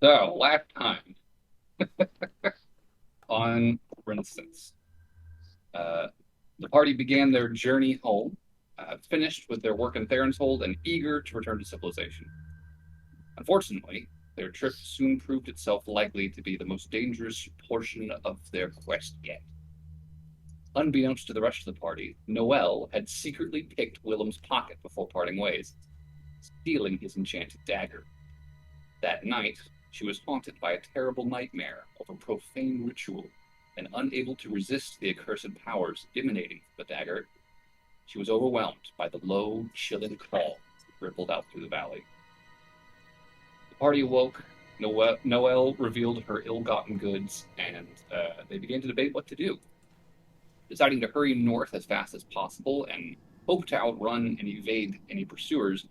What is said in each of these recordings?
So, last time on Renascence, uh, the party began their journey home, finished with their work in Theron's Hold and eager to return to civilization. Unfortunately, their trip soon proved itself likely to be the most dangerous portion of their quest yet. Unbeknownst to the rest of the party, Noelle had secretly picked Willem's pocket before parting ways, stealing his enchanted dagger. That night, she was haunted by a terrible nightmare of a profane ritual, and unable to resist the accursed powers emanating from the dagger, she was overwhelmed by the low, chilling call that rippled out through the valley. The party awoke. Noelle revealed her ill-gotten goods, and they began to debate what to do, deciding to hurry north as fast as possible and hope to outrun and evade any pursuers,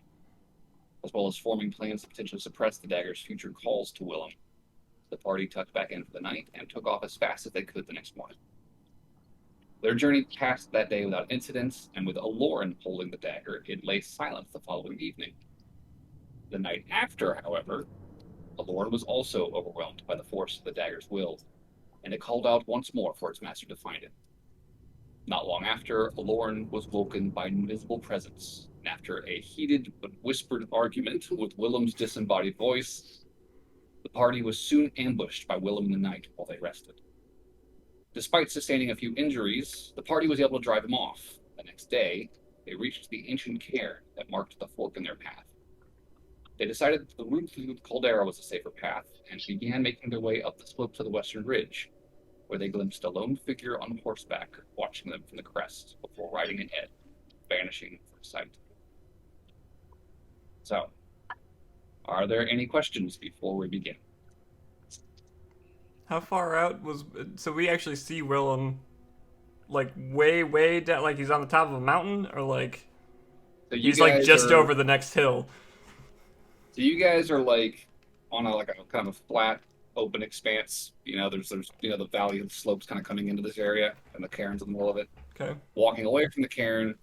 as well as forming plans to potentially suppress the dagger's future calls to Willem. The party tucked back in for the night and took off as fast as they could the next morning. Their journey passed that day without incidents, and with Aloran holding the dagger, it lay silent the following evening. The night after, however, Aloran was also overwhelmed by the force of the dagger's will, and it called out once more for its master to find it. Not long after, Aloran was woken by an invisible presence, and after a heated but whispered argument with Willem's disembodied voice, the party was soon ambushed by Willem in the night while they rested. Despite sustaining a few injuries, the party was able to drive him off. The next day, they reached the ancient cairn that marked the fork in their path. They decided that the route through the caldera was a safer path, and began making their way up the slope to the western ridge, where they glimpsed a lone figure on horseback watching them from the crest before riding ahead, vanishing from sight. So, are there any questions before we begin? How far out was? So we actually see Willem like way, way down. Like he's on the top of a mountain, or like So you he's like guys just are over the next hill. so you guys are like on a kind of a flat, open expanse. There's the valley of slopes kind of coming into this area, and the cairn's in the middle of it. Okay. Walking away from the cairn,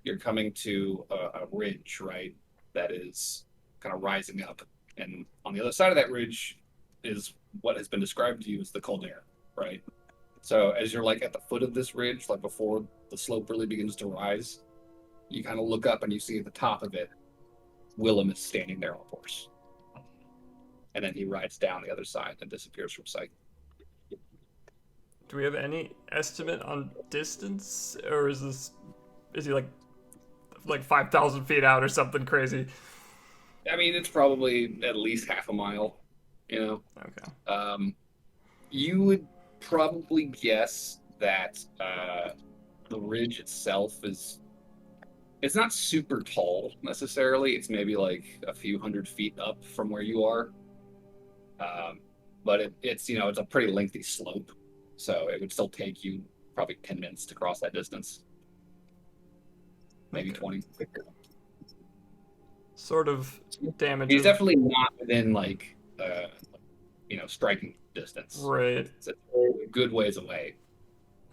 you're coming to a ridge, right? That is kind of rising up, and on the other side of that ridge is what has been described to you as the caldera, right? So as you're like at the foot of this ridge, like before the slope really begins to rise, you kind of look up and you see at the top of it, Willem is standing there on a horse, and then he rides down the other side and disappears from sight. Do we have any estimate on distance, or is he like 5,000 feet out or something crazy? I mean, it's probably at least half a mile, you know. Okay. You would probably guess that the ridge itself is it's not super tall necessarily. It's maybe like a few hundred feet up from where you are. But it's a pretty lengthy slope, so it would still take you probably 10 minutes to cross that distance, maybe Okay. 20. Sort of damage He's of definitely not within striking distance. right. It's a good ways away.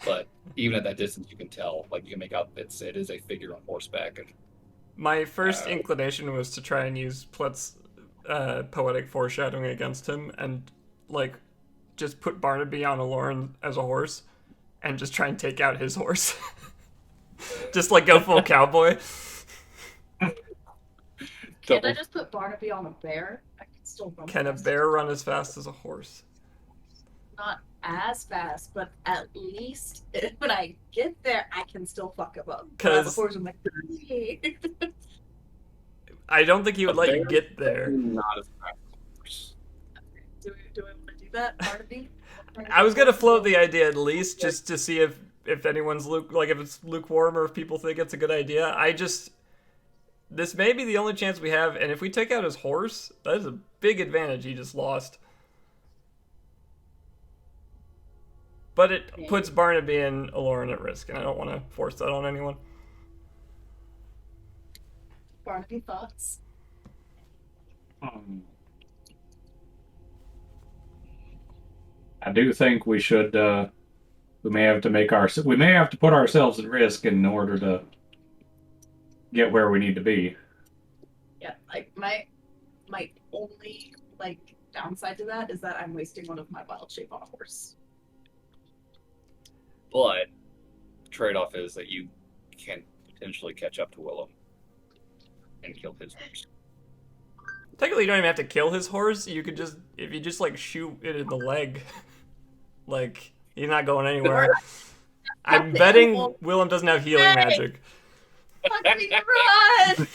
But even at that distance, you can tell, like you can make out it is a figure on horseback, and My first uh, inclination was to try and use Plet's poetic foreshadowing against him, and like just put Barnaby on Aloran as a horse, and just try and take out his horse. Just like go full cowboy. Can't I double. just put Barnaby on a bear? I can still run Can a fast as bear a run as fast as a horse? not as fast, but at least when I get there, I can still fuck him up. But as a Because horse, I'm like, "Hey." I don't think he A would let bear you is get there. definitely not as fast as a horse. Do I want to do that, Barnaby? I was gonna float So, the idea at least just to see if anyone's if it's lukewarm or if people think it's a good idea. This may be the only chance we have, and if we take out his horse, that is a big advantage he just lost. But it puts Barnaby and Aloran at risk, and I don't want to force that on anyone. Barnaby thoughts. Um, I do think we should. We may have to put ourselves at risk in order to get where we need to be. Yeah, like my only like downside to that is that I'm wasting one of my wild shape on a horse. But the trade-off is that you can potentially catch up to Willem and kill his horse. Technically, you don't even have to kill his horse. You could just, if you just like shoot it in the leg, like he's not going anywhere. I'm the betting animal. Willem doesn't have healing magic. Fucking run!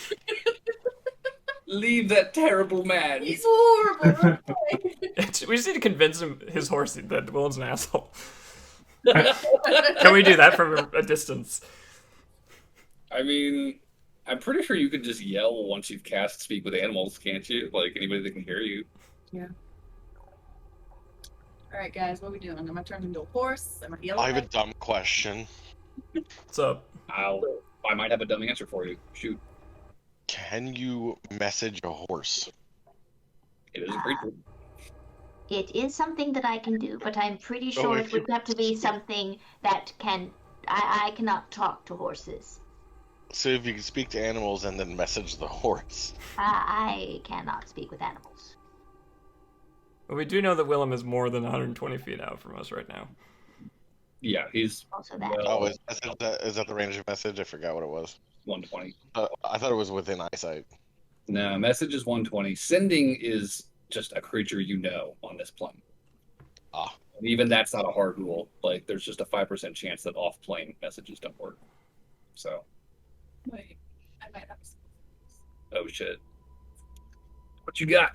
Leave that terrible man. He's horrible. We just need to convince him, his horse, that Willem's an asshole. Can we do that from a distance? I mean, I'm pretty sure you could just yell once you've cast Speak with Animals, can't you? Like, anybody that can hear you. Yeah. Alright, guys, what are we doing? Am I turned into a horse? Am I yelling? I have a dumb question. What's up? I might have a dumb answer for you. Shoot. Can you message a horse? It is a creature. It is something that I can do, but I'm pretty sure if it would have to be something that can. I cannot talk to horses. So if you can speak to animals and then message the horse. I cannot speak with animals. Well, we do know that Willem is more than 120 feet out from us right now. Yeah, he's Also that. Well- Oh, is that the range of message? I forgot what it was. 120. I thought it was within eyesight. No, message is 120. Sending is just a creature you know on this plane. Ah. And even that's not a hard rule. Like, there's just a 5% chance that off-plane messages don't work. So, Wait, I might have some. oh shit. What you got?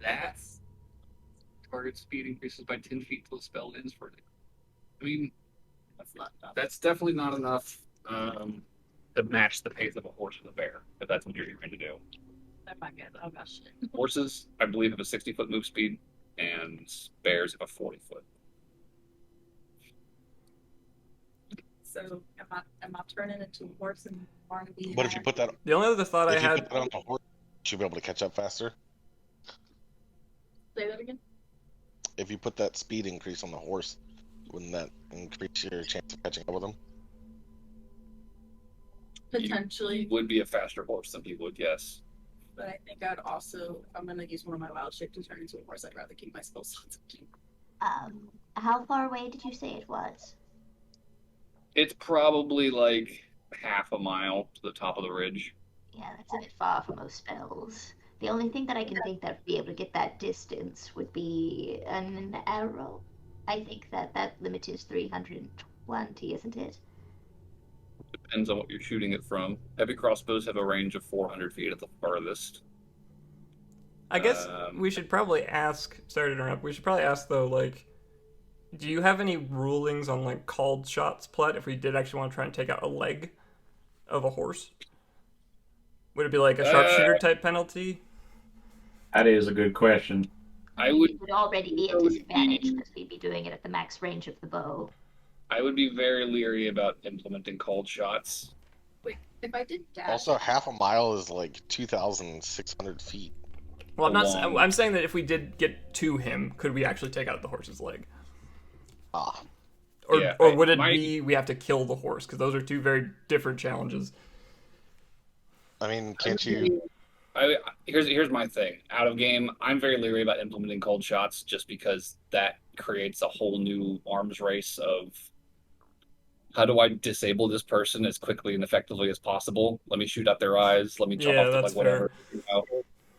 That's target speed increases by 10 feet till the spell ends for it. I mean, That's not enough. that's definitely not enough to match the pace of a horse and a bear, if that's what you're trying to do. That might get oh gosh. Horses, I believe, have a 60-foot move speed, and bears have a 40-foot. So am I turning into a horse and Barnaby? But if you put that, The only other thought I if you had. put that on the horse, you should be able to catch up faster. Say that again? If you put that speed increase on the horse, wouldn't that increase your chance of catching up with them? Potentially, Would be a faster horse than he would, yes. but I think I'd also, if I'm gonna use one of my wild shape to turn into a horse, I'd rather keep my spell slots empty. How far away did you say it was? It's probably like half a mile to the top of the ridge. Yeah, that's a bit far for most spells. The only thing that I can think that would be able to get that distance would be an arrow. I think that limit is 320, isn't it? Depends on what you're shooting it from. Heavy crossbows have a range of 400 feet at the farthest. I guess Um, we should probably ask. Sorry to interrupt. We should probably ask though, like, do you have any rulings on like called shots, Plet? If we did actually want to try and take out a leg of a horse, would it be like a sharpshooter type penalty? That is a good question. I would It would already be I at would disadvantage be- because we'd be doing it at the max range of the bow. I would be very leery about implementing called shots. Wait, if I did dash, Also, half a mile is like 2,600 feet. Well, I'm not. Long. I'm saying that if we did get to him, could we actually take out the horse's leg? Ah, Or, Yeah, or would it my- be we have to kill the horse? Because those are two very different challenges. I mean, can't you? Here's my thing. Out of game, I'm very leery about implementing cold shots just because that creates a whole new arms race of how do I disable this person as quickly and effectively as possible? Let me shoot out their eyes. Let me chop Yeah, off the, that's like whatever. You know?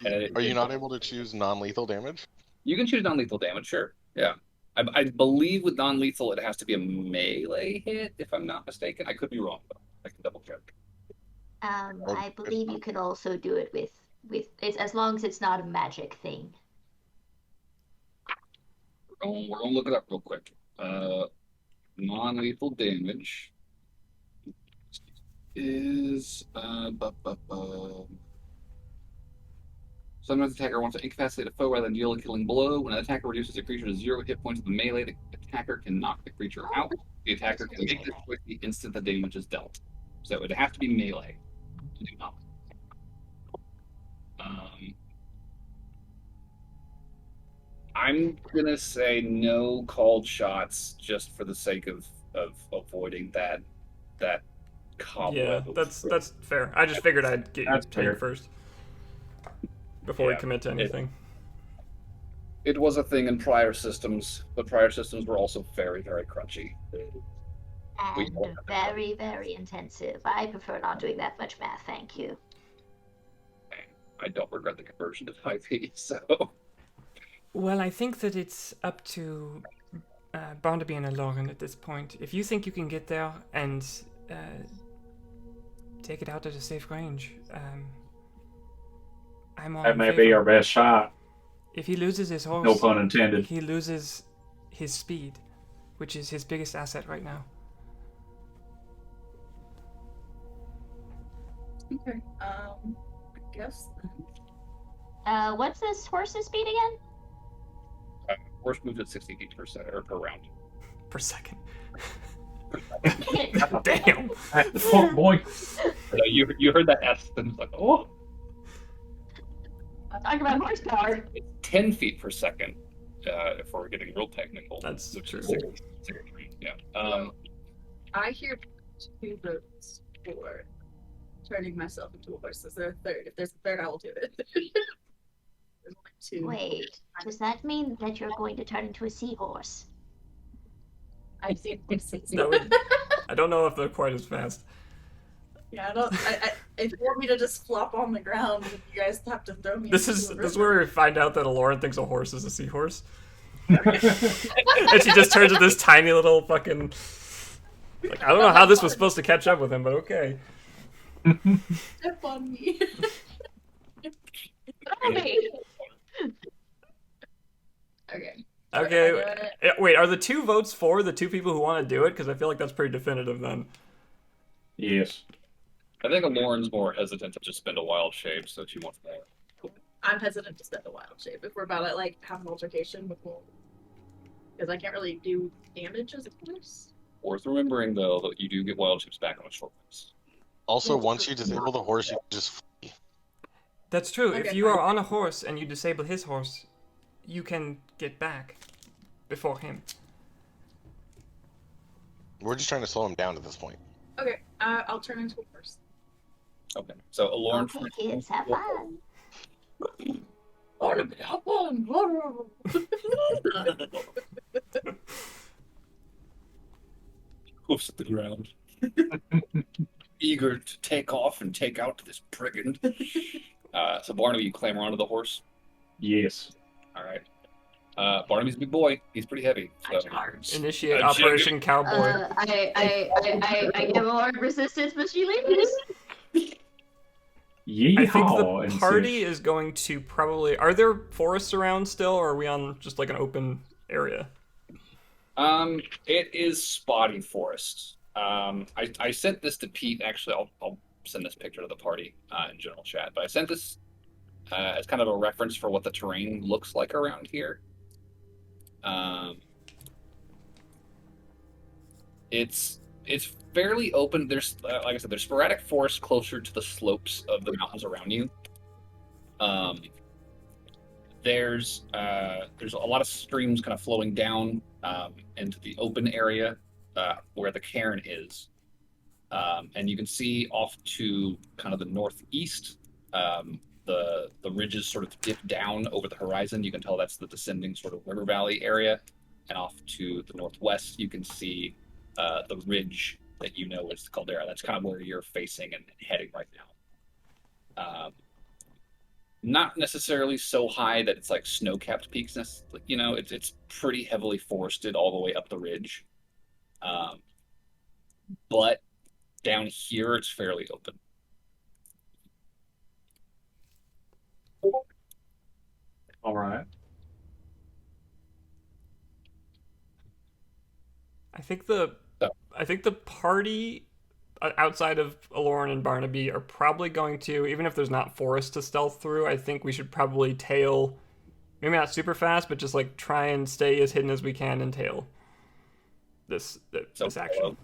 And Are you not able to choose non-lethal damage? You can choose non-lethal damage, sure. Yeah. I believe with non-lethal it has to be a melee hit, if I'm not mistaken. I could be wrong, though. I can double check. I believe you can also do it with it's, as long as it's not a magic thing. We're gonna look it up real quick. Non-lethal damage is sometimes the attacker wants to incapacitate a foe rather than deal a killing blow. When an attacker reduces a creature to 0 hit points with the melee, the attacker can knock the creature out. The attacker can make this choice the instant the damage is dealt. So it would have to be melee to do knock. I'm gonna say no called shots just for the sake of avoiding that Yeah, cobweb. that's fair. I just figured I'd get you That's to take fair. it first. before we Yeah, commit to anything. It was a thing in prior systems, but prior systems were also very, very crunchy. And very, very intensive. I prefer not doing that much math, thank you. I don't regret the conversion to 5e, so... Well, I think that it's up to Barnaby and Lauren at this point. If you think you can get there and take it out at a safe range, I'm all That in may favor. be our best shot. If he loses his horse, No pun intended. he loses his speed, which is his biggest asset right now. Okay. I guess. What's this horse's speed again? Horse moves at 60 feet per second, or per round. Per second. Damn. Damn! At the fuck, boy. You heard that S, and it's like, oh! Talk about horsepower. It's 10 feet per second, if we're getting real technical. That's which true. is 60, yeah. I hear 2 votes for turning myself into a horse. Is there a third? If there's a third, I will do it. There's only 2. Wait, does that mean that you're going to turn into a seahorse? I've seen horses. That would, I don't know if they're quite as fast. Yeah, I don't. If you want me to just flop on the ground, you guys have to throw me. This into is a this is river. where we find out that Lauren thinks a horse is a seahorse. And she just turns into this tiny little fucking... Like, I don't know how this was supposed to catch up with him, but okay. Step on me. Okay. Okay, Am I doing it? wait, are the 2 votes for the 2 people who want to do it? Because I feel like that's pretty definitive then. Yes. I think Lauren's more hesitant to just spend a wild shape, so she wants more. I'm hesitant to spend a wild shape if we're about to like have an altercation with Wolf, because I can't really do damage as a horse. Worth remembering, though, that you do get wild shapes back on a short rest. Also, once you disable the horse, you can just flee. That's true. Okay, If you fine. are on a horse and you disable his horse, you can get back before him. We're just trying to slow him down at this point. Okay, I'll turn into a horse. Okay, so Lauren... Okay, kids, have fun. Hop on. Hoofs at the ground. Eager to take off and take out this brigand. So Barnaby, you clamber onto the horse. Yes. All right. Barnaby's a big boy. He's pretty heavy. So. Initiate Uh, Operation Cowboy. I give a lot of resistance, but she leaves. Yeehaw. I think the and party such. is going to probably... Are there forests around still, or are we on just like an open area? It is spotty forest. I sent this to Pete. Actually, I'll send this picture to the party in general chat. But I sent this as kind of a reference for what the terrain looks like around here. It's fairly open. There's like I said, there's sporadic forest closer to the slopes of the mountains around you. There's a lot of streams kind of flowing down into the open area where the cairn is, and you can see off to kind of the northeast. The ridges sort of dip down over the horizon. You can tell that's the descending sort of river valley area, and off to the northwest you can see the ridge that you know is the caldera. That's kind of where you're facing and heading right now. Not necessarily so high that it's like snow-capped peaks. You know, it's pretty heavily forested all the way up the ridge. But down here, it's fairly open. All right. I think the party outside of Aloran and Barnaby are probably going to, even if there's not forest to stealth through, I think we should probably tail, maybe not super fast, but just like try and stay as hidden as we can and tail this action.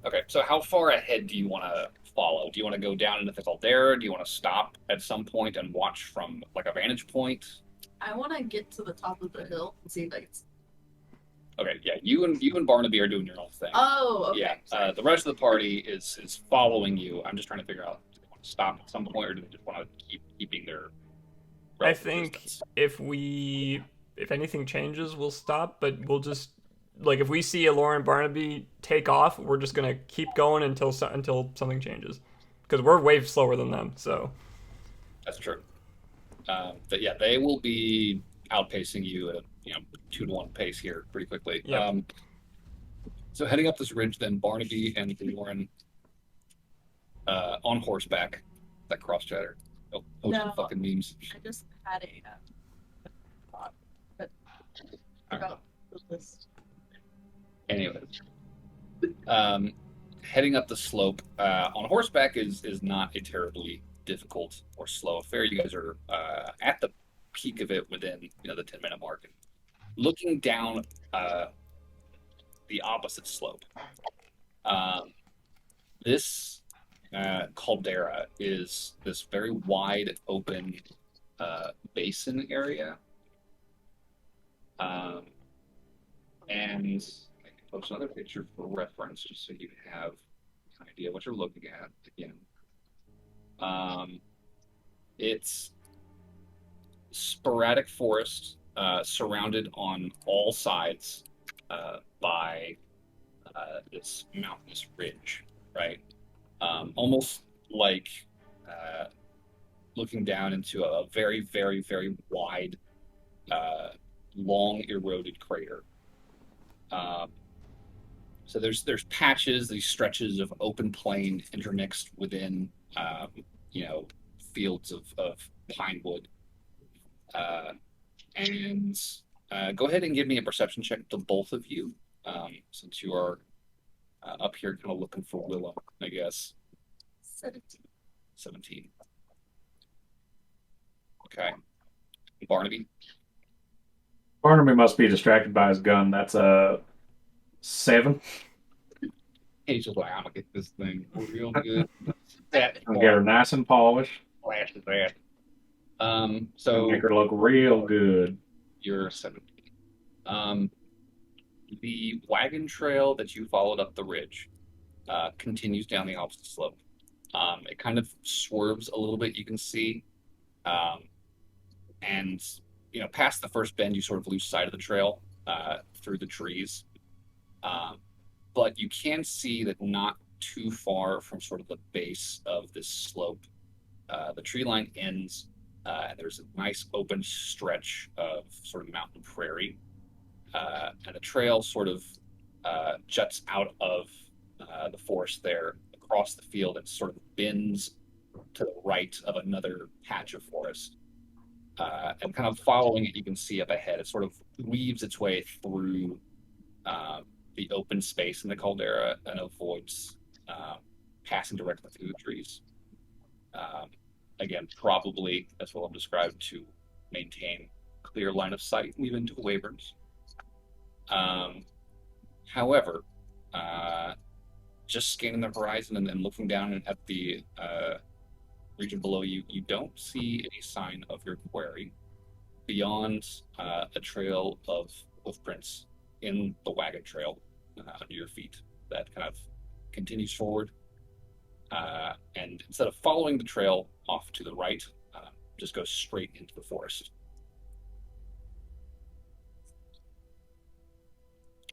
Okay, so how far ahead do you want to follow? Do you want to go down into the caldera? Do you want to stop at some point and watch from like a vantage point? I want to get to the top of the hill and see if I can. Okay, yeah, you and Barnaby are doing your own thing. Oh, okay. Yeah, Sorry. the rest of the party is following you. I'm just trying to figure out, do they want to stop at some point, or do they just want to keep keeping their I relative think distance. if anything changes, we'll stop. But we'll just like if we see Alora and Barnaby take off, we're just gonna keep going until something changes, because we're way slower than them. So That's true. But yeah, they will be outpacing you at 2-to-1 pace here pretty quickly. Yep. So heading up this ridge, then Barnaby and Lauren on horseback. That cross chatter. Oh, posting No. fucking memes. I just had a thought, but I forgot the list. Anyways, heading up the slope on horseback is not a terribly difficult or slow affair. You guys are at the peak of it within the 10-minute mark. Looking down the opposite slope, this caldera is this very wide open basin area, and I can post another picture for reference just so you have an idea what you're looking at again. It's sporadic forest surrounded on all sides by this mountainous ridge, right? Almost like looking down into a very, very, very wide, long eroded crater. So there's patches, these stretches of open plain intermixed within, fields of pine wood. And go ahead and give me a perception check to both of you, since you are up here kind of looking for Willow, I guess. 17. Okay. Barnaby? Barnaby must be distracted by his gun. That's a 7. He's just like, I'm gonna get this thing real good. That I'll get her nice and polished. flash is that. And So make her look real good. you're 17. The wagon trail that you followed up the ridge continues down the opposite slope. It kind of swerves a little bit, you can see. And past the first bend, you sort of lose sight of the trail through the trees. But you can see that not too far from sort of the base of this slope, the tree line ends, and there's a nice open stretch of sort of mountain prairie. And the trail sort of juts out of the forest there across the field and sort of bends to the right of another patch of forest. And kind of following it, you can see up ahead, it sort of weaves its way through the open space in the caldera and avoids passing directly through the trees. Again, probably, as well described, to maintain clear line of sight even to wyverns. However, just scanning the horizon and then looking down at the region below you, you don't see any sign of your quarry beyond a trail of hoofprints in the wagon trail under your feet that kind of continues forward. And instead of following the trail off to the right, just goes straight into the forest.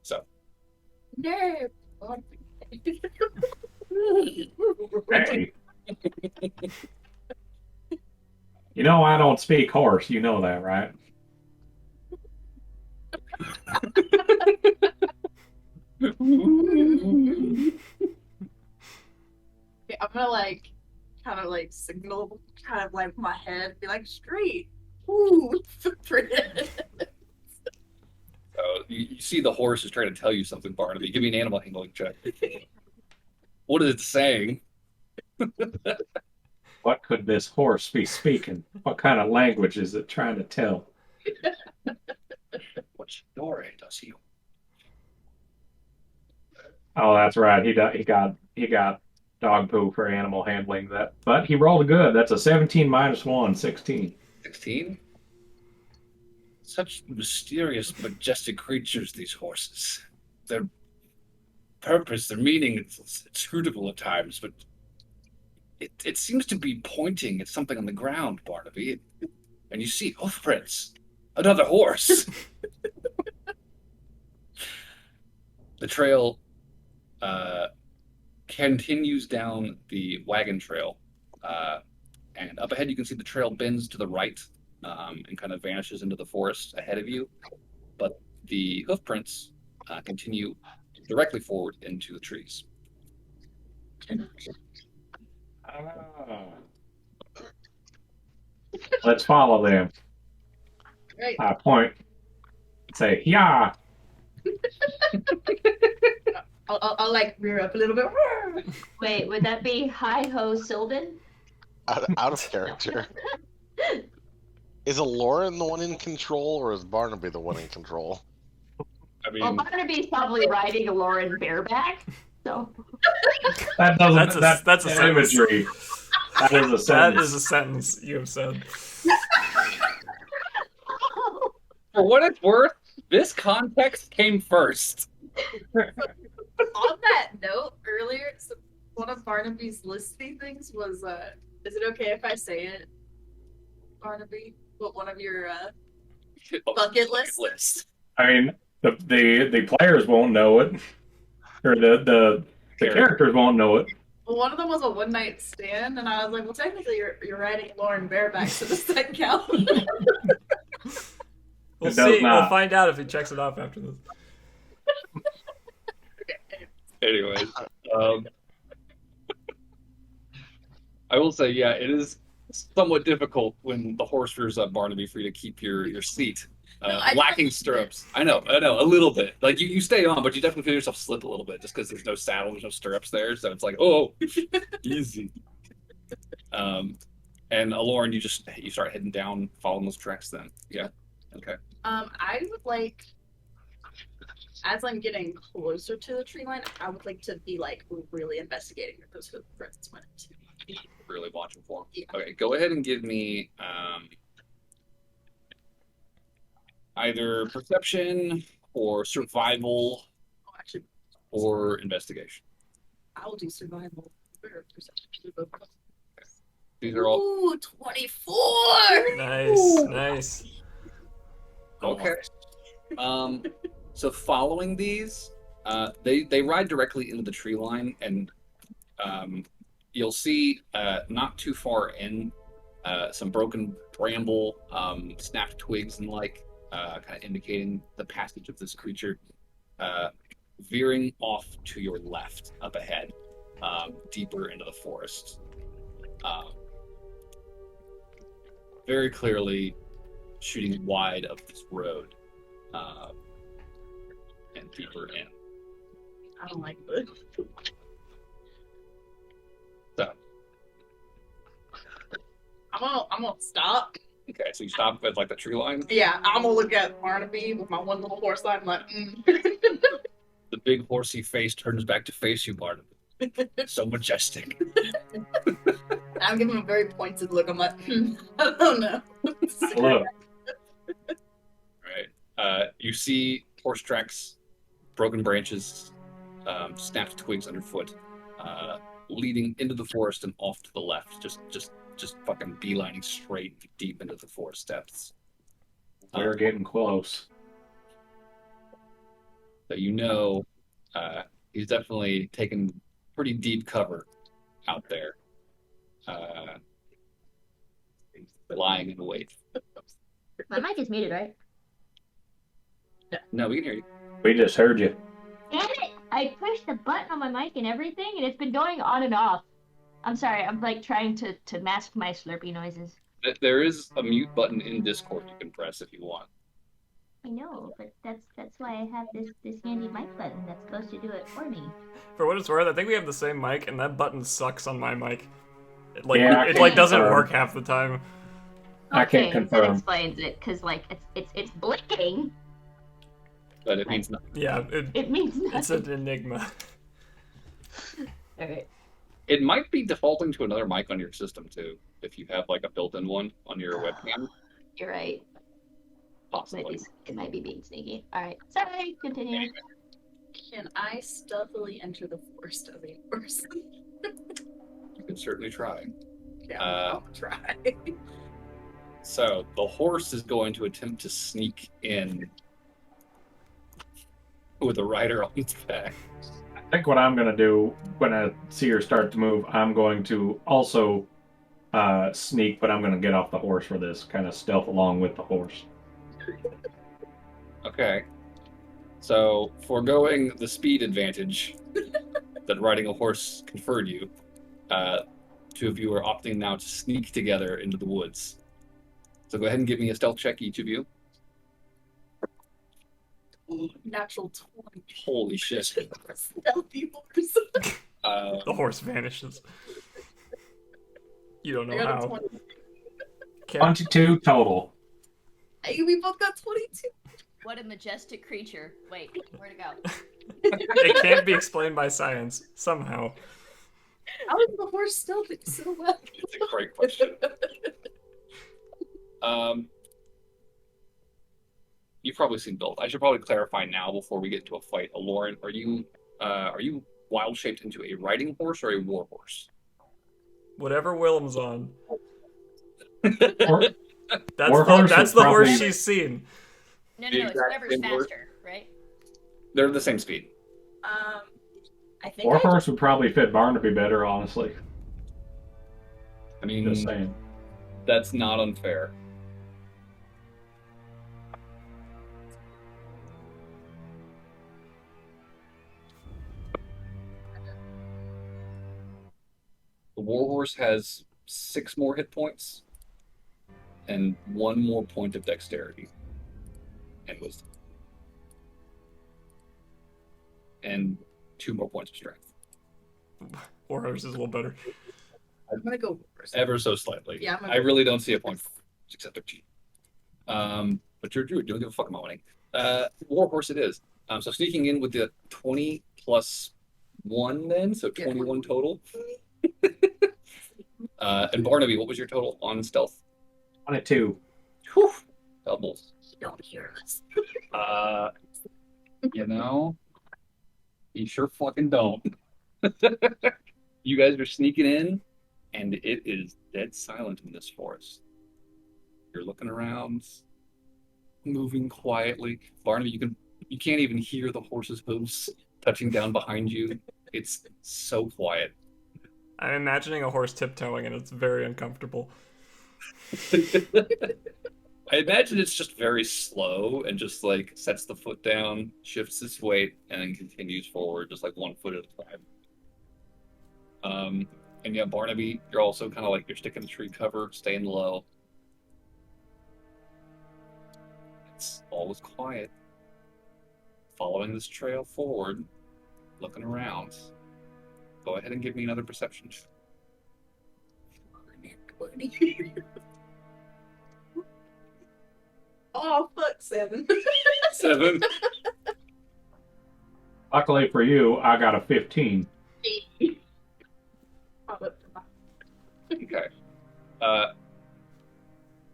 So, No. Hey. You know I don't speak horse. You know that, right? Okay, I'm gonna kind of signal, kind of like my head, be like straight. Ooh, footprint. So you see the horse is trying to tell you something, Barnaby. Give me an animal handling check. What is it saying? What could this horse be speaking? What kind of language is it trying to tell? What story does he? Oh, that's right. He got dog poo for animal handling. But he rolled good. That's a 17 minus 1, 16. 16? Such mysterious, majestic creatures, these horses. Their purpose, their meaning, it's inscrutable at times, but it seems to be pointing at something on the ground, Barnaby. and you see hoofprints. Another horse. The trail continues down the wagon trail, and up ahead you can see the trail bends to the right and kind of vanishes into the forest ahead of you. But the hoofprints continue directly forward into the trees. Let's follow them. Right. I point. Say, yeah. I'll like rear up a little bit. Wait, would that be Hi Ho Sylvan? Out of character. Is Lauren the one in control, or is Barnaby the one in control? I Well, mean, Barnaby's probably riding a Lauren bareback, so. That doesn't. That's a sentence. imagery. That is a That sentence. is a sentence you have said. for what it's worth, this context came first. On that note, earlier, so one of Barnaby's listy things was, is it okay if I say it, Barnaby? What one of your bucket lists? I mean, the players won't know it, or the characters won't know it. Well, one of them was a one night stand, and I was like, well, technically, you're riding Lauren bareback, so does that count? We'll It does see. not. We'll find out if he checks it off after this. Anyways, I will say, yeah, it is somewhat difficult when the horse rears up Barnaby for you to keep your seat. Lacking stirrups. I know, a little bit. Like you stay on, but you definitely feel yourself slip a little bit just because there's no saddle, there's no stirrups there. So it's like, oh, easy. And Lauren, you start heading down, following those tracks. Then, yeah, okay. I would like, as I'm getting closer to the tree line, I would like to be like really investigating where those hoofprints went to. Really watching for. Yeah. Okay, go ahead and give me either perception or survival Oh, actually, or investigation. I will do survival or perception. Do both of them. These are all Ooh, 24! Nice. okay. So following these, they ride directly into the tree line, and you'll see not too far in some broken bramble, snapped twigs, and kind of indicating the passage of this creature, veering off to your left up ahead, deeper into the forest. Very clearly shooting wide of this road and deeper in. I don't like this. So, I'm gonna stop. okay, so you stop at like the tree line. Yeah, I'm gonna look at Barnaby with my one little horse line. I'm like, The big horsey face turns back to face you, Barnaby. So majestic. I'm giving him a very pointed look. I'm like, I don't know. Look, Right. You see horse tracks, broken branches, snapped twigs underfoot, leading into the forest and off to the left. Just fucking beelining straight deep into the forest depths. we're getting close. So you know, he's definitely taken pretty deep cover out there, lying in wait. My mic is muted, right? No, we can hear you. We just heard you. Damn it! I pushed the button on my mic and everything, and it's been going on and off. I'm sorry, I'm like trying to mask my slurpy noises. There is a mute button in Discord you can press if you want. I know, but that's why I have this handy mic button that's supposed to do it for me. For what it's worth, I think we have the same mic, and that button sucks on my mic. It Yeah, I it can't doesn't confirm. work half the time. I can't Okay, confirm. that explains it, cause like it's blinking. But it means nothing. Yeah, It means it's nothing. an enigma. Alright. It might be defaulting to another mic on your system too, if you have like a built-in one on your webcam. You're right. Possibly. It might be being sneaky. Alright. Sorry, continue. Can I stealthily enter the forest as a horse? You can certainly try. Yeah, Uh, I'll try. So the horse is going to attempt to sneak in with a rider on its back. I think what I'm gonna do when I see her start to move, I'm going to also sneak, but I'm gonna get off the horse for this, kind of stealth along with the horse. Okay. So, foregoing the speed advantage that riding a horse conferred you, two of you are opting now to sneak together into the woods. So go ahead and give me a stealth check, each of you. Natural 20. Holy shit. Stealthy horse. The horse vanishes. You don't I know got a how. 20. Can't, 22 total. Hey, we both got 22. What a majestic creature. Wait, where'd it go? it can't be explained by science somehow. How is the horse stealthy so well? It's a great question. You've probably seen both. I should probably clarify now before we get into a fight. Lauren, are you wild shaped into a riding horse or a war horse? Whatever Willem's on. Or, That's War the, horse that's would the horse probably- she's seen. No, The no, it's exact whatever's same word. faster, right? They're the same speed. I think War horse would probably fit Barnaby better, honestly. I mean, Just saying. that's not unfair. The warhorse has 6 more hit points and 1 more point of dexterity and wisdom, and 2 more points of strength. War horse is a little better. I'm gonna go horse. Ever so slightly. Yeah, I'm I really don't see a point for except 13. But you're doing, don't give a fuck about winning. Warhorse it is. So sneaking in with the 20 plus 1 then, so 21 total. And Barnaby, what was your total on stealth? 22. Whew, doubles. Don't hear us. You know, you sure fucking don't. You guys are sneaking in, and it is dead silent in this forest. You're looking around, moving quietly. Barnaby, you can't even hear the horse's hooves touching down behind you. It's so quiet. I'm imagining a horse tiptoeing and it's very uncomfortable. I imagine it's just very slow and just like sets the foot down, shifts its weight, and then continues forward just like 1 foot at a time. And yeah, Barnaby, you're also kind of like you're sticking the tree cover, staying low. It's always quiet. Following this trail forward, looking around. Go ahead and give me another perception check. Oh fuck, 7. 7. Luckily for you, I got a 15. 8. Okay.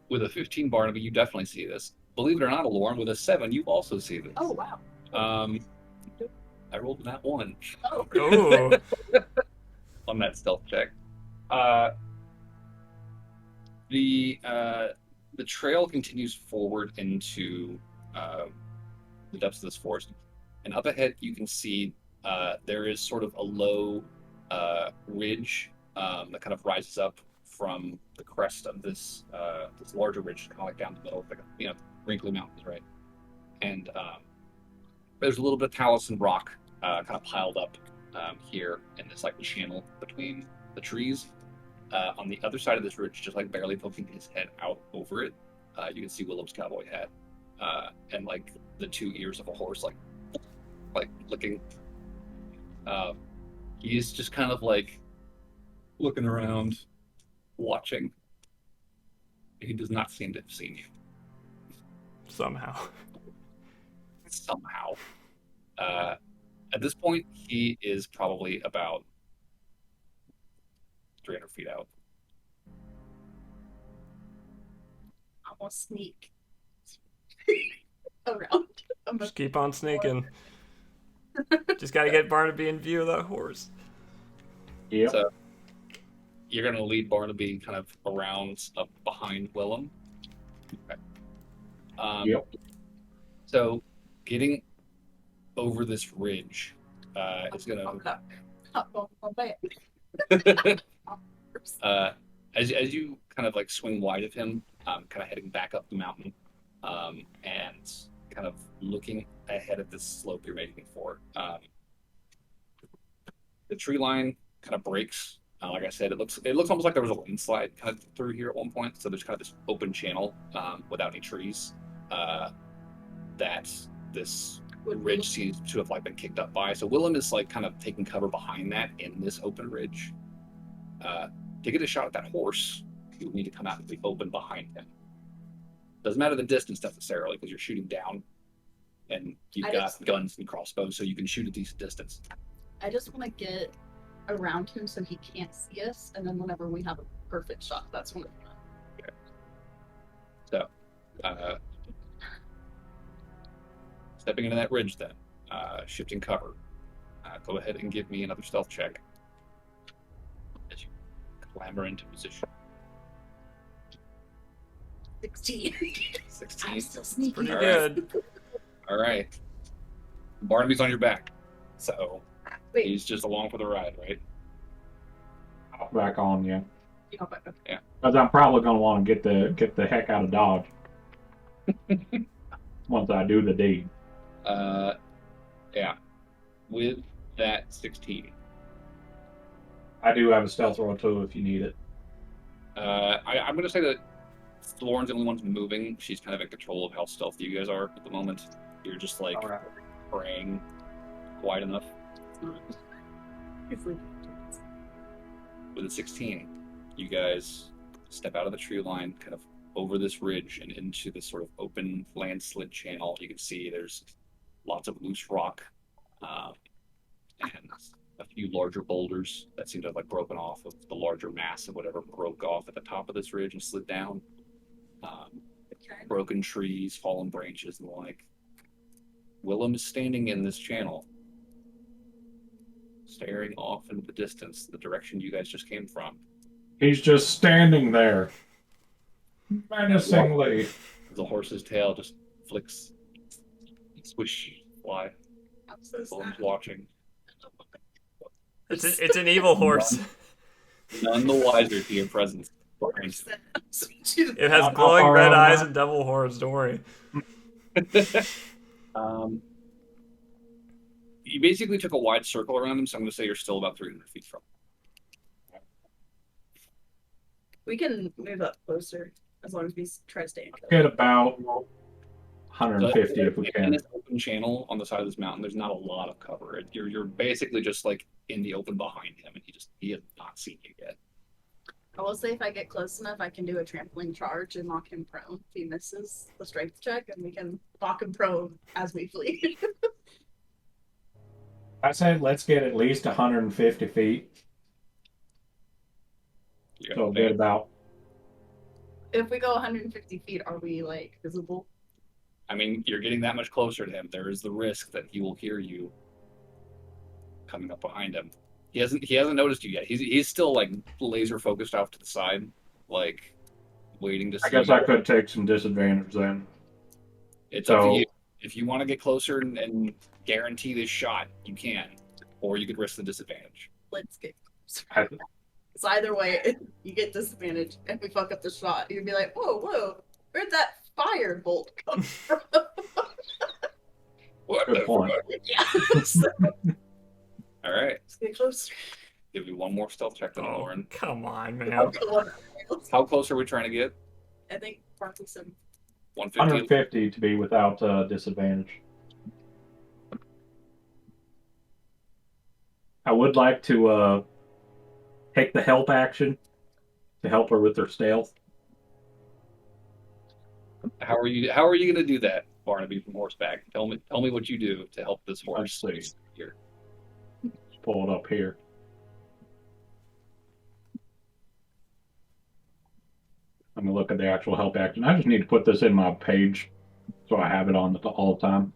With a 15, Barnaby, you definitely see this. Believe it or not, Lauren, with a 7, you also see this. Oh wow. I rolled that 1 Oh. Ooh. on that stealth check. The trail continues forward into the depths of this forest, and up ahead you can see there is sort of a low ridge that kind of rises up from the crest of this this larger ridge, kind of like down the middle of the wrinkly mountains, right? And there's a little bit of talus and rock kind of piled up here in this like channel between the trees. On the other side of this ridge, just like barely poking his head out over it, you can see Willem's cowboy hat and like the 2 ears of a horse, like licking. He's just kind of like looking around, watching. He does not seem to have seen you Somehow. somehow. At this point, he is probably about 300 feet out. I'm gonna sneak around. I'm Just keep on sneaking. Just gotta get Barnaby in view of that horse. Yep. So you're going to lead Barnaby kind of around up behind Willem. Yep. So, getting over this ridge is gonna. As you kind of like swing wide of him, kind of heading back up the mountain, and kind of looking ahead at this slope you're making for. The tree line kind of breaks. Like I said, it looks almost like there was a landslide kind of through here at one point. So there's kind of this open channel without any trees that this ridge seems to have like been kicked up by. So Willem is like kind of taking cover behind that in this open ridge. To get a shot at that horse, you need to come out and be open behind him. Doesn't matter the distance necessarily because you're shooting down, and you've got guns and crossbows, so you can shoot a decent distance. I just want to get around him so he can't see us, and then whenever we have a perfect shot, that's when. Okay. So, stepping into that ridge, then shifting cover. Go ahead and give me another stealth check as you clamber into position. 16. 16. I'm still sneaky. Pretty All good. All right. Barnaby's on your back, so Wait. he's just along for the ride, right? Hop back on, yeah. You hop back up. Yeah. Because I'm probably gonna want to get the heck out of Dodge once I do the deed. Yeah. With that 16, I do have a stealth roll too if you need it. I'm going to say that Lauren's the only one moving. She's kind of in control of how stealthy you guys are at the moment. You're just like All right. praying quiet enough. With a 16, you guys step out of the tree line, kind of over this ridge and into this sort of open landslide channel. You can see there's lots of loose rock and a few larger boulders that seem to have like broken off of the larger mass of whatever broke off at the top of this ridge and slid down. Broken trees, fallen branches, and the like. Willem is standing in this channel, staring off into the distance, the direction you guys just came from. He's just standing there, menacingly. The horse's tail just flicks, swish, fly. Willem's watching. It's an evil horse. None the wiser to your presence. It has glowing red eyes and double horns. Don't worry. You basically took a wide circle around him, so I'm going to say you're still about 300 feet from him. We can move up closer as long as we try to stay in cover. Get about 150 if we In can. this open channel on the side of this mountain, there's not a lot of cover. You're basically just like in the open behind him, and he has not seen you yet. I will say if I get close enough, I can do a trampling charge and knock him prone if he misses the strength check, and we can knock him prone as we flee. I said let's get at least 150 feet. You So got get about. If we go 150 feet, are we like visible? I mean, you're getting that much closer to him. There is the risk that he will hear you coming up behind him. He hasn't noticed you yet. He's still like laser focused off to the side, like waiting to see. I guess I could take some disadvantage then. It's up to you. If you want to get closer and guarantee this shot, you can, or you could risk the disadvantage. Let's get closer. It's either way, you get disadvantage. If we fuck up the shot, you'd be like, whoa, where'd that fire bolt come from? What Good point. Yeah. All right. Let's get closer. Give you one more stealth check, then, Oh, Lauren. come on, man. How close are we trying to get? I think Parkinson. 150. 150 to be without disadvantage. I would like to take the help action to help her with her stealth. How are you going to do that, Barnaby from horseback? Tell me what you do to help this horse. Let's see. Here. Let's pull it up here. Let me look at the actual help action. I just need to put this in my page so I have it on all the time.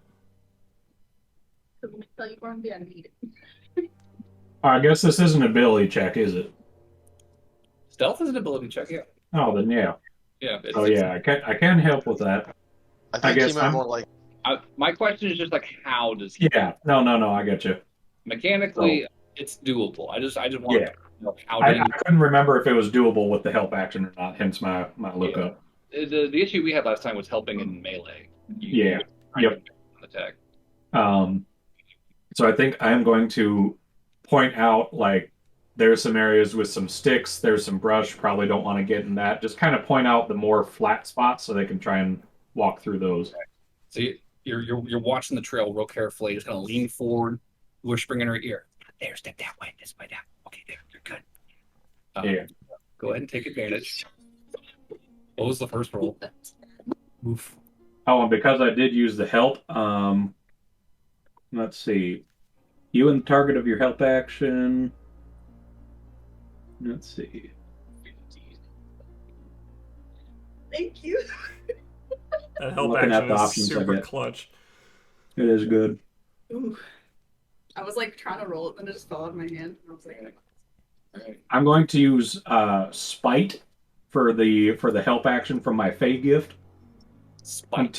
Let me tell you, Barnaby, I need it. I guess this is an ability check, is it? Stealth is an ability check, yeah. Oh, then yeah. Yeah. Oh yeah, I can help with that. I I think he guess meant I'm. more like My question is just like, how does he? Yeah. No. I get you. So Mechanically, it's doable. I just want yeah, to know how I did he? couldn't remember if it was doable with the help action or not. Hence my Yeah. lookup. The issue we had last time was helping in melee. You Yeah. would try to Yep. on attack. Um. So I think I am going to point out like there's some areas with some sticks, there's some brush, probably don't want to get in that. Just kind of point out the more flat spots so they can try and walk through those. So you're watching the trail real carefully. Just kind of lean forward, whispering in her ear. There, step that way. This way down. Okay, there, you're good. Yeah. Go ahead and take advantage. What was the first roll? Oof. Oh, and because I did use the help, let's see. You and the target of your help action. Let's see. Thank you. That help Looking at action the is options I super get. clutch. It is good. Ooh. I was like trying to roll it, then it just fell out of my hand. I was like, All right. I'm going to use spite for the help action from my Fey gift Spite.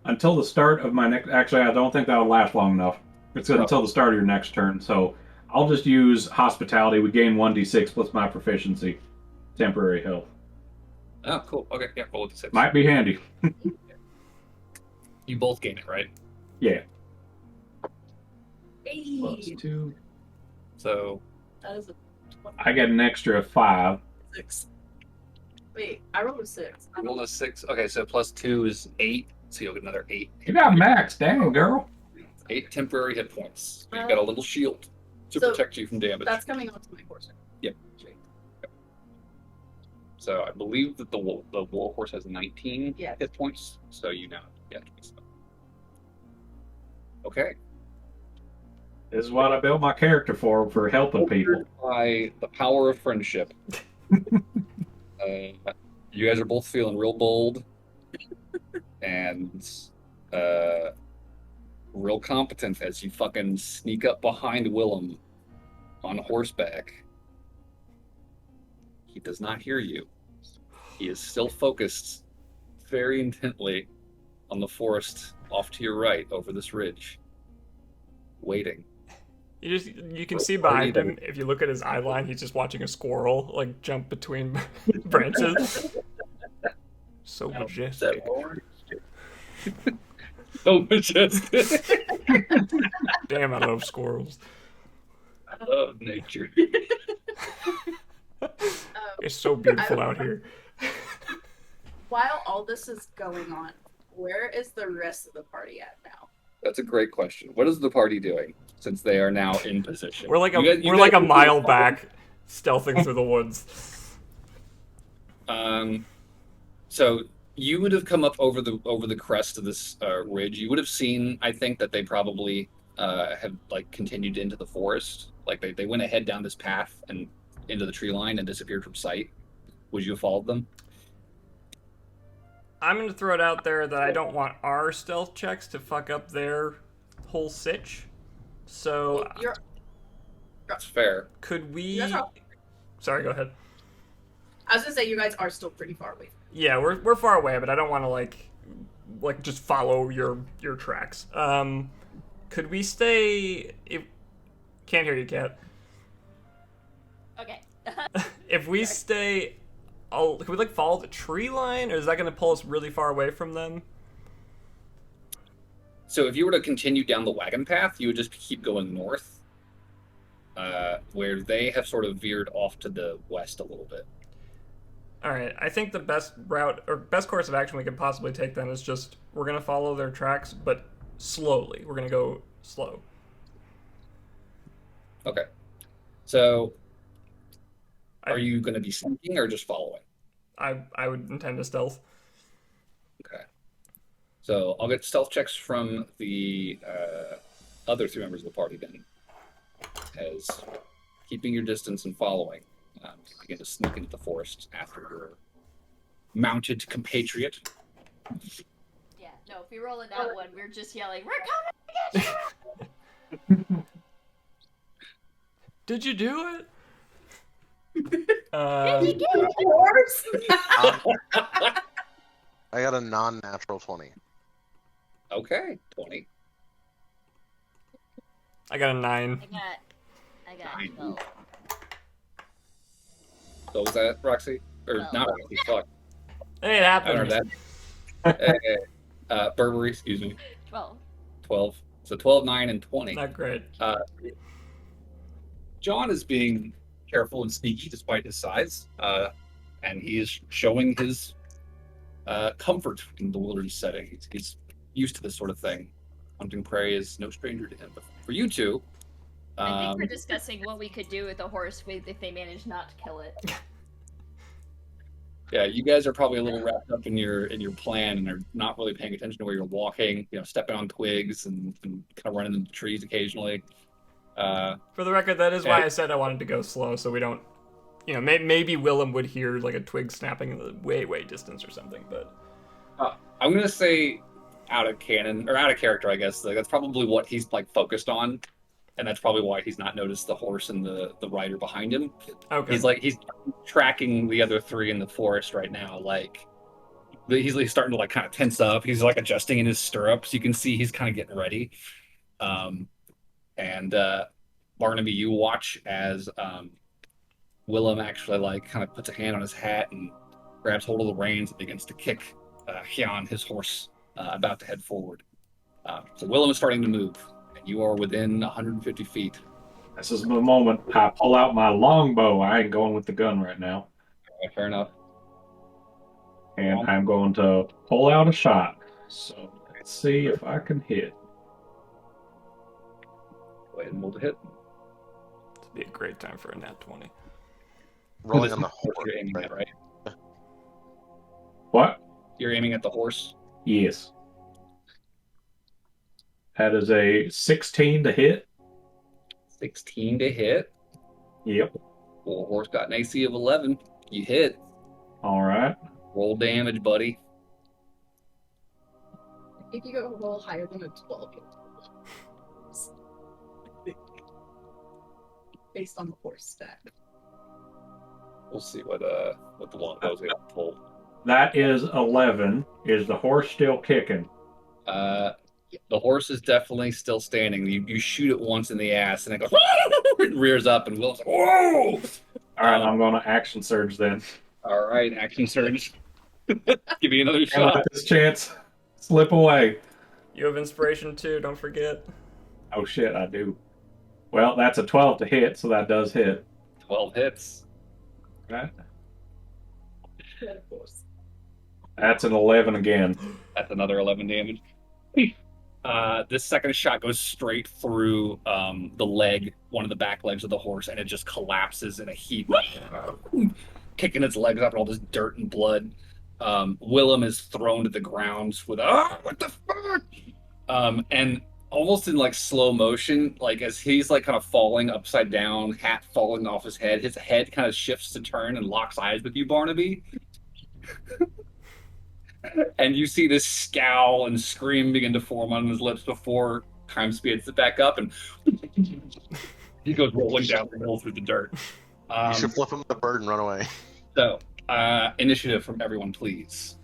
until the start of my next. Actually, I don't think that will last long enough. It's until the start of your next turn. So I'll just use hospitality. We gain 1d6 plus my proficiency, temporary health. Oh, cool. Okay, yeah, roll with the 6. Might be handy. You both gain it, right? Yeah. hey, Plus 2. So that is a I get an extra 5. 6. Wait, I rolled a 6. I rolled a 6. Okay, so plus 2 is 8. So you'll get another 8. You got max, dang girl. 8 temporary hit points. You've got a little shield to So protect you from damage. That's coming onto my horse. Yep. So I believe that the war horse has 19 Yeah. hit points. So you know, yeah. Okay. This is what I built my character for helping people. By the power of friendship. You guys are both feeling real bold and real competent as you fucking sneak up behind Willem on horseback. He does not hear you. He is still focused very intently on the forest off to your right over this ridge, waiting. You can see What are you behind him, if you look at his eye line, he's just watching a squirrel like jump between branches. So majestic. So majestic. Damn, I love squirrels. I love nature. It's so beautiful out here. While all this is going on, where is the rest of the party at now? That's a great question. What is the party doing since they are now in position? We're like You a guys- mile back, stealthing through the woods. So you would have come up over the crest of this ridge. You would have seen, I think, that they probably have like continued into the forest. Like they went ahead down this path and into the tree line and disappeared from sight. Would you have followed them? I'm gonna throw it out there that I don't want our stealth checks to fuck up their whole sitch. So That's fair. could we? You guys are- Sorry, go ahead. I was gonna say you guys are still pretty far away. Yeah, we're far away, but I don't want to like just follow your tracks. Could we stay? Can't hear you, Kat. Okay. If we stay, can we like follow the tree line, or is that going to pull us really far away from them? So if you were to continue down the wagon path, you would just keep going north, where they have sort of veered off to the west a little bit. All right, I think the best route or best course of action we could possibly take then is just we're going to follow their tracks, but slowly. We're going to go slow. Okay. So are you going to be sneaking or just following? I would intend to stealth. Okay. So I'll get stealth checks from the other 3 members of the party then, as keeping your distance and following. You begin to sneak into the forest after your mounted compatriot. Yeah, no, if we roll in that one, we're just yelling, "We're coming to get you!" Did you do it? Horse. I got a non-natural 20. Okay, 20. I got a 9. I got 12. So was that Roxy? Or No. not Roxy? Fuck. Hey, it I don't happened. know that. Burberry, excuse me. 12. 12. So 12, 9, and 20. Not great. John is being careful and sneaky despite his size, and he is showing his comfort in the wilderness setting. He's used to this sort of thing. Hunting prey is no stranger to him. But for you two, I think we're discussing what we could do with the horse if they manage not to kill it. yeah, you guys are probably a little wrapped up in your plan and are not really paying attention to where you're walking. Stepping on twigs and kind of running into trees occasionally. For the record, that is why I said I wanted to go slow, so we don't. Maybe Willem would hear like a twig snapping in the way distance or something. But I'm gonna say out of character, I guess. Like, that's probably what he's like focused on, and that's probably why he's not noticed the horse and the rider behind him. okay, He's tracking the other three in the forest right now. Like he's starting to like kind of tense up. He's like adjusting in his stirrups. You can see he's kind of getting ready. And Barnaby, you watch as Willem actually like kind of puts a hand on his hat and grabs hold of the reins and begins to kick Hyun, his horse, about to head forward. So Willem is starting to move, and you are within 150 feet. This is my moment. I pull out my longbow. I ain't going with the gun right now. Okay, fair enough. And I'm going to pull out a shot. So let's see if I can hit. Go ahead and roll the hit. it'd be a great time for a nat 20. Rolling on the Horse horse. you're aiming at, right? What? You're aiming at the horse. Yes. That is a 16 to hit. 16 to hit. Yep. Well, horse got an AC of 11. You hit. All right. Roll damage, buddy. If you go roll higher than a 12, based on the horse stat. We'll see what the longbow's able to pull. That is 11. Is the horse still kicking? The horse is definitely still standing. You shoot it once in the ass, and it goes it rears up, and Will's like, "Whoa!" All right, I'm going to action surge then. All right, action surge. Give me another Can't shot. let this chance slip away. You have inspiration too. Don't forget. Oh shit, I do. Well, that's a 12 to hit, so that does hit. 12 hits. Right. Yeah, of course. That's an 11 again. That's another 11 damage. This second shot goes straight through the leg, one of the back legs of the horse, and it just collapses in a heap, kicking its legs up and all this dirt and blood. Willem is thrown to the ground with what the fuck? And almost in like slow motion, like as he's like kind of falling upside down, hat falling off his head kind of shifts to turn and locks eyes with you, Barnaby. And you see this scowl and scream begin to form on his lips before time speeds it back up, and he goes rolling down the hill through the dirt. You should flip him the bird and run away. So, initiative from everyone, please.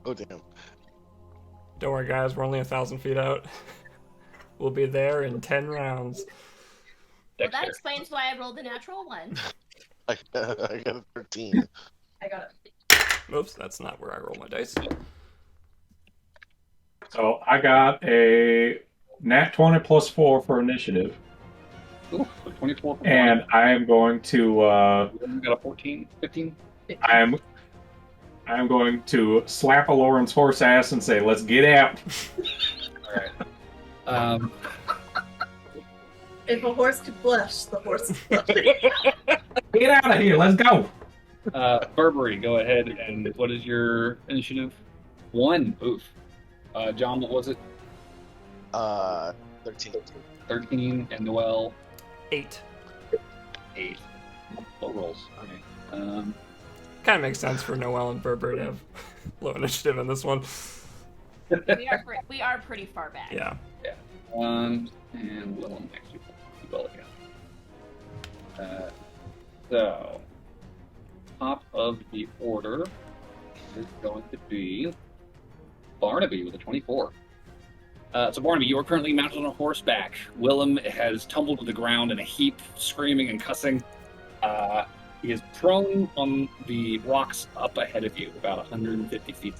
Oh, damn. Don't worry, guys. We're only 1,000 feet out. We'll be there in 10 rounds. Well, that explains why I rolled a natural 1. I got a 13. I got it. Oops, that's not where I roll my dice. So I got a nat 20 plus 4 for initiative. Ooh, 24 for And I am going to You got a 14, 15? I'm going to slap a Lauren's horse ass and say, "Let's get out." All right. If a horse could blush, the horse is blushing. Get out of here. Let's go. Burberry, go ahead. And what is your initiative? 1. Oof. John, what was it? 13. 13. And Noel, 8. 8. Low rolls. Okay. Kind of makes sense for Noel and Berber to have low initiative in this one. We are pretty far back. Yeah. 1 and Willem next to Well again. So top of the order is going to be Barnaby with a 24. So Barnaby, you are currently mounted on a horseback. Willem has tumbled to the ground in a heap, screaming and cussing. He is prone on the rocks up ahead of you, about 150 feet.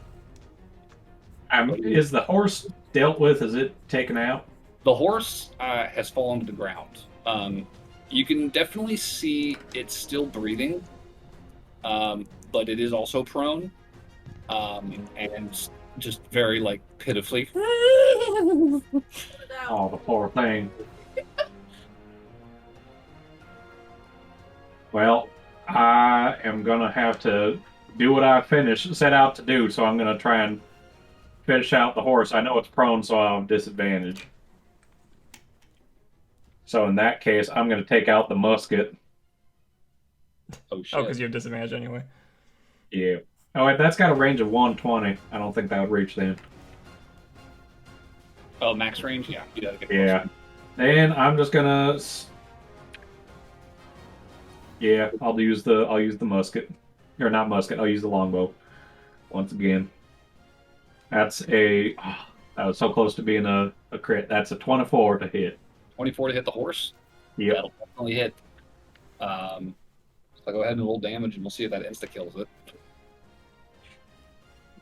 Is the horse dealt with? Is it taken out? The horse has fallen to the ground. You can definitely see it's still breathing, but it is also prone, and just very like pitifully. Oh, the poor thing. Well, I am gonna have to do what I set out to do, so I'm gonna try and finish out the horse. I know it's prone, so I'll have disadvantage. So in that case, I'm gonna take out the musket. Oh shit! Oh, because you have disadvantage anyway. Yeah. Oh, wait, that's got a range of 120. I don't think that would reach then. Oh, max range? Yeah, you gotta get Yeah. Then I'm just gonna. Yeah, I'll use the musket, or not musket. I'll use the longbow once again. That's a. Oh, that was so close to being a crit. That's a 24 to hit. 24 to hit the horse. Yep. That'll definitely hit. So go ahead and roll damage, and we'll see if that insta kills it.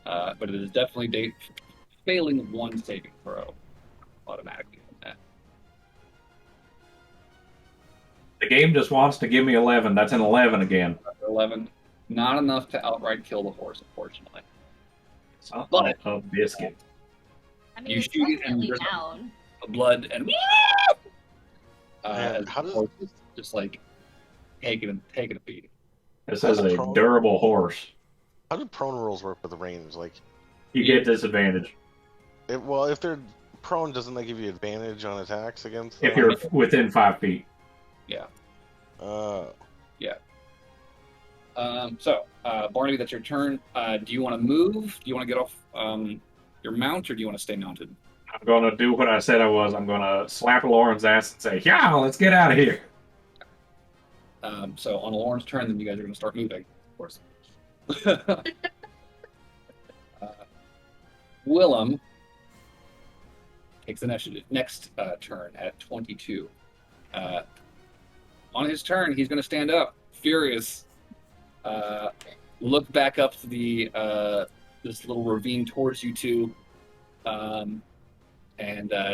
But it is definitely failing one saving throw automatically on that. The game just wants to give me 11. That's an 11 again. 11, not enough to outright kill the horse, unfortunately. But a biscuit. I mean, You it's shoot it and definitely there's down. the blood and Man, as the horse is just like taking a beating. This is a durable horse. How do prone rules work with the range? Like, You get disadvantage if they're prone, doesn't that give you advantage on attacks against? if you're within 5 feet. Yeah. Yeah. So, Barnaby, that's your turn. Do you want to move? Do you want to get off your mount, or do you want to stay mounted? I'm gonna do what I said I was. I'm gonna slap Lauren's ass and say, "Yeah, let's get out of here." So on Lauren's turn, then you guys are going to start moving, of course. Willem takes the next turn at 22. On his turn, he's going to stand up, furious, look back up the this little ravine towards you two, and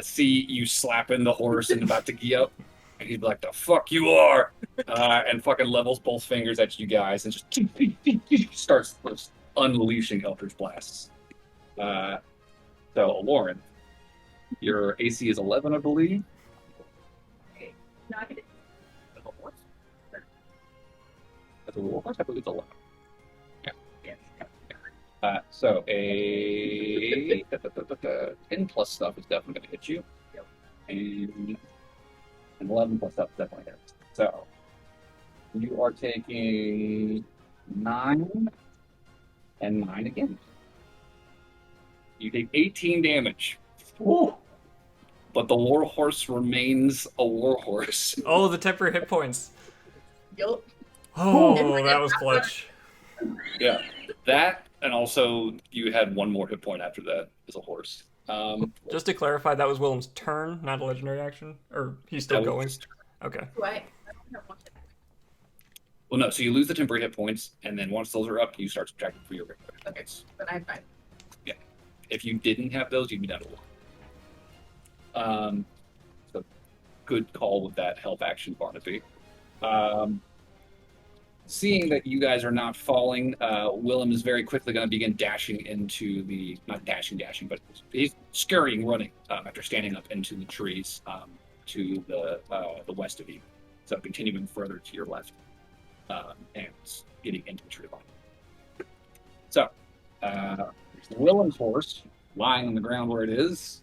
see you slapping the horse and about to gee up. And he'd be like, "The fuck you are!" And fucking levels both fingers at you guys and just starts unleashing Eldritch Blasts. So, Lauren, your AC is 11, I believe. Okay. No, I can do That's a warhorse? I believe it's 11. Yeah. So, a 10 plus stuff is definitely going to hit you. Yep. And 11 plus stuff is definitely hits. So, you are taking 9 and 9 again. You take 18 damage. Ooh. But the warhorse remains a warhorse. Oh, the temporary hit points. Yup. Oh, that was clutch. Yeah. That, and also you had one more hit point after that as a horse. Just to clarify, that was Willem's turn, not a legendary action? Or he's still going? Okay. Do I don't want to. Well, no, so you lose the temporary hit points, and then once those are up, you start subtracting for your regular hit points. But I'm fine. If you didn't have those, you'd be down to 1. So good call with that help action, Barnaby. Seeing that you guys are not falling, Willem is very quickly going to begin dashing into the, not dashing, but he's scurrying, running after standing up into the trees to the west of you. So continuing further to your left and getting into the tree line. So, Willem's horse lying on the ground where it is.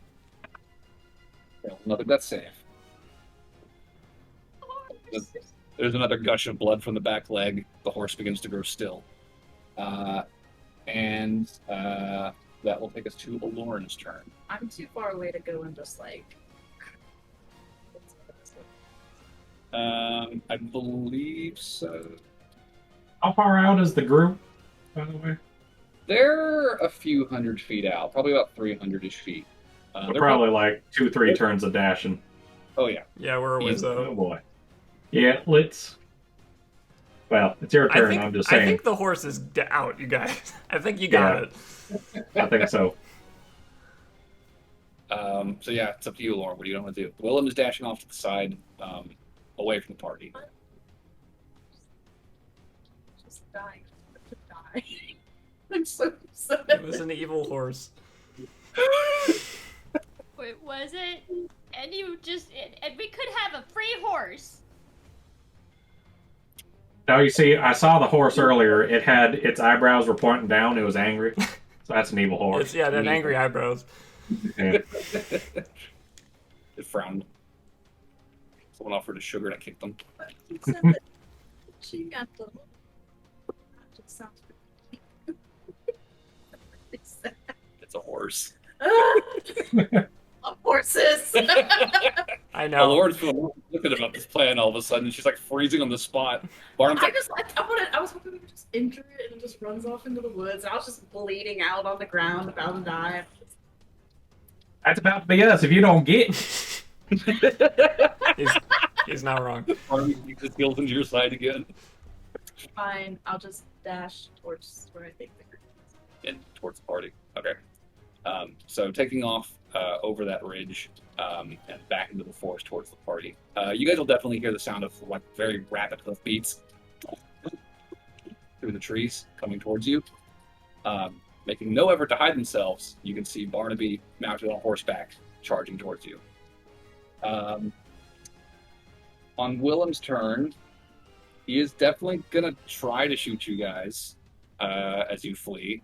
Another death save. There's another gush of blood from the back leg. The horse begins to grow still. And that will take us to Lauren's turn. I'm too far away to go and just like. I believe so. How far out is the group, by the way? They're a few 100 feet out, probably about 300-ish feet. So They're probably like 2-3 turns of dashing. Oh yeah. Yeah, we're a ways Oh out. boy. Yeah, let's. Well, it's your turn. I'm just I saying. think the horse is out, you guys. I think you got Yeah. it. I think so. So yeah, it's up to you, Lauren. What do you want to do? Willem is dashing off to the side, away from the party. Just dying. To die. I'm so It upset. was an evil horse. Wait, was it? And you just and we could have a free horse. Now you see, I saw the horse earlier. It had its eyebrows were pointing down. It was angry. So that's an evil horse. It's that angry eyebrows. Yeah. It frowned. Someone offered a sugar and I kicked them. She got the. That just sounds pretty. It's a horse. Of horses. I know. Lauren's feeling looking about this plan all of a sudden. She's like freezing on the spot. Barnum's like, I was hoping we could just injure it and it just runs off into the woods. I was just bleeding out on the ground, about to die. That's about to be us if you don't get. He's not wrong. Barnum keeps his heels into your side again. Fine, I'll just dash towards where I think the group is. And towards the party. Okay. So taking off over that ridge and back into the forest towards the party. You guys will definitely hear the sound of like very rapid hoof beats through the trees coming towards you. Making no effort to hide themselves, you can see Barnaby mounted on horseback charging towards you. On Willem's turn, he is definitely gonna try to shoot you guys as you flee.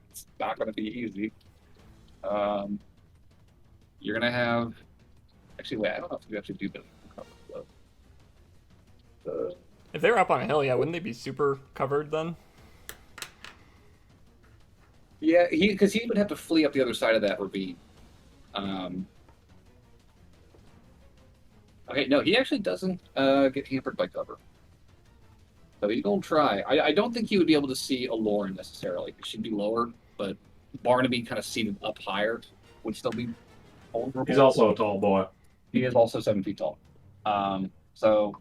It's not gonna be easy. You're gonna have. Actually, wait. I don't know if you actually do the. If they're up on a hill, yeah, wouldn't they be super covered then? Yeah, because he would have to flee up the other side of that ravine. Okay, no, he actually doesn't get hampered by cover. So he's gonna try. I don't think he would be able to see Aloran necessarily. She'd be lower, but Barnaby kind of seated up higher would still be vulnerable. He's also a tall boy. He is also 7 feet tall. So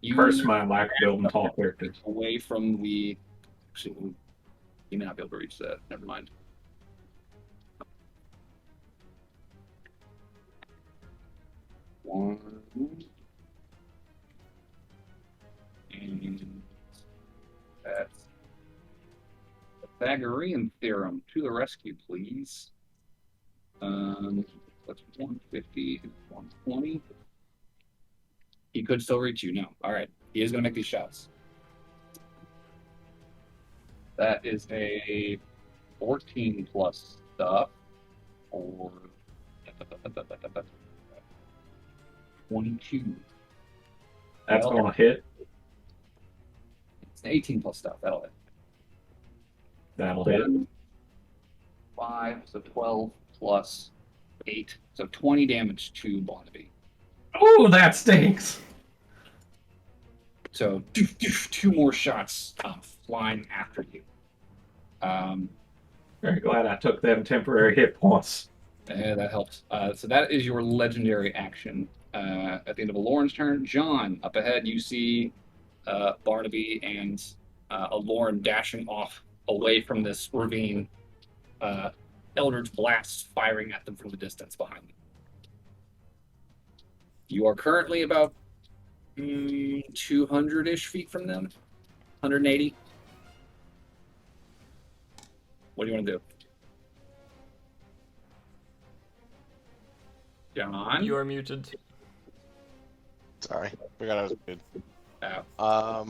you Curse my lack of building tall characters. away from the. Actually, you may not be able to reach that. Never mind. One. And that's the Pythagorean theorem. To the rescue, please. That's 150, 120. He could still reach you. No. All right. He is going to make these shots. That is a 14 plus stuff, or 22. That's Well, going to hit. It's an 18 plus stuff. That'll hit. That'll hit. 5, so 12 plus 8, so 20 damage to Barnaby. Oh, that stinks. So 2 more shots flying after you. Very glad I took them temporary hit points. Yeah, that helps. So that is your legendary action. At the end of Aloran's turn, John, up ahead, you see Barnaby and Aloran dashing off away from this ravine. Eldritch blasts firing at them from the distance behind them. You are currently about 200-ish feet from them. 180. What do you want to do? John? You are muted. Sorry, forgot I was good. Oh.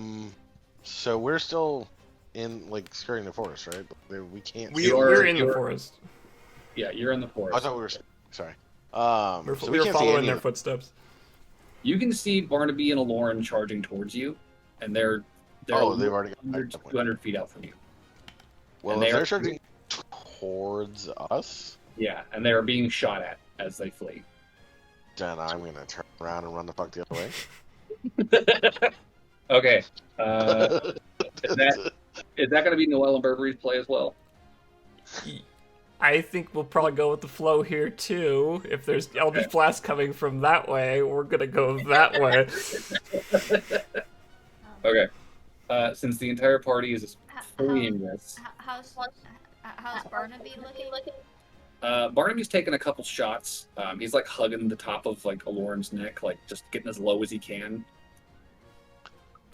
So we're still in like skirting the forest, right? But we can't. We're in the forest. Yeah, you're in the forest. I thought we were. Sorry. We're So we can't see following any their of- footsteps. You can see Barnaby and Aloran charging towards you, and they're Oh, they've already got 100 to 200 feet out from you. Well, and if they are- they're charging towards us, Yeah, and they are being shot at as they flee. then I'm gonna turn around and run the fuck the other way. Okay. Is that going to be Noel and Burberry's play as well? I think we'll probably go with the flow here too. If there's Eldritch Blast coming from that way, we're gonna go that way. Okay. Since the entire party is fleeing this, How's Barnaby looking? Barnaby's taking a couple shots. He's like hugging the top of like Aloran's neck, like just getting as low as he can.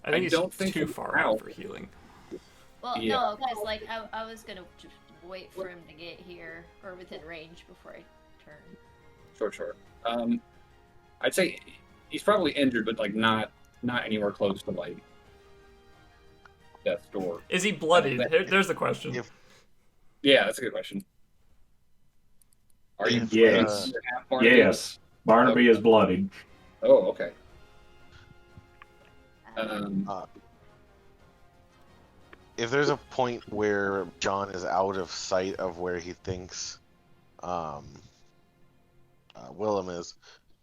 I think don't he's think too he's far out. out for healing. Well, Yeah. no, because like I was gonna just wait for him to get here or within range before I turn. Sure. I'd say he's probably injured, but like not anywhere close to like death's door. Is he bloodied? There's the question. If- Yeah, that's a good question. Are you? Yes. Barnaby? Yes. Barnaby is bloodied. Oh, okay. If there's a point where John is out of sight of where he thinks Willem is,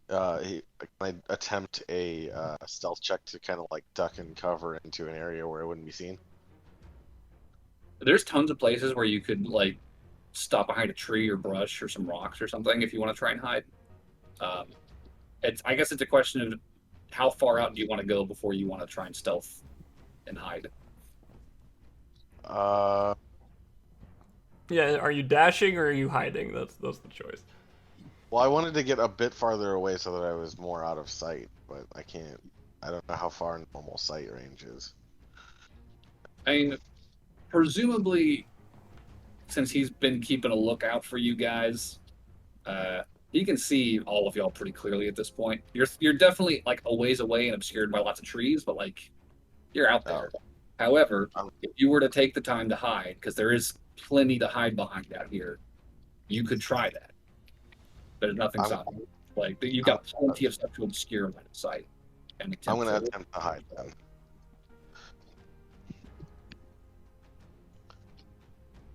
can I attempt a stealth check to kind of like duck and cover into an area where it wouldn't be seen? There's tons of places where you could like stop behind a tree or brush or some rocks or something if you want to try and hide. I guess it's a question of how far out do you want to go before you want to try and stealth and hide. Yeah, are you dashing or are you hiding? That's the choice. Well, I wanted to get a bit farther away so that I was more out of sight, but I can't. I don't know how far normal sight range is. I mean, presumably, since he's been keeping a lookout for you guys, he can see all of y'all pretty clearly at this point. You're definitely like a ways away and obscured by lots of trees, but like you're out there. However, if you were to take the time to hide, because there is plenty to hide behind out here, you could try that. There's nothing stopping you. Like you've got plenty of stuff to obscure line of sight. And I'm going to attempt to hide then.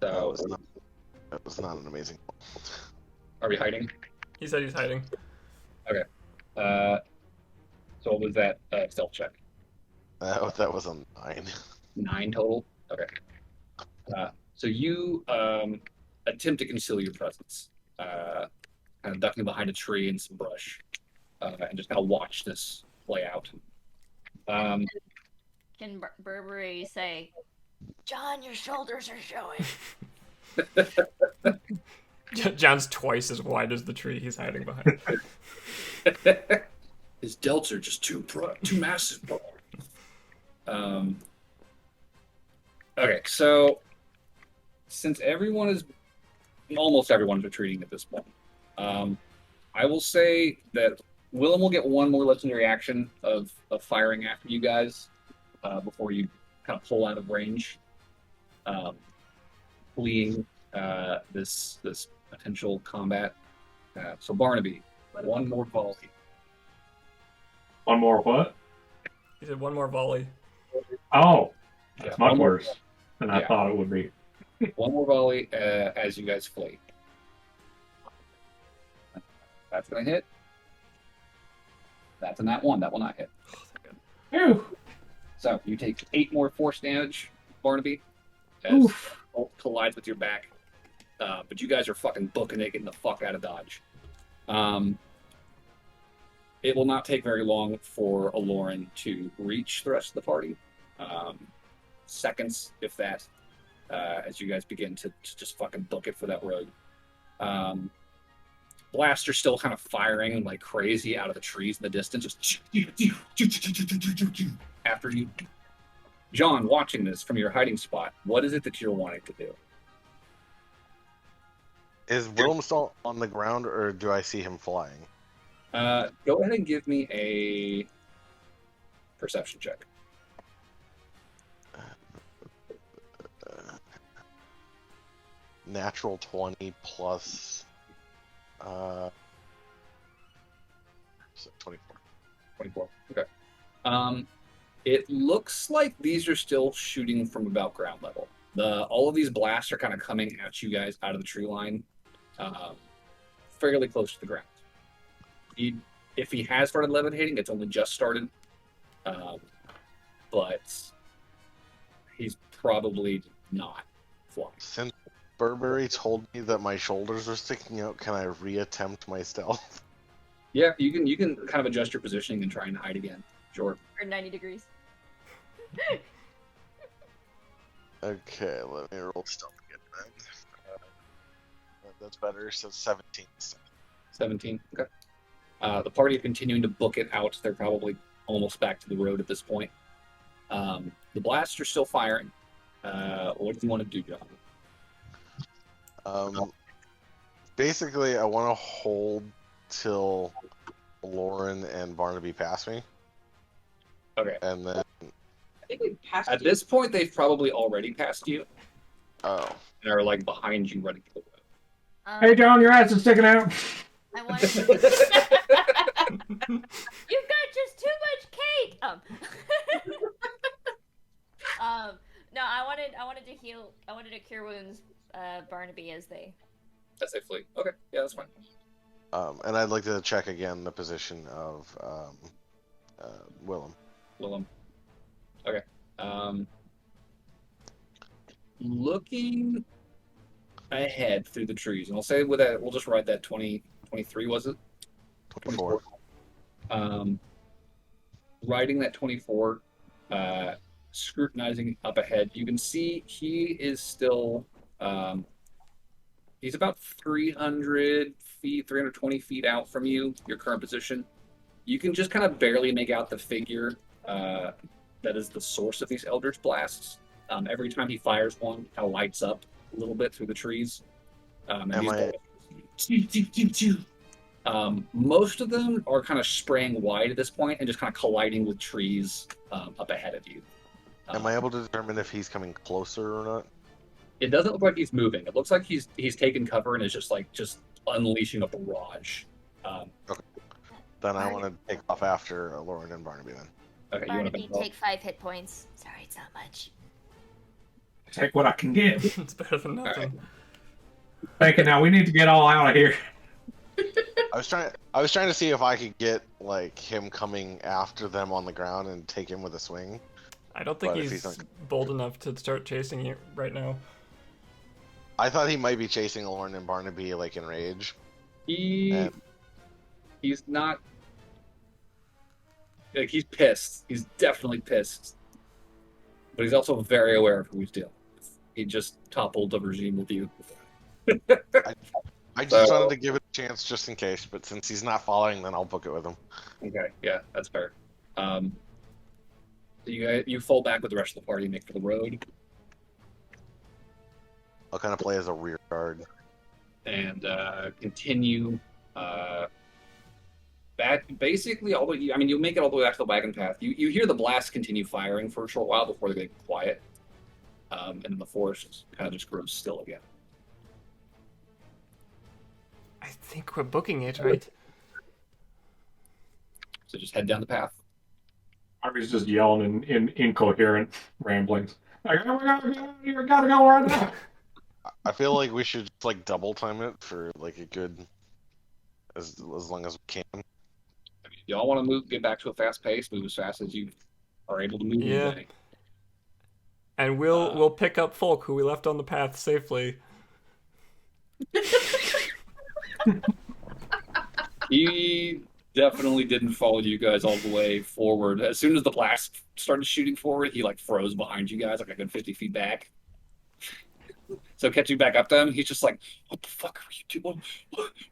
So, that was not an amazing one. Are we hiding? He said he's hiding. Okay. So what was that stealth check? That was a 9. 9 total? Okay. So you attempt to conceal your presence, kind of ducking behind a tree and some brush, and just kind of watch this play out. Can Burberry say, "John, your shoulders are showing"? John's twice as wide as the tree he's hiding behind. His delts are just too massive. Okay, so since almost everyone is retreating at this point, I will say that Willem will get one more legendary action of firing after you guys before you kind of pull out of range, fleeing this potential combat. So Barnaby, one more volley. One more what? He said one more volley. Oh, Yeah, that's much one more- worse than I thought it would be. One more volley as you guys flee. That's gonna hit. That's a nat 1. That will not hit. Phew. So you take 8 more force damage, Barnaby, as Oof. bolt collides with your back. But you guys are fucking booking it, getting the fuck out of Dodge. It will not take very long for Aloran to reach the rest of the party. Seconds, if that, as you guys begin to just fucking book it for that road. Blaster still kind of firing like crazy out of the trees in the distance, just after you. John, watching this from your hiding spot, what is it that you're wanting to do? Is Willem still on the ground, or do I see him flying? Go ahead and give me a perception check. Natural 20 plus 24. 24. Okay. It looks like these are still shooting from about ground level. All of these blasts are kind of coming at you guys out of the tree line, fairly close to the ground. If he has started levitating, it's only just started. but he's probably not flying. Since Burberry told me that my shoulders are sticking out, can I reattempt my stealth? Yeah, you can kind of adjust your positioning and try and hide again. Sure. Or 90 degrees. Okay, let me roll stealth again then. That's better, so 17. 17. Okay. The party are continuing to book it out. They're probably almost back to the road at this point. The blasts are still firing. What do you want to do, John? Basically, I want to hold till Lauren and Barnaby pass me, Okay. and then I think we passed At you. this point, they've probably already passed you oh, and are like behind you, running for the Hey, John, your ass is sticking out. I wanted to... road. You've got just too much cake. No, I wanted to heal. I wanted to cure wounds, Barnaby as they. As they flee. Okay. Yeah, that's fine. and I'd like to check again the position of Willem. Willem. Okay. Looking ahead through the trees, and I'll say with that, we'll just write that 23, was it? 24. Riding that 24, scrutinizing up ahead, you can see he is still, he's about 300 feet, 320 feet out from you, your current position. You can just kind of barely make out the figure that is the source of these Eldritch Blasts. Every time he fires one, it kind of lights up a little bit through the trees. Most of them are kind of spraying wide at this point and just kind of colliding with trees up ahead of you. Am I able to determine if he's coming closer or not? It doesn't look like he's moving. It looks like he's taken cover and is just unleashing a barrage. Then I want to take off after Lauren and Barnaby then. Okay, you want Barnaby, to take 5 hit points. Sorry, it's not much. Take what I can get. It's better than nothing. Thinking now we need to get all out of here. I was trying to see if I could get like him coming after them on the ground and take him with a swing. I don't think But if he's he's not- bold enough to start chasing you right now. I thought he might be chasing Lauren and Barnaby like in rage. He's not. Like, he's pissed. He's definitely pissed. But he's also very aware of who he's dealing with. He just toppled the regime with you. I just wanted to give it a chance just in case, but since he's not following, then I'll book it with him. Okay, yeah, that's fair. So you fall back with the rest of the party and make for the road. I'll kind of play as a rear guard. And continue back basically all the way. I mean, you'll make it all the way back to the wagon path. You hear the blast continue firing for a short while before they get quiet, and then the forest kind of just grows still again. I think we're booking it, right? So just head down the path. Harvey's just yelling in incoherent ramblings. I gotta go right now. I feel like we should just, like double time it for like a good as long as we can. I mean, y'all want to get back to a fast pace, move as fast as you are able to move. Yeah. Today. And we'll pick up Folk, who we left on the path safely. He definitely didn't follow you guys all the way forward. As soon as the blast started shooting forward, he froze behind you guys, like a good 50 feet back. So catching back up to him, he's just like, "What the fuck are you doing?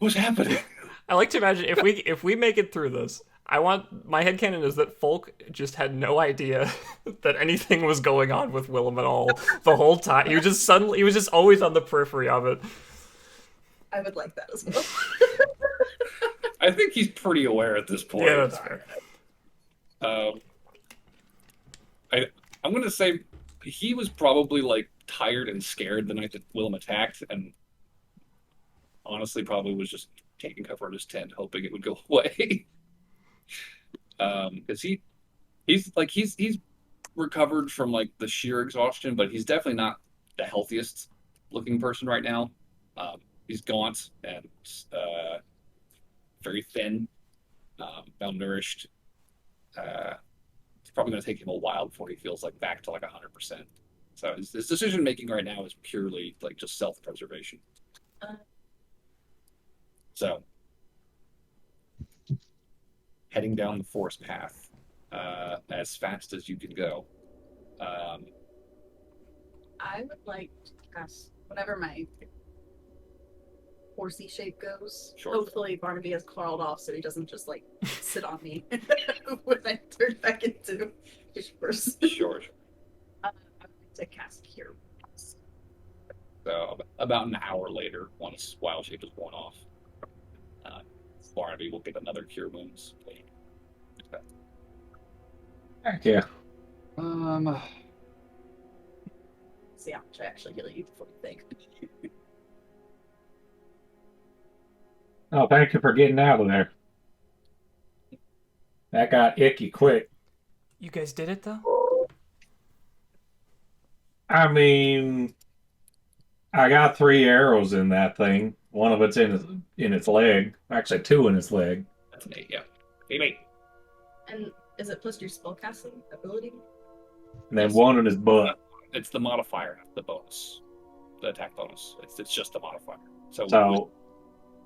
What's happening?" I like to imagine if we make it through this, my headcanon is that Folk just had no idea that anything was going on with Willem at all the whole time. He was just always on the periphery of it. I would like that as well. I think he's pretty aware at this point. Yeah, that's fair. I'm gonna say he was probably tired and scared the night that Willem attacked, and honestly probably was just taking cover in his tent, hoping it would go away. Because he's recovered from the sheer exhaustion, but he's definitely not the healthiest looking person right now. He's gaunt and very thin, malnourished. it's probably going to take him a while before he feels like back to like 100%. So his decision making right now is purely like just self preservation. So heading down the forest path as fast as you can go. I would like to cast whenever my horsey shape goes. Sure. Hopefully Barnaby has crawled off so he doesn't just like sit on me when I turn back into fish horse. Sure. I would like to cast Cure Wounds. So about an hour later, once Wild Shape is worn off, Barnaby will get another Cure Wounds. Heck yeah. See how much I actually heal you before you think. Oh, thank you for getting out of there. That got icky quick. You guys did it though? I mean, I got 3 arrows in that thing. One of it's in its leg. Actually, 2 in its leg. That's an 8, yeah. 8. And is it plus your spellcasting ability? And then Yes. 1 in his butt. It's the modifier, not the bonus. The attack bonus. It's just the modifier. So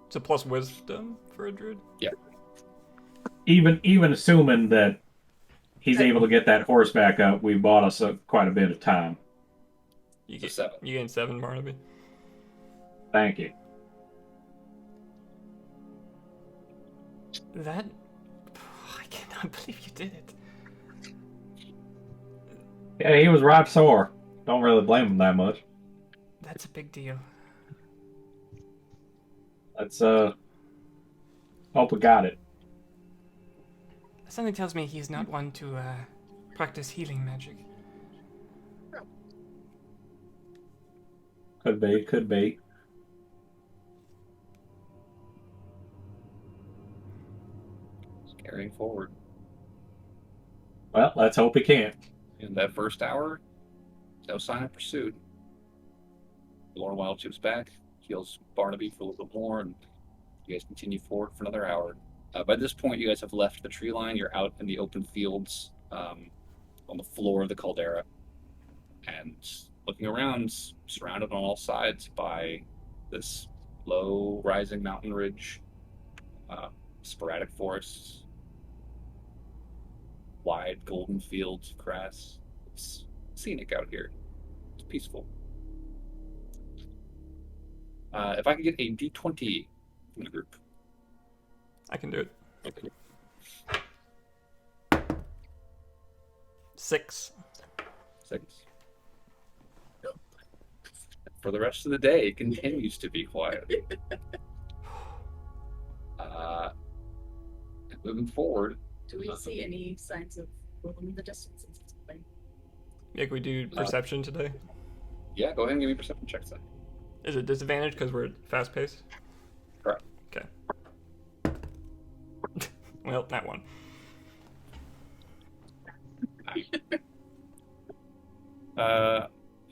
It's a plus wisdom for a druid. even assuming that he's able to get that horse back up, we bought us quite a bit of time. You So get 7. You gain 7, Barnaby. Thank you. That I cannot believe you did it. Yeah, he was right sore. Don't really blame him that much. That's a big deal. Let's hope we got it. Something tells me he's not one to practice healing magic. Could be. Carrying forward. Well, let's hope he can't. In that first hour, no sign of pursuit. Lord Wild Chip's back, heals Barnaby for a little bit more, and you guys continue forward for another hour. By this point, you guys have left the tree line. You're out in the open fields on the floor of the caldera. And looking around, surrounded on all sides by this low rising mountain ridge, sporadic forests, wide golden fields of grass. It's scenic out here. It's peaceful. If I could get a D20 from the group. I can do it. Okay. 6. 6. For the rest of the day, it continues to be quiet. And moving forward, Do we see any signs of Willem in the distance? Yeah, can we do perception today? yeah, go ahead and give me perception checks then. Is it disadvantage because we're fast paced? Correct. Okay. Well, that one.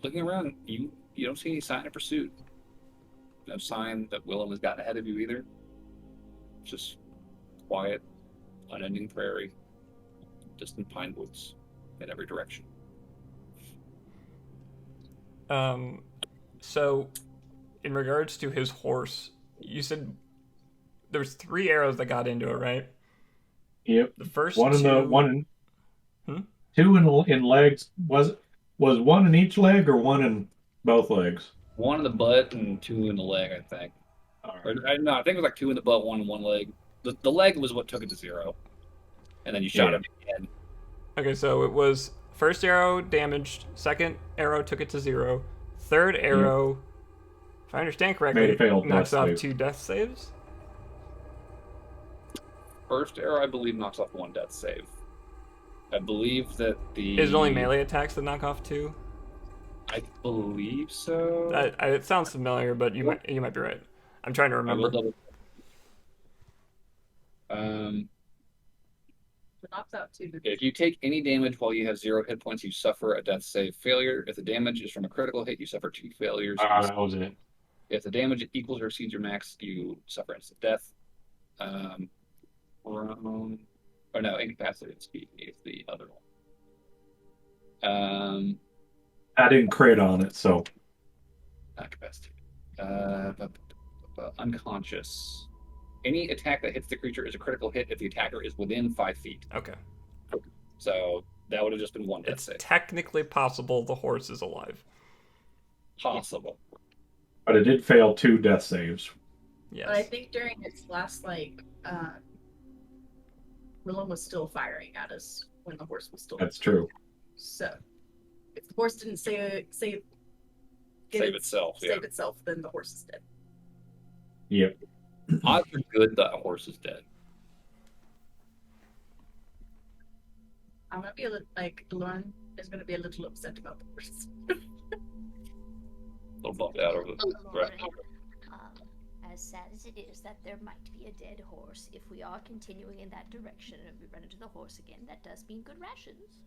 Looking around, you don't see any sign of pursuit. No sign that Willem has gotten ahead of you either. Just quiet, unending prairie, distant pine woods in every direction. So, in regards to his horse, you said there's 3 arrows that got into it, right? Yep. The first One in 2... the one. Hmm? 2 in legs. Was 1 in each leg or 1 in both legs? 1 in the butt and 2 in the leg, I think. All Or, right. no, I think it was like 2 in the butt, 1 in one leg. The leg was what took it to 0. And then you shot Yeah. him again. Okay, so it was first arrow damaged, second arrow took it to 0, third arrow, if I understand correctly, Made a failed knocks death off save. 2 death saves. First arrow, I believe, knocks off 1 death save. I believe that the... Is it only melee attacks that knock off 2? I believe so. It sounds familiar, but you might be right. I'm trying to I will remember. double. It knocks out 2. If you take any damage while you have 0 hit points, you suffer a death save failure. If the damage is from a critical hit, you suffer 2 failures. That was it. If the damage equals or exceeds your max, you suffer instant death. Or no, incapacitated speed is the other one. Um, I didn't crit on it, so not capacity. Unconscious. Any attack that hits the creature is a critical hit if the attacker is within 5 feet. Okay. So that would have just been one death It's save. technically possible the horse is alive. Possible. but it did fail 2 death saves. Yes. But I think during its last, Willem was still firing at us when the horse was still. That's true. So, if the horse didn't save Itself, yeah. save itself, then the horse is dead. Yep. Odds are good that a horse is dead. I'm gonna be Lauren is gonna be a little upset about the horse. A little bummed out over the rest. As sad as it is that there might be a dead horse, if we are continuing in that direction and we run into the horse again, that does mean good rations.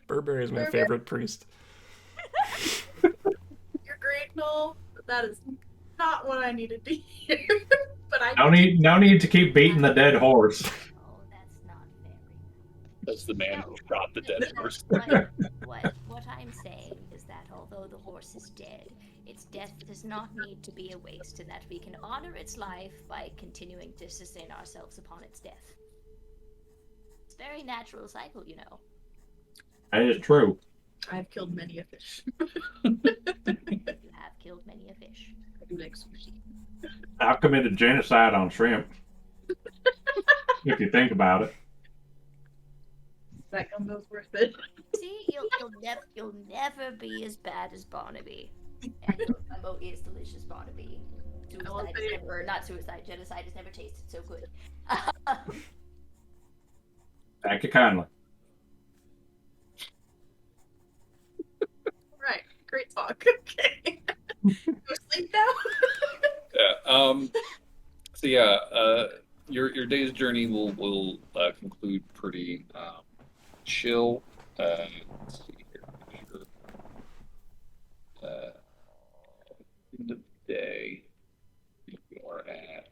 Burberry is my favorite priest. You're great, Noel. But that is not what I needed to hear. But I No need to keep beating the dead horse. Oh, that's not very. That's the man who shot the dead horse. What I'm saying is that although the horse is dead, its death does not need to be a waste, and that we can honor its life by continuing to sustain ourselves upon its death. It's a very natural cycle, you know. That is true. I've killed many a fish. You have killed many a fish. I do like sushi. I've committed genocide on shrimp. If you think about it. That gumbo's worth it. See, you'll never be as bad as Barnaby. And your gumbo is delicious, Barnaby. Genocide has never tasted so good. Thank you kindly. Right. Great talk. Okay. Go sleep now. Yeah. So yeah. Your day's journey will conclude pretty chill. Let's see here. End of the day. You are at.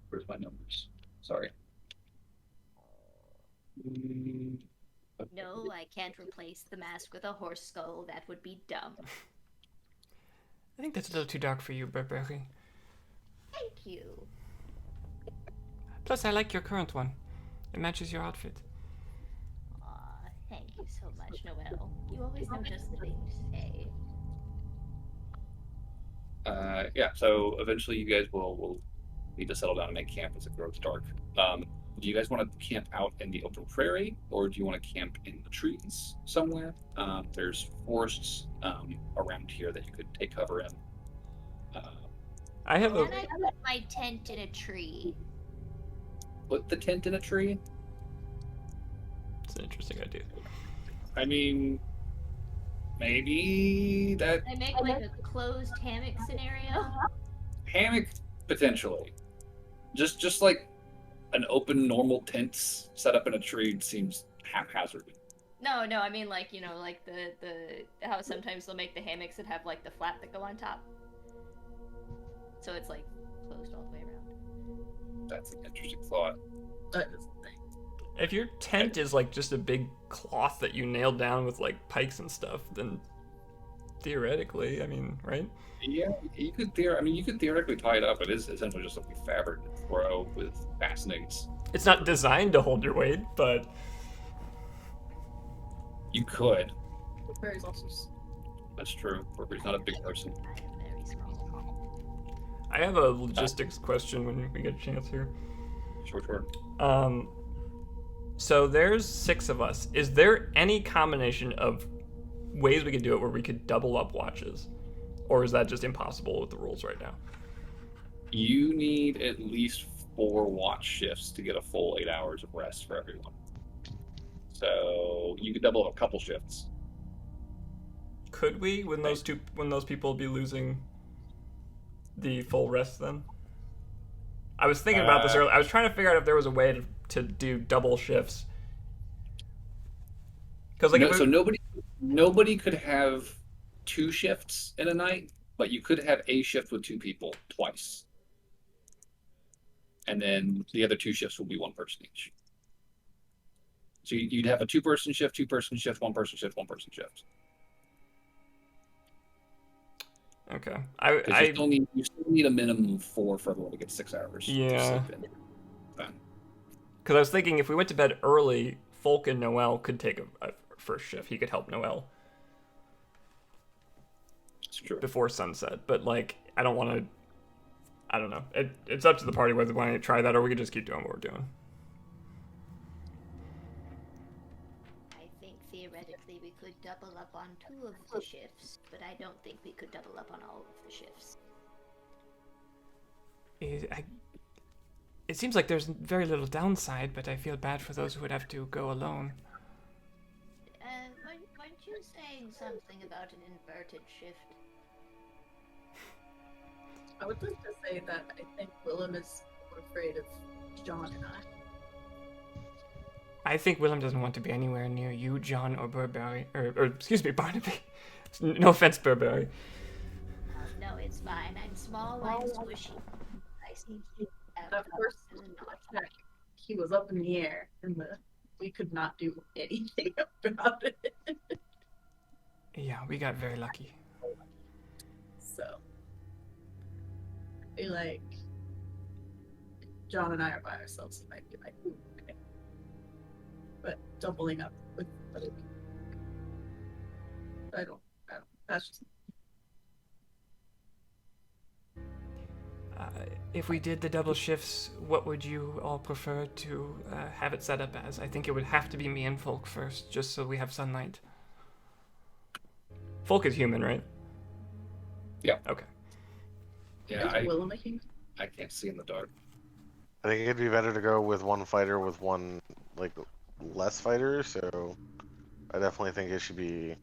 Where's my numbers? Sorry. No, I can't replace the mask with a horse skull. That would be dumb. I think that's a little too dark for you, Burberry. Thank you. Plus, I like your current one. It matches your outfit. Aw, thank you so much, Noelle. You always know just the thing to say. Yeah, so eventually you guys will need to settle down and make camp as it grows dark. Do you guys want to camp out in the open prairie, or do you want to camp in the trees somewhere? There's forests around here that you could take cover in. I have a. Can I put my tent in a tree? Put the tent in a tree? It's an interesting idea. I mean, maybe that I make like a closed hammock scenario. hammock potentially. Just like an open normal tent set up in a tree seems haphazard. No, I mean like, you know, like the how sometimes they'll make the hammocks that have like the flap that go on top. So it's like closed all the way around. That's an interesting thought. That is the thing. If your tent is like just a big cloth that you nailed down with like pikes and stuff, then theoretically, I mean, right? Yeah, you could theoretically tie it up. It is essentially just a fabric throw with fastenings. It's not designed to hold your weight, but You could. Burberry's also. That's true. Burberry's not a big person. I am very small. I have a logistics question when we get a chance here. Sure. So there's 6 of us. Is there any combination of ways we could do it where we could double up watches? Or is that just impossible with the rules right now? You need at least 4 watch shifts to get a full 8 hours of rest for everyone. So you could double up a couple shifts. Could we, when those people be losing the full rest then? I was thinking about this earlier. I was trying to figure out if there was a way to do double shifts. Because like So nobody could have 2 shifts in a night, but you could have a shift with 2 people twice. And then the other 2 shifts will be 1 person each. So you'd have a 2-person shift, 2-person shift, 1-person shift, 1-person shift. Okay. You still need a minimum of 4 for everyone to get 6 hours to Yeah. sleep in. Because I was thinking if we went to bed early, Folk and Noel could take a first shift. He could help Noel It's true. before sunset. But, like, I don't want to... I don't know. It's up to the party whether we want to try that or we could just keep doing what we're doing. I think theoretically we could double up on 2 of the shifts, but I don't think we could double up on all of the shifts. It seems like there's very little downside, but I feel bad for those who would have to go alone. Weren't you saying something about an inverted shift? I would like to say that I think Willem is more afraid of John and I. I think Willem doesn't want to be anywhere near you, John, or Burberry. Or excuse me, Barnaby. No offense, Burberry. No, it's fine. I'm small and squishy. I see. That first attack, he was up in the air, and we could not do anything about it. Yeah, we got very lucky. So, I feel like John and I are by ourselves, and I'd be like, ooh, okay. But doubling up with other people, I don't. That's just. If we did the double shifts, what would you all prefer to have it set up as? I think it would have to be me and Folk first, just so we have sunlight. Folk is human, right? Yeah. Okay. Yeah, Is Willem a human? I can't see in the dark. I think it'd be better to go with 1 fighter with 1 like less fighter. So I definitely think it should be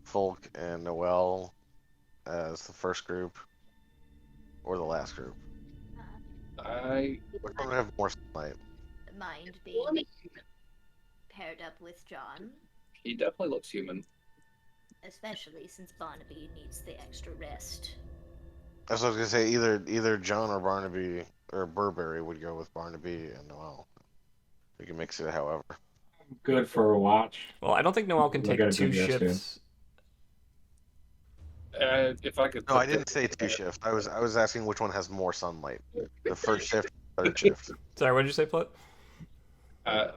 Folk and Noel as the first group, or the last group. Which one would have more sunlight? Mind Willem being is human. paired up with John, He definitely looks human. especially since Barnaby needs the extra rest. That's what I was gonna say. Either John or Barnaby or Burberry would go with Barnaby and Noel. We can mix it however. Good for a watch. Well, I don't think Noel can Look take at 2 good yesterday. shifts. If I could. No, I didn't say 2 shifts. I was asking which one has more sunlight. The first shift, third shift. Sorry, what did you say, Plut?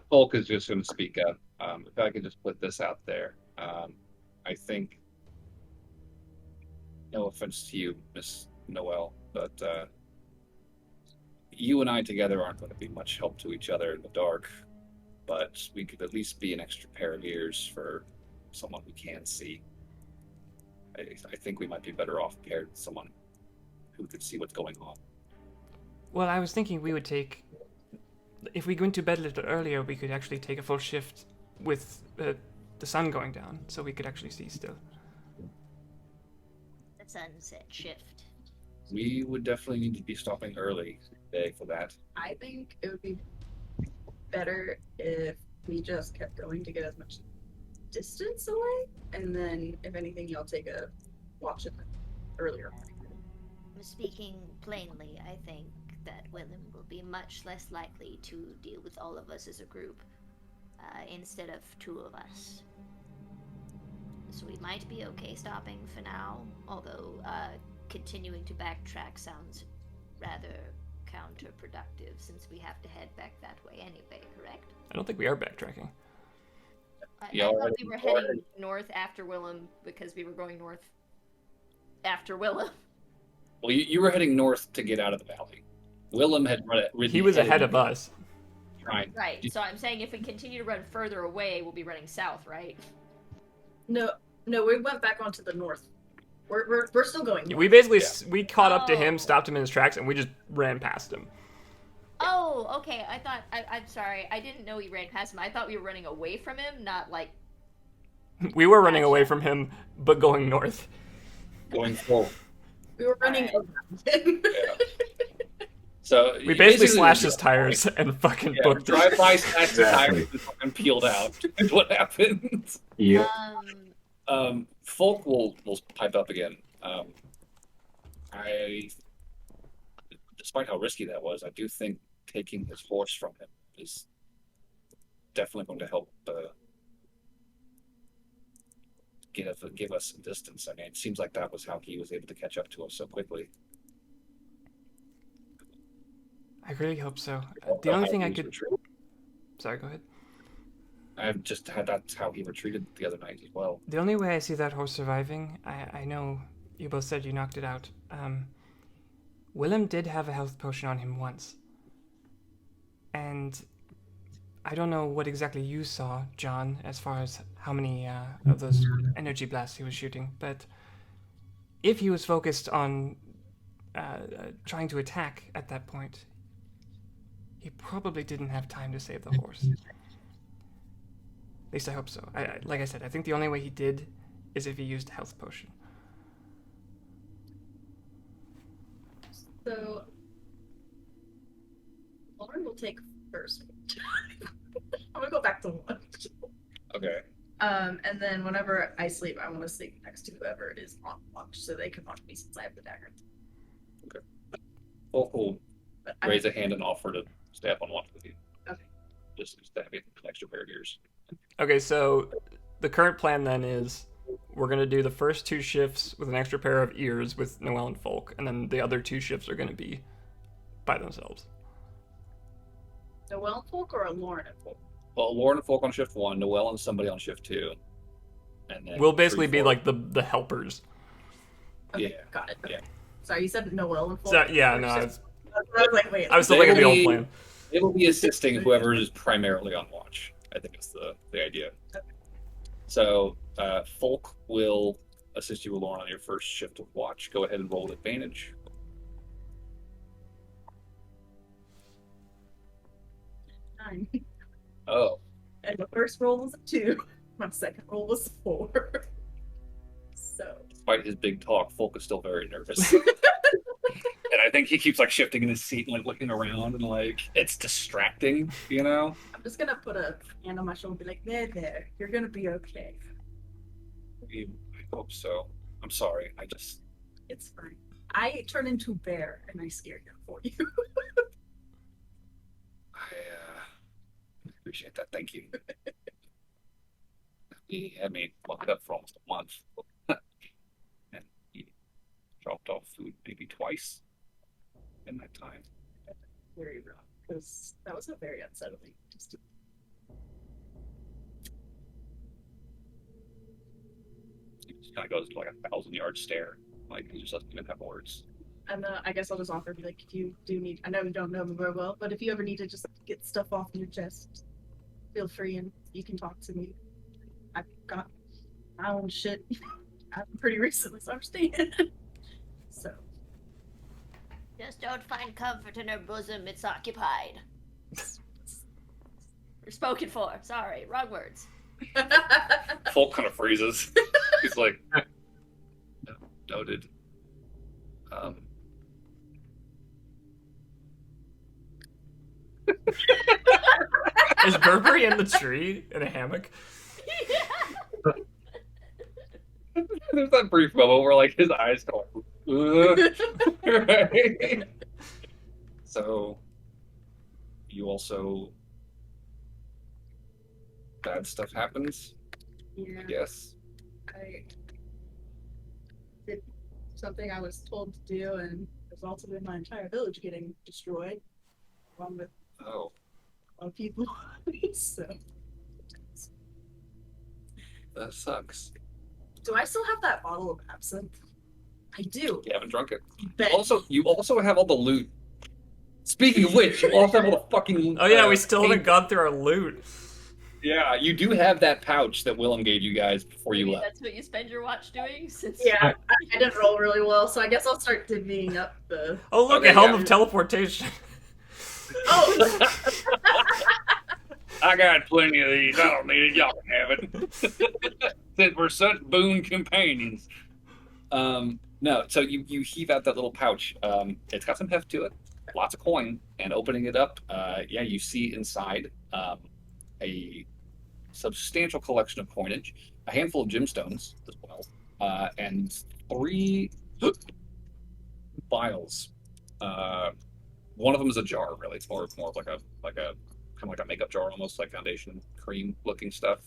Folk is just going to speak up. If I could just put this out there, I think, no offense to you, Miss Noel, but you and I together aren't going to be much help to each other in the dark, but we could at least be an extra pair of ears for someone we can see. I think we might be better off paired with someone who could see what's going on. Well, I was thinking we would take... If we go into bed a little earlier, we could actually take a full shift with the sun going down, so we could actually see still. The sunset shift. We would definitely need to be stopping early today for that. I think it would be better if we just kept going to get as much distance away, and then if anything, y'all take a watch in the earlier morning. Speaking plainly, I think that Willem will be much less likely to deal with all of us as a group instead of 2 of us. So we might be okay stopping for now, although continuing to backtrack sounds rather counterproductive since we have to head back that way anyway, correct? I don't think we are backtracking. I Yeah, thought we were heading north after Willem because we were going north after Willem. Well, you were heading north to get out of the valley. Willem had ridden. He was ahead of us. Right. Right, so I'm saying if we continue to run further away, we'll be running south, right? No, we went back onto the north. We're still going north. We basically Yeah. we caught up to him, Oh. stopped him in his tracks, and we just ran past him. Oh, okay. I thought I'm sorry. I didn't know we ran past him. I thought we were running away from him, not like. We were running away Gotcha. from him, but going north. Going forward. We were running Alright. around him. So We basically slashed just his tires and fucking Yeah, booked drive it. by, slashed the Exactly. tires, and fucking peeled out. Is what happened. Yep. Um, Folk will pipe up again. Despite how risky that was, I do think taking his horse from him is definitely going to help give us some distance. I mean, it seems like that was how he was able to catch up to us so quickly. I really hope so. The only thing I could. Sorry, go ahead. I've just had that's how he retreated the other night as well. The only way I see that horse surviving, I know you both said you knocked it out. Willem did have a health potion on him once. And I don't know what exactly you saw, John, as far as how many of those energy blasts he was shooting, but if he was focused on trying to attack at that point, he probably didn't have time to save the horse. At least I hope so. Like I said, I think the only way he did is if he used a health potion. So, Lauren will take first. I'm gonna go back to lunch. Okay. And then whenever I sleep, I want to sleep next to whoever is on watch, so they can watch me since I have the dagger. Okay. Folk will But raise a hand and offer to stay up on watch with you. Okay. Just to have an extra pair of ears. Okay, so the current plan then is we're going to do the first 2 shifts with an extra pair of ears with Noelle and Folk, and then the other 2 shifts are going to be by themselves. Noelle and Folk or a Lauren and Folk? Well, Lauren and Folk on shift 1, Noelle and somebody on shift 2. And then We'll basically 3, be 4. like the helpers. Okay, Yeah. got it. Okay. Yeah. Sorry, you said Noelle and Folk. So, yeah, no, I was like, wait. I was still thinking of the old plan. It'll be assisting whoever is primarily on watch. I think that's the idea. Okay. So, Folk will assist you with Lauren on your first shift of watch. Go ahead and roll with advantage. 9. Oh, And the first roll was a 2. My second roll was 4. So. despite his big talk, Folk is still very nervous. And I think he keeps like shifting in his seat and like looking around and like it's distracting, you know? I'm just gonna put a hand on my shoulder and be like, there, you're gonna be okay. I hope so. I'm sorry. It's fine. I turn into a bear and I scare you for you. I appreciate that. Thank you. He had me locked up for almost a month. And he dropped off food maybe twice in that time. Very rough, because that was a very unsettling. He just kind of goes to like a 1,000-yard stare. Like he just doesn't even have words. And I guess I'll just offer, be like, if you do need, I know you don't know me very well, but if you ever need to just get stuff off your chest, feel free and you can talk to me. I've got my own shit happened pretty recently, so I'm staying. So. Just don't find comfort in her bosom, it's occupied. Or spoken for, sorry, wrong words. Folk kind of freezes. He's like, noted. Is Burberry in the tree in a hammock? There's that brief moment where like his eyes go like, right? So you also bad stuff happens, Yeah, I guess. I did something I was told to do and resulted in my entire village getting destroyed, along with Oh, a lot of people. So, that sucks. do I still have that bottle of absinthe? I do. You haven't drunk it. Bet. You also have all the loot. Speaking of which, you also have all the fucking. Oh yeah, we still haven't gone through our loot. Yeah, you do have that pouch that Willem gave you guys before you Maybe left. that's what you spend your watch doing? Since Yeah, I didn't roll really well, so I guess I'll start divvying up the. Oh look, Okay, a helm yeah. of teleportation. Oh! I got plenty of these. I don't need it. Y'all can have it. Since we're such boon companions. No, so you heave out that little pouch. It's got some heft to it, lots of coin, and opening it up, yeah, you see inside a substantial collection of coinage, a handful of gemstones as well, and 3 vials. One of them is a jar, really. It's more of like a kind of like a makeup jar, almost like foundation cream looking stuff,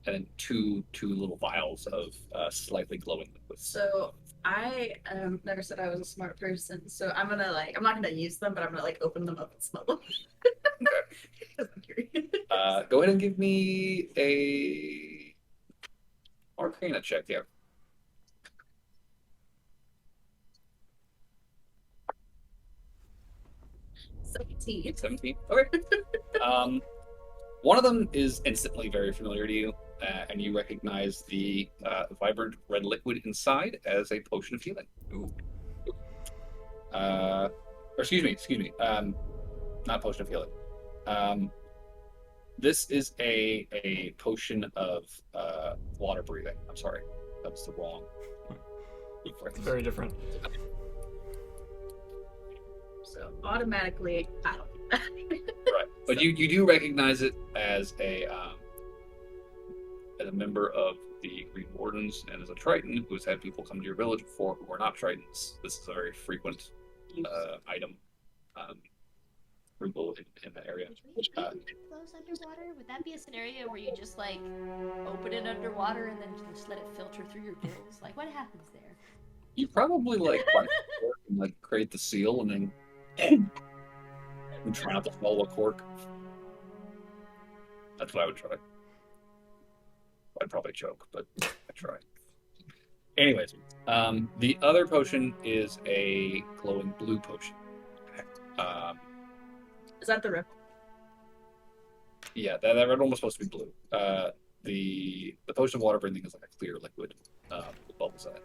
and then two little vials of slightly glowing liquids. So I never said I was a smart person, so I'm gonna I'm not gonna use them, but I'm gonna open them up and smell them. Because I'm curious. Go ahead and give me a Arcana check, yeah. 17. Okay. One of them is instantly very familiar to you, and you recognize the vibrant red liquid inside as a potion of healing. Ooh. Or excuse me. Not potion of healing. This is a potion of water breathing. I'm sorry, that's the wrong. It's very different. So automatically, I don't do that. Right, but you do recognize it as a member of the Green Wardens and as a Triton who's had people come to your village before who are not Tritons. This is a very frequent item. Frugal in the area. Would we close underwater? Would that be a scenario where you just open it underwater and then just let it filter through your gills? What happens there? You probably create the seal and then try not to swallow a cork. That's what I would try. I'd probably choke, but I'd try. Anyways, the other potion is a glowing blue potion. Is that the rip? Yeah, that red one was supposed to be blue. The potion of water breathing is like a clear liquid with bubbles in it.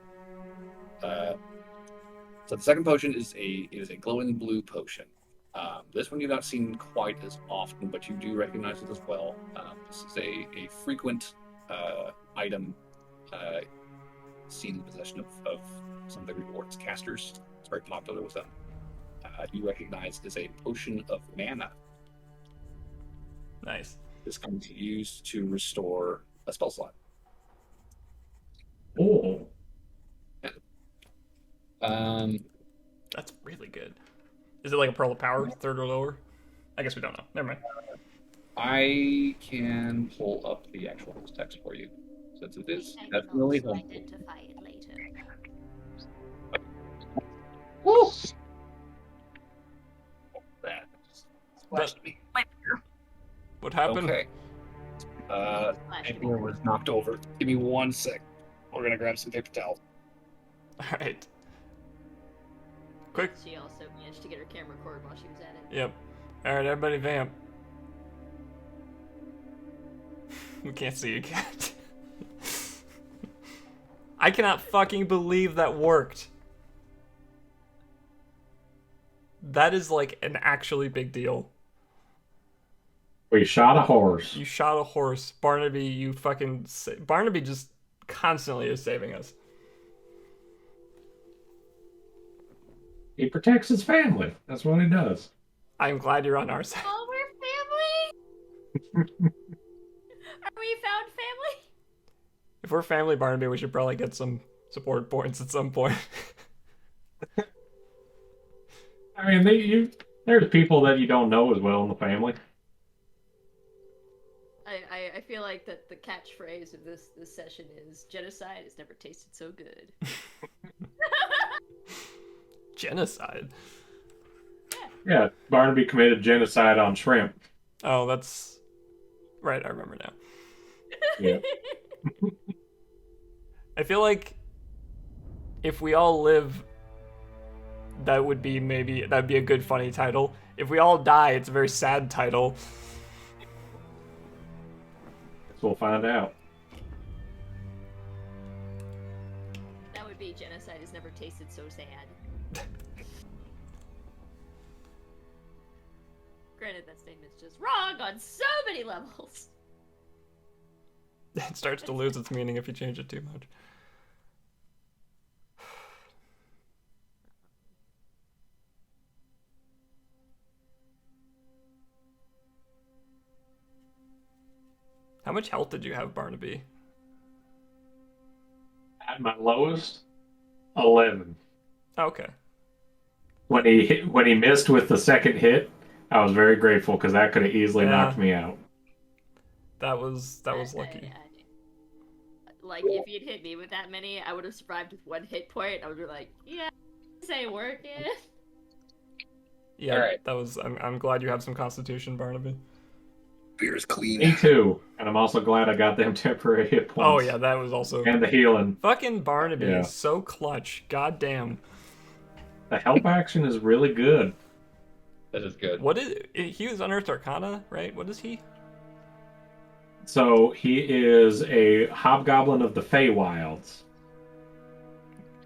So the second potion is a glowing blue potion. This one you've not seen quite as often, but you do recognize it as well. This is a frequent item seen in the possession of some of the rewards casters. It's very popular with them. You recognize is a potion of mana. Nice. This can be used to restore a spell slot. Oh. That's really good. Is it like a Pearl of Power, 3rd or lower? I guess we don't know. Never mind. I can pull up the actual text for you, since it is I can definitely also helpful. identify it later. Woo! That splashed me. What happened? Okay. Emperor was knocked over. Give me 1 sec. We're gonna grab some paper towel. Alright. Quick. She also managed to get her camera recorded while she was at it. Yep. Alright, everybody vamp. We can't see you, cat. I cannot fucking believe that worked. That is an actually big deal. We shot a horse. You shot a horse. Barnaby, you fucking... Barnaby just constantly is saving us. He protects his family. That's what he does. I'm glad you're on our side. Oh, we're family! Are we found family? If we're family, Barnaby, we should probably get some support points at some point. I mean, there's people that you don't know as well in the family. I feel like that the catchphrase of this session is genocide has never tasted so good. Genocide? Yeah, Barnaby committed genocide on shrimp. Oh, that's... Right, I remember now. Yeah. I feel like if we all live, that would be a good funny title. If we all die, it's a very sad title. Guess we'll find out. That would be genocide has never tasted so sad. Granted, that statement's just wrong on so many levels. It starts to lose its meaning if you change it too much. How much health did you have, Barnaby? At my lowest, 11. Okay. when he missed with the second hit, I was very grateful because that could have easily Yeah. knocked me out. That was lucky. Like, if you'd hit me with that many, I would have survived with 1 hit point. I would be like, yeah, this ain't working. Yeah, All right. that was. I'm glad you have some constitution, Barnaby. Beer's clean. Me too, and I'm also glad I got them temporary hit points. Oh yeah, that was also. And the healing. Fucking Barnaby Yeah. is so clutch. God damn. The help action is really good. That is good. What is he? Was Unearthed Arcana, right? What is he? So he is a hobgoblin of the Feywilds.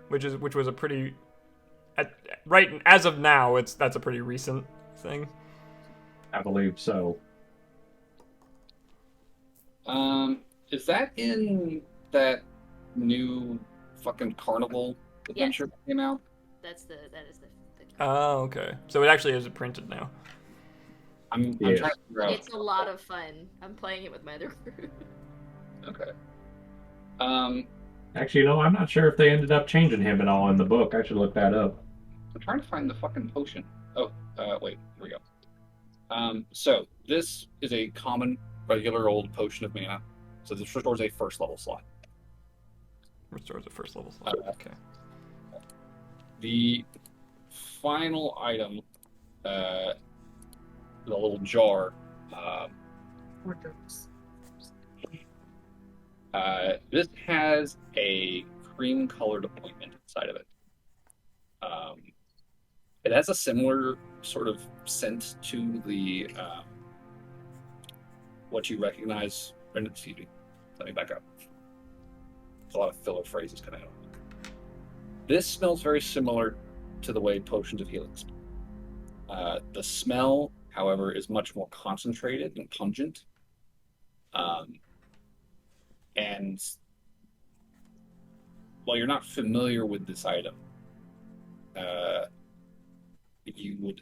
Which was a pretty. Right as of now, that's a pretty recent thing. I believe so. Is that in that new fucking carnival adventure that came out? That is the. Oh, okay. So it actually is printed now. I'm Yes. trying to figure out. It's a lot of fun. I'm playing it with my other group. Okay. Actually, I'm not sure if they ended up changing him at all in the book. I should look that up. I'm trying to find the fucking potion. Oh, wait, here we go. So this is a common, regular old potion of mana. So this restores a first level slot. Restores a first level slot. Okay. The final item, the little jar, Wondrous. this has a cream-colored ointment inside of it. It has a similar sort of scent to the what you recognize. Excuse me. Let me back up. There's a lot of filler phrases coming out. This smells very similar to the way potions of healing smell. The smell, however, is much more concentrated and pungent. And while you're not familiar with this item, you would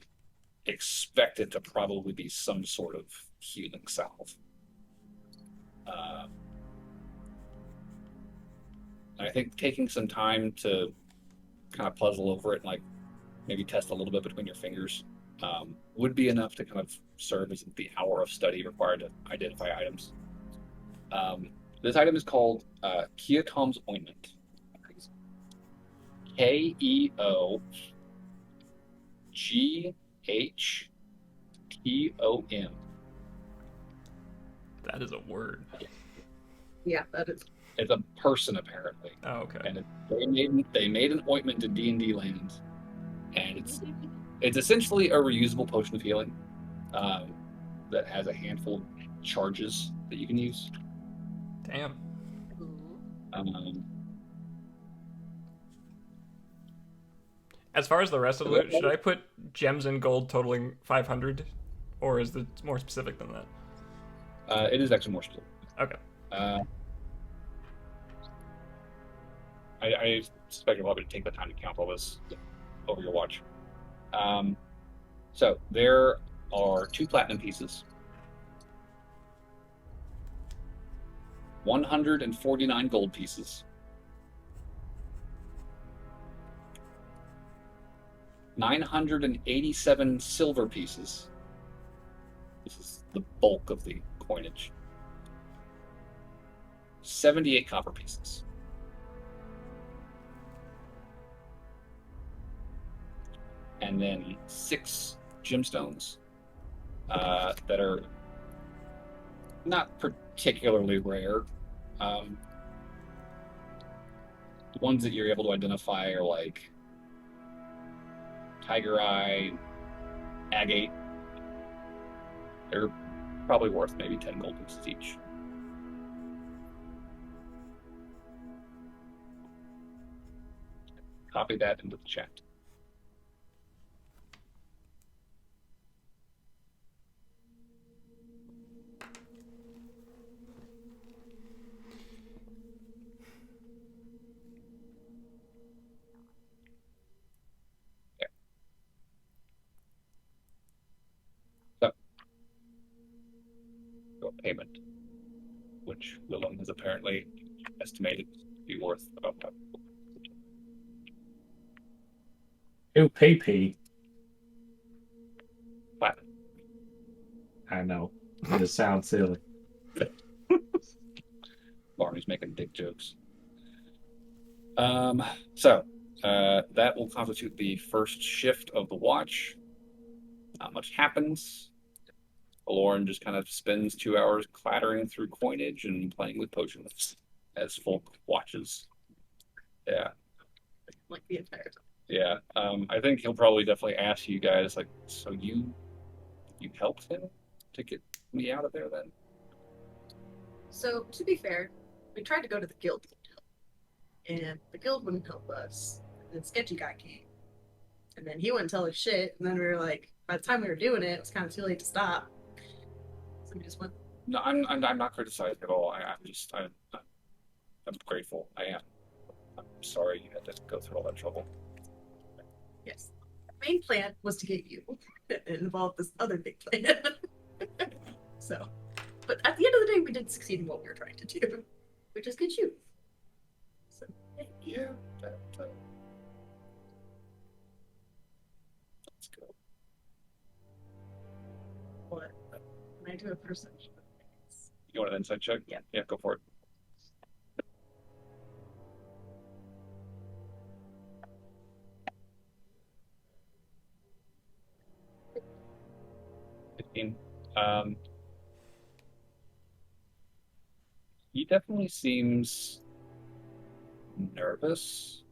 expect it to probably be some sort of healing salve. I think taking some time to kind of puzzle over it and like maybe test a little bit between your fingers would be enough to kind of serve as the hour of study required to identify items. This item is called Keotom's Ointment. KEOGHTOM. That is a word. Yeah, that is. It's a person apparently, Oh, okay. and they made an ointment in D&D land, and it's essentially a reusable potion of healing that has a handful of charges that you can use. Damn. As far as the rest of the loot, should I put gems and gold totaling 500, or is it more specific than that? It is actually more specific. Okay. I suspect you'll probably take the time to count all this over your watch. So there are 2 platinum pieces, 149 gold pieces, 987 silver pieces. This is the bulk of the coinage. 78 copper pieces. And then 6 gemstones that are not particularly rare. The ones that you're able to identify are like Tiger Eye, Agate. They're probably worth maybe 10 gold pieces each. Copy that into the chat. Payment, which Willem has apparently estimated to be worth about that. Ew, PP. I know. It just sounds silly. Barney's making dick jokes. So that will constitute the first shift of the watch. Not much happens. Lauren just kind of spends 2 hours clattering through coinage and playing with potions as Folk watches. Yeah. Like the entire time. Yeah. I think he'll probably definitely ask you guys, like, so you helped him to get me out of there then? So, to be fair, we tried to go to the guild, and the guild wouldn't help us. And then Sketchy guy came. And then he wouldn't tell us shit, and then we were like, by the time we were doing it, it was kind of too late to stop. So we just went. No, I'm not criticizing at all. I'm grateful. I am. I'm sorry you had to go through all that trouble. Yes. The main plan was to get you. It involved this other big plan. So, but at the end of the day, we did succeed in what we were trying to do, which is get you. So, Yeah. Let's go. what? Can I do a perception? You want an insight check? Yeah. Yeah, go for it. He definitely seems nervous.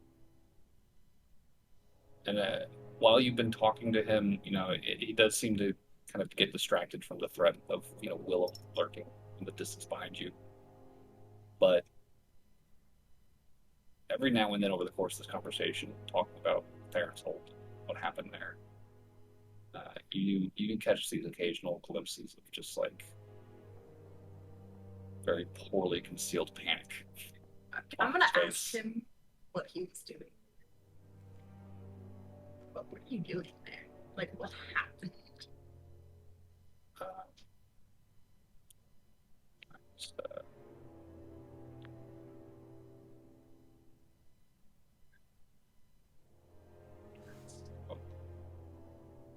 And while you've been talking to him, he does seem to kind of get distracted from the threat of, Willow lurking in the distance behind you. But every now and then over the course of this conversation, talking about Farron's Hold, what happened there, you can catch these occasional glimpses of just like very poorly concealed panic. I'm gonna ask him what he was doing. What were you doing there? Like, what happened? Just,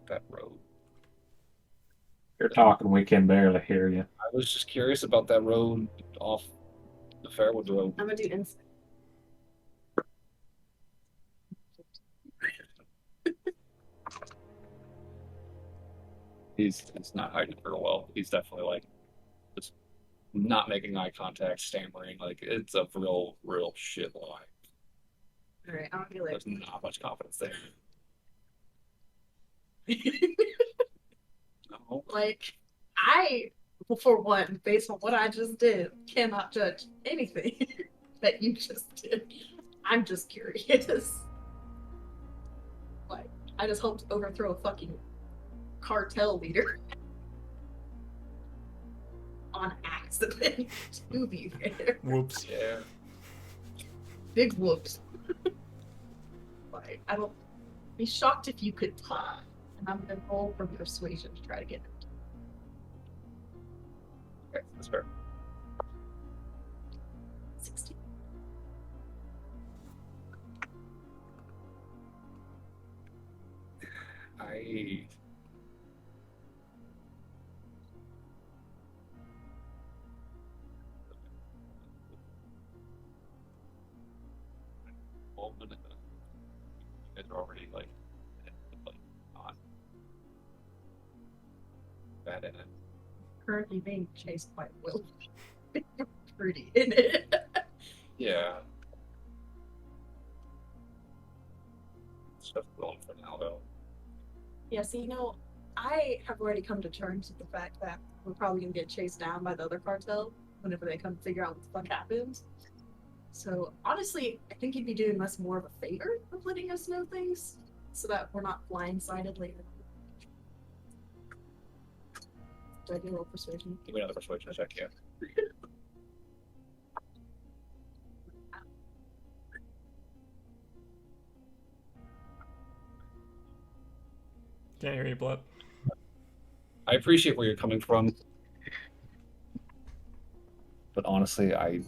that road. You're talking, we can barely hear you. I was just curious about that road off the Fairwood Road. I'm gonna do insight. He's not hiding real well. He's definitely like just not making eye contact, stammering. Like it's a real shit lie. All right, I'll be like. There's not much confidence there. No. Like, for one, based on what I just did, cannot judge anything that you just did. I'm just curious. Like, I just hope to overthrow a fucking cartel leader on accident, to be fair. Whoops. Yeah. Big whoops. Like, I don't be shocked if you could talk. And I'm gonna roll for persuasion to try to get it. Okay, that's fair. 16. I moment you guys are already like not bad in it. Currently being chased by Will. Pretty in it. Yeah. Stuff going for now though. Yeah, so I have already come to terms with the fact that we're probably gonna get chased down by the other cartel whenever they come figure out what the fuck happened. So honestly, I think you'd be doing us more of a favor of letting us know things so that we're not blindsided later. Do I do a roll persuasion? Give me another persuasion check, yeah. Can't hear you, Blood. I appreciate where you're coming from. But honestly, I'm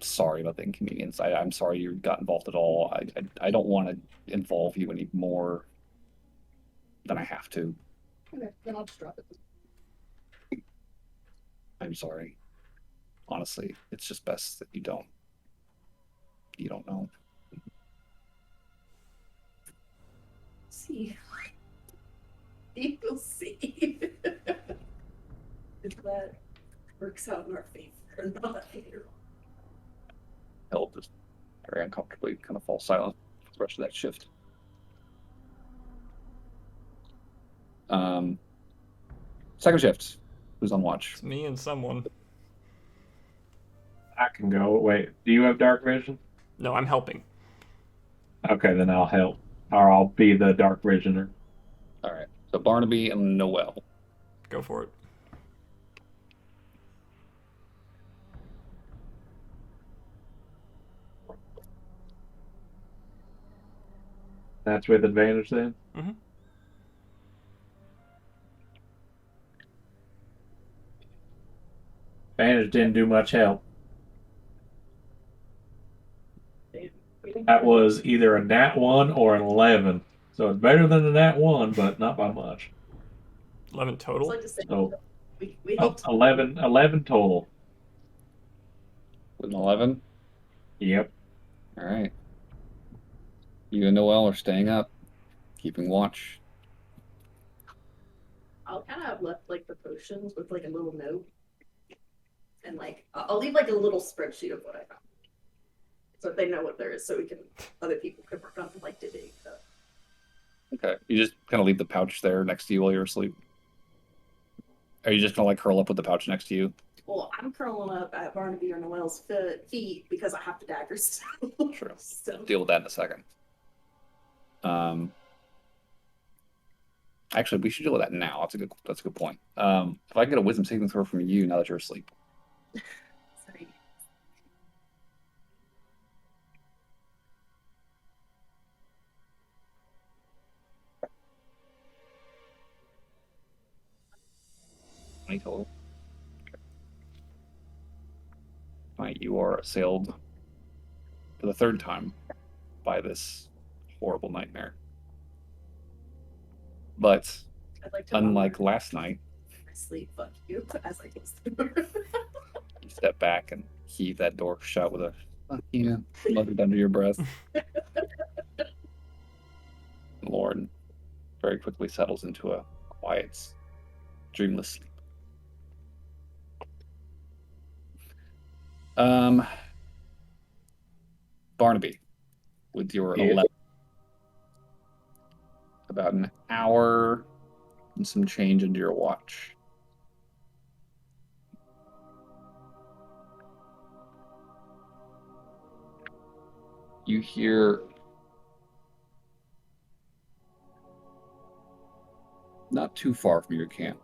sorry about the inconvenience. I'm sorry you got involved at all. I don't want to involve you anymore. then I have to. Okay, then I'll just drop it. I'm sorry. Honestly, it's just best that you don't. You don't know. See. You will see. If that works out in our favor or not. He'll just very uncomfortably kind of fall silent for the rest of that shift. Second shift. Who's on watch? It's me and someone. I can go. Wait, do you have dark vision? No, I'm helping. Okay, then I'll help. Or I'll be the dark visioner. All right. So Barnaby and Noel. Go for it. That's with advantage then? Mm-hmm. Advantage didn't do much help. That was either a nat 1 or an 11. So it's better than a nat 1, but not by much. 11 total? Like to say, So we hate to 11 total. With an 11? Yep. All right. You and Noel are staying up, keeping watch. I'll kind of have left like the potions with like a little note, and like I'll leave like a little spreadsheet of what I found, so if they know what there is, so other people can work on like digging stuff. Okay. You just kind of leave the pouch there next to you while you're asleep. Are you just gonna like curl up with the pouch next to you? Well, I'm curling up at Barnaby or Noel's feet because I have to dagger still. Sure. So Deal with that in a second. Actually, we should deal with that now. That's a good point. If I can get a wisdom saving throw from you now that you're asleep. sorry. Total. Right, you are assailed for the third time by this horrible nightmare. But I'd like to unlike last night, I sleep. Fuck you. As I close the door. you step back and heave that door shut with a "fuck you," muttered under your breath. Lauren very quickly settles into a quiet, dreamless sleep. Barnaby, with your Yeah. 11, about an hour and some change into your watch. You hear not too far from your camp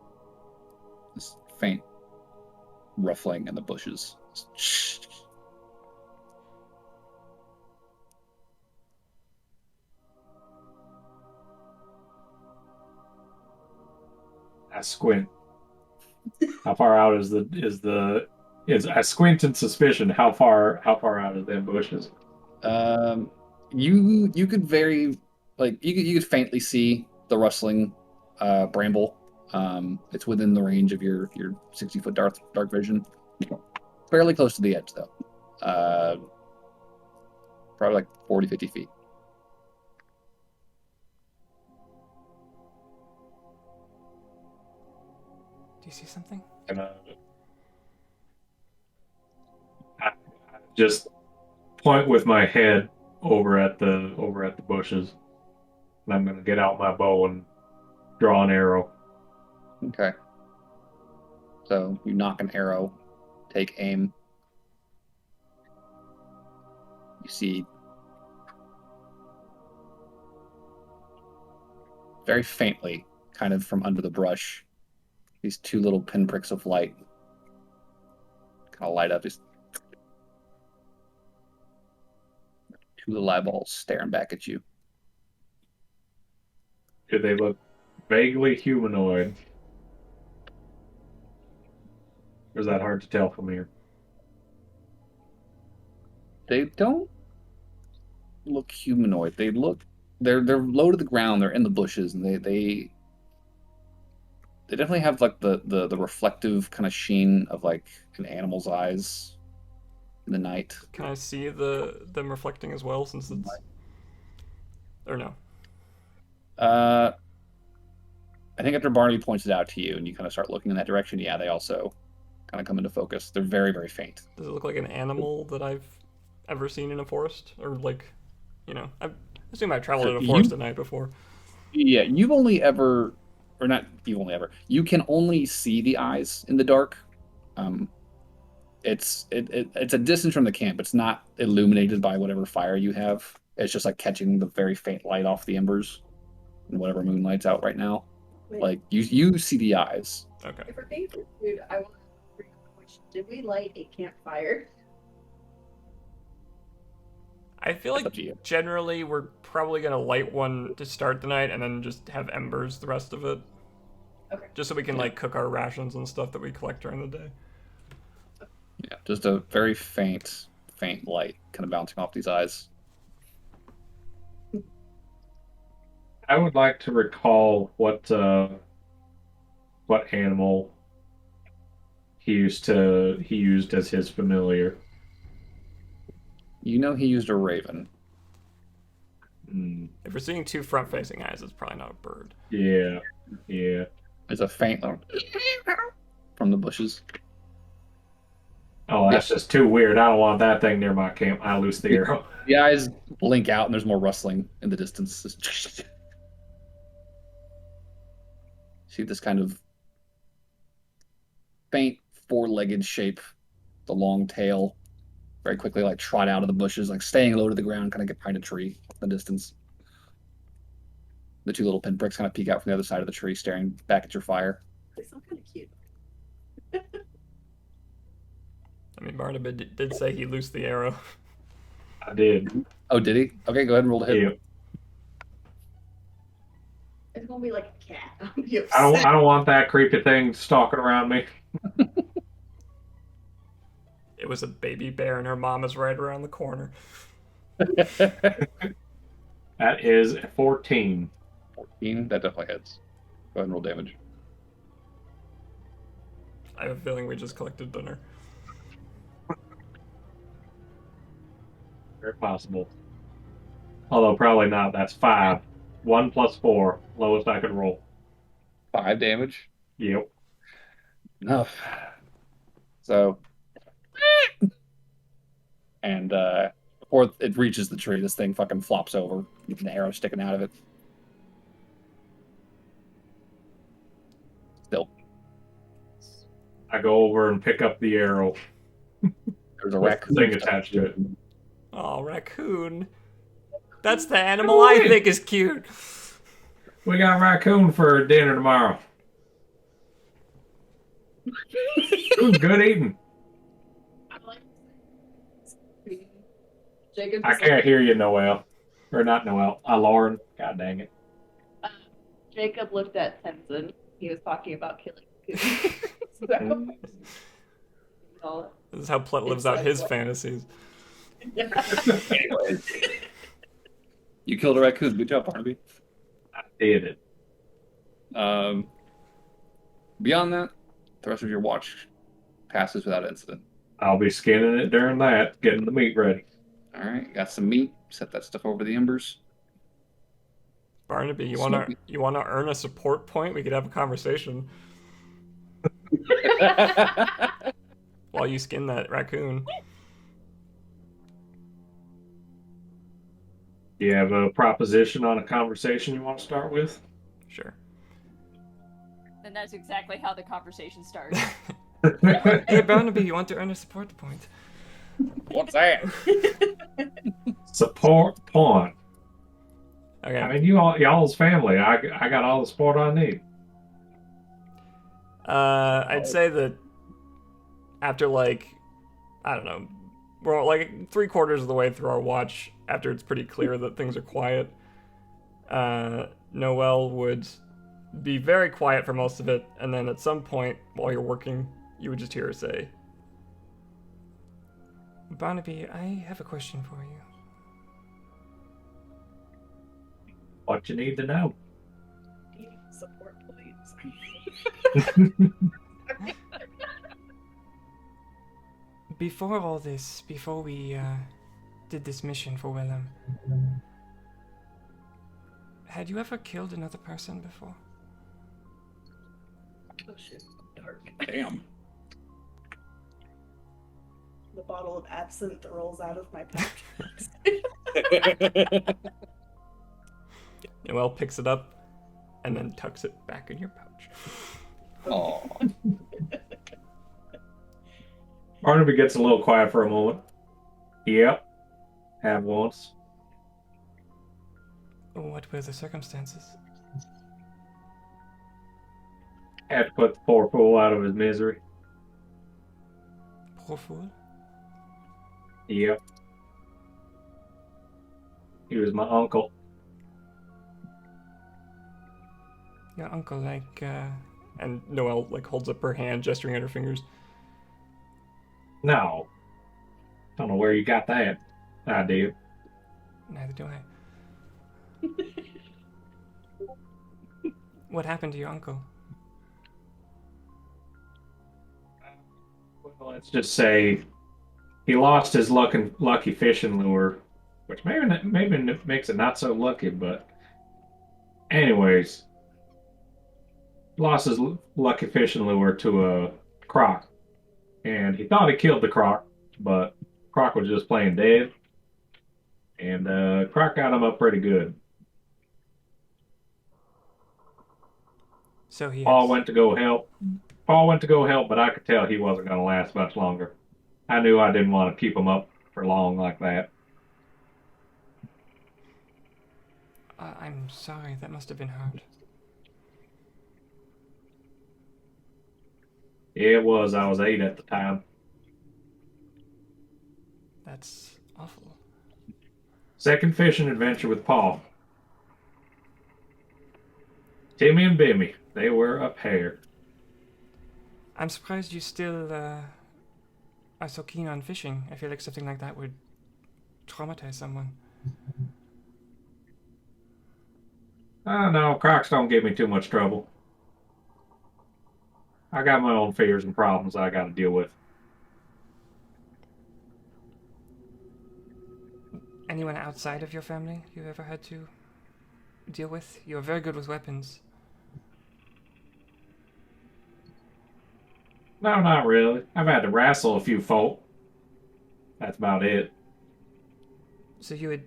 this faint ruffling in the bushes. I squint. How far out is I squint in suspicion. How far out is them bushes? You could very you could faintly see the rustling bramble. It's within the range of your 60-foot dark vision. Fairly close to the edge though. Probably like 40, 50 feet. Do you see something? I just point with my head over at the bushes, and I'm gonna get out my bow and draw an arrow. Okay. So you knock an arrow, take aim. You see very faintly, kind of from under the brush, these two little pinpricks of light kind of light up, just two little eyeballs staring back at you. Do they look vaguely humanoid? Or is that hard to tell from here? They don't look humanoid. They look they're low to the ground. They're in the bushes, and they definitely have like the reflective kind of sheen of like an animal's eyes in the night. Can I see them reflecting as well, since it's or no? Uh, I think after Barnaby points it out to you, and you kind of start looking in that direction, yeah, they also kind of come into focus. They're very, very faint. Does it look like an animal that I've ever seen in a forest, or like, I assume I've traveled So in a forest at night before. Yeah, you've only ever, or not, you've only ever. You can only see the eyes in the dark. Um, it's a distance from the camp. It's not illuminated by whatever fire you have. It's just like catching the very faint light off the embers and whatever moonlight's out right now. Wait, Like you see the eyes. Okay. if we're being rude, I want to bring up a question. Did we light a campfire? I feel That's like up to you. generally we're probably gonna light one to start the night and then just have embers the rest of it. Okay. Just so we can Yeah. like cook our rations and stuff that we collect during the day. Yeah, just a very faint light kind of bouncing off these eyes. I would like to recall what animal he used as his familiar. You know he used a raven. If we're seeing two front-facing eyes, it's probably not a bird. Yeah. There's a faint little from the bushes. Oh, that's just too weird. I don't want that thing near my camp. I loose the arrow. The eyes blink out, and there's more rustling in the distance. See this kind of faint four-legged shape, the long tail, very quickly like trot out of the bushes, like staying low to the ground, kind of get behind a tree in the distance. The two little pinpricks kind of peek out from the other side of the tree, staring back at your fire. They sound kind of cute. I mean, Barnabas did say he loosed the arrow. I did. Oh, did he? Okay, go ahead and roll to hit. Yeah. It's gonna be like a cat. I'll be I upset. don't want that creepy thing stalking around me. It was a baby bear, and her mom is right around the corner. That is a 14. 14, that definitely hits. Go ahead and roll damage. I have a feeling we just collected dinner. Very possible. Although probably not. That's 5. 1 plus 4. Lowest I could roll. 5 damage. Yep. Enough. So, and before it reaches the tree, this thing fucking flops over, with an arrow sticking out of it. Still, I go over and pick up the arrow there's a with raccoon the thing attached to it. Oh, raccoon. That's the animal I think is cute. We got raccoon for dinner tomorrow. Ooh, good eating. I like Jacob. I can't hear you, Noel. Or not Noel. Lauren. God dang it. Jacob looked at Tenzin. He was talking about killing. So, This is how Plet lives It's out like his what- fantasies. yeah. Anyways, you killed a raccoon. Good job, Barnaby. I did it. Beyond that, the rest of your watch passes without incident. I'll be skinning it during that, getting the meat ready. All right, got some meat. Set that stuff over the embers. Barnaby, you Smoky. wanna earn a support point? We could have a conversation while you skin that raccoon. Do you have a proposition on a conversation you want to start with? Sure. And that's exactly how the conversation starts. Hey, Barnaby, you want to earn a support point? What's that? Support point. Okay. I mean, y'all's family. I got all the support I need. I'd say that after I don't know, we're like 3/4 of the way through our watch, after it's pretty clear that things are quiet, Noel would be very quiet for most of it, and then at some point while you're working, you would just hear her say, "Barnaby, I have a question for you." what you need to know. Support, please. Before all this, before we did this mission for Willem, had you ever killed another person before? Oh shit, dark. Damn. The bottle of absinthe rolls out of my pouch. Noel picks it up and then tucks it back in your pouch. Oh. Barnaby gets a little quiet for a moment. Yep. Have once. What were the circumstances? Had to put the poor fool out of his misery. Poor fool. Yep. He was my uncle. Your uncle, and Noelle, holds up her hand, gesturing at her fingers. No. Don't know where you got that idea. Neither do I. What happened to your uncle? Well, let's just say he lost his lucky fishing lure, which maybe makes it not so lucky, but anyways, lost his lucky fishing lure to a croc, and he thought he killed the croc, but croc was just playing dead, and croc got him up pretty good. So he Paul went to go help. But I could tell he wasn't going to last much longer. I knew I didn't want to keep him up for long like that. I'm sorry, that must have been hard. Yeah, it was. I was 8 at the time. That's awful. Second fishing adventure with Paul. Timmy and Bimmy, they were a pair. I'm surprised you still are so keen on fishing. I feel like something like that would traumatize someone. Oh no, crocs don't give me too much trouble. I got my own fears and problems I got to deal with. Anyone outside of your family you've ever had to deal with? You're very good with weapons. No, not really. I've had to wrestle a few folk. That's about it. So you had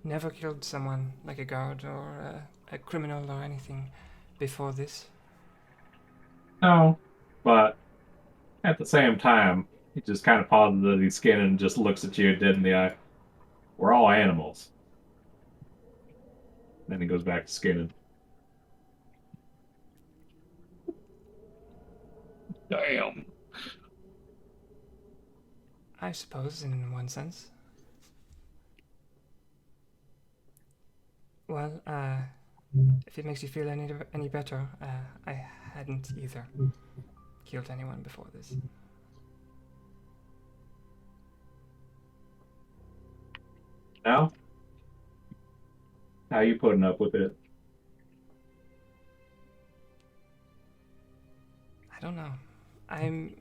never killed someone like a guard or a criminal or anything before this? No, but at the same time, he just kind of pauses as he's skinning and just looks at you dead in the eye. We're all animals. Then he goes back to skinning. Damn. I suppose, in one sense. Well, if it makes you feel any better, I hadn't either killed anyone before this. Now? How you putting up with it? I don't know. I'm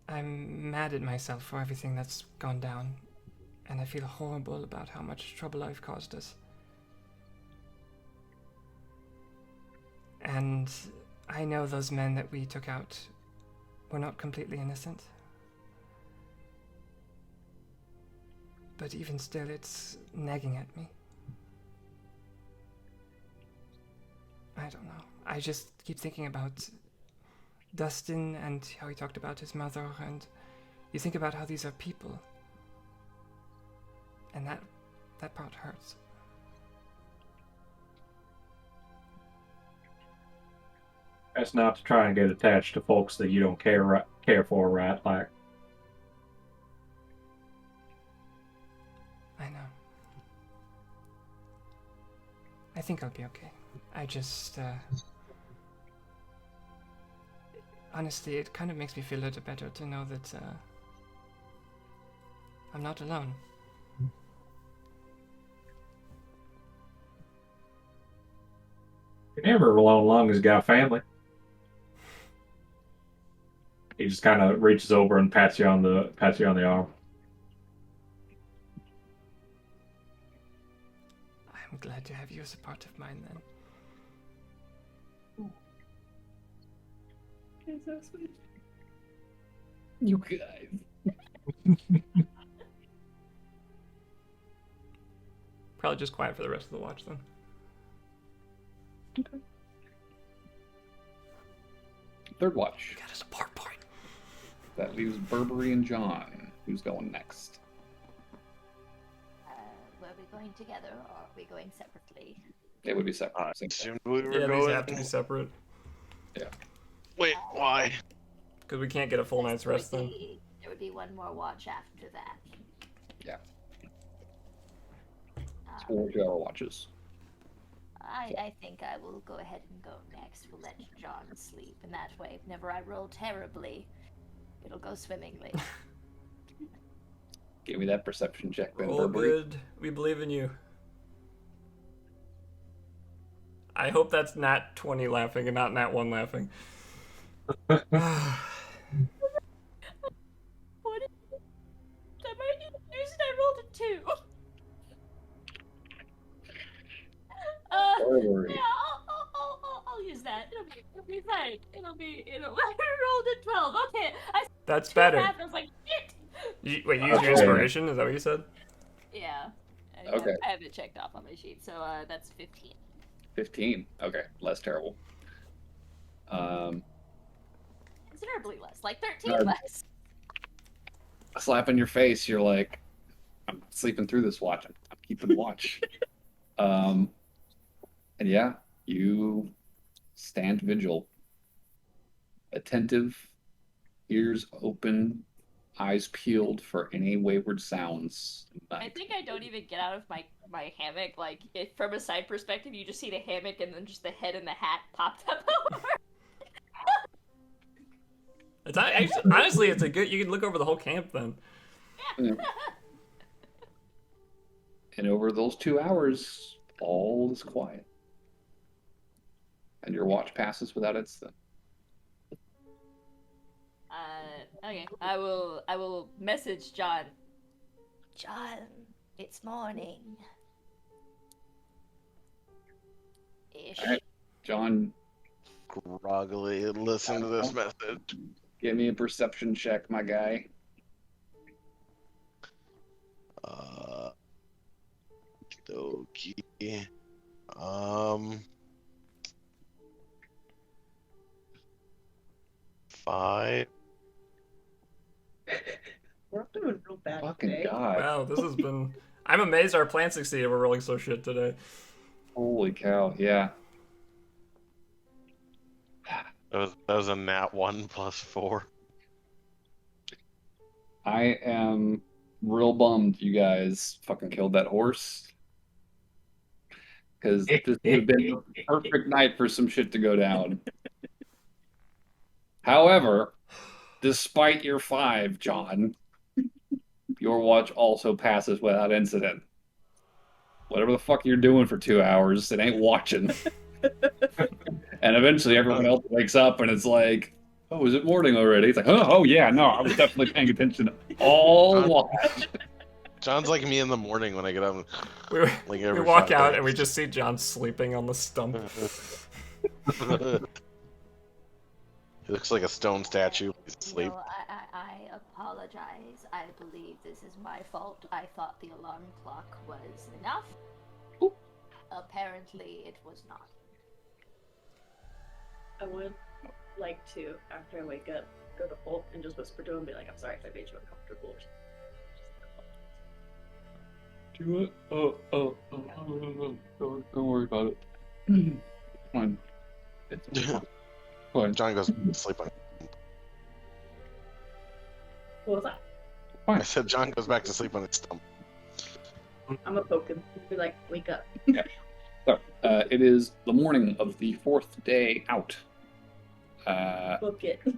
mad at myself for everything that's gone down, and I feel horrible about how much trouble I've caused us. And I know those men that we took out were not completely innocent. But even still, it's nagging at me. I don't know. I just keep thinking about Dustin and how he talked about his mother, and you think about how these are people. And that part hurts. That's not to try and get attached to folks that you don't care for, right? Like, I know. I think I'll be okay. I just, honestly, it kind of makes me feel a little better to know that, I'm not alone. Never alone long as you got a family. He just kind of reaches over and pats you on the arm. I'm glad to have you as a part of mine then. It's so sweet. You guys. Probably just quiet for the rest of the watch then. Okay. Third watch. Got us a part point. That leaves Burberry and John. Who's going next? Were we going together or are we going separately? It would be separate. I Same thing. assumed we were Yeah, these going. have to be separate. Wait, why? Because we can't get a full night's rest then. There would be one more watch after that. Yeah. Um, 4 2-hour watches. I think I will go ahead and go next. We'll let John sleep, and that way, whenever I roll terribly, it'll go swimmingly. Give me that perception check, Ben All Burberry. good. We believe in you. I hope that's Nat 20 laughing and not Nat 1 laughing. What is am I confused? I rolled a 2. Burberry. Yeah, I'll use that. It'll be fine. I rolled a 12. Okay, That's better. I was like, shit. Wait, you used your Okay. inspiration? Is that what you said? Yeah. Okay. I have it checked off on my sheet, so that's 15. 15. Okay, less terrible. Considerably less, like 13 Alright. less. A slap in your face. You're like, I'm sleeping through this watch. I'm keeping watch. And yeah, you stand vigil, attentive, ears open, eyes peeled for any wayward sounds. I think I don't even get out of my hammock. Like, from a side perspective, you just see the hammock and then just the head and the hat popped up over. Honestly, it's a good. You can look over the whole camp then. And over those 2 hours, all is quiet. And your watch passes without incident. Okay. I will message John. John, it's morning. Ish. Alright. John, Groggily listen to this message. give me a perception check, my guy. Okay. 5. We're up to a real bad Fucking day. God. Wow, this has been. I'm amazed our plan succeeded. We're rolling so shit today. Holy cow, yeah. That was a nat 1 plus 4. I am real bummed you guys fucking killed that horse. Because this would have been the perfect night for some shit to go down. However, despite your 5, John, your watch also passes without incident. Whatever the fuck you're doing for 2 hours, it ain't watching. And eventually everyone else wakes up and it's like, oh, is it morning already? It's like, oh yeah, no, I was definitely paying attention all watch. John's like me in the morning when I get up. We, Like we every walk 5 out days. and we just see John sleeping on the stump. He looks like a stone statue. He's asleep. No, I apologize. I believe this is my fault. I thought the alarm clock was enough. Oop. Apparently, it was not. I would like to, after I wake up, go to Holt and just whisper to him and be like, I'm sorry if I made you uncomfortable. Do it. Don't worry about it. Fine. It's fine. John goes to sleep on. What was that? I said John goes back to sleep on his stump. I'm gonna poke him. Be like, wake up. So, it is the morning of the 4th day out. Book it. Book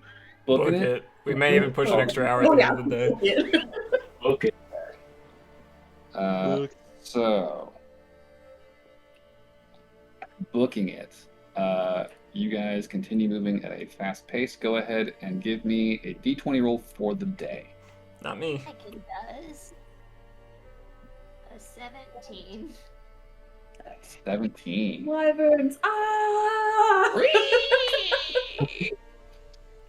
Booking it? it. We may even push an extra hour at the end of the day. Book it. Okay. So, booking it. You guys continue moving at a fast pace. Go ahead and give me a d20 roll for the day. Not me. Heck, it does. A 17. 17. Wyverns! Ah!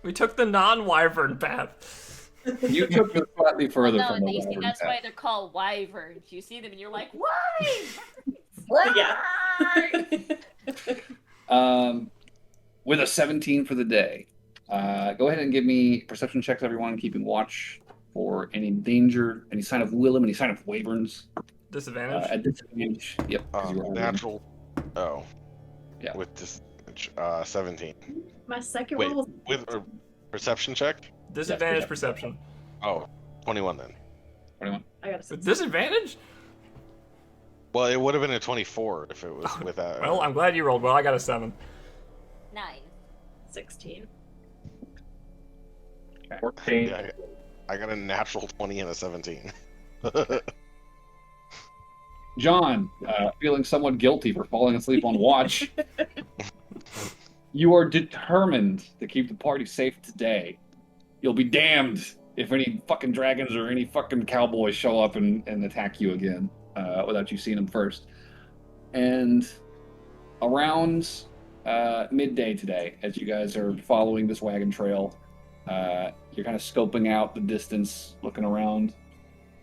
We took the non-wyvern path. You took it slightly further No, from the you see, wyvern that's path. why they're called wyverns. You see them and you're like, why? Yeah. With a 17 for the day. Go ahead and give me perception checks, everyone, keeping watch for any danger, any sign of Willem, any sign of wyverns. Disadvantage. At disadvantage. Yep. 'cause you were Natural. Oh. Yeah. With this 17. My second Wait, roll was with a perception check? Disadvantage perception. Oh, 21 then. 21. I got a With disadvantage? Well, it would have been a 24 if it was with that. Well, I'm glad you rolled well. I got a 7. 9. 16. 14. Yeah, I got a natural 20 and a 17. John, feeling somewhat guilty for falling asleep on watch. You are determined to keep the party safe today. You'll be damned if any fucking dragons or any fucking cowboys show up and attack you again without you seeing them first. And around midday today, as you guys are following this wagon trail, you're kind of scoping out the distance, looking around,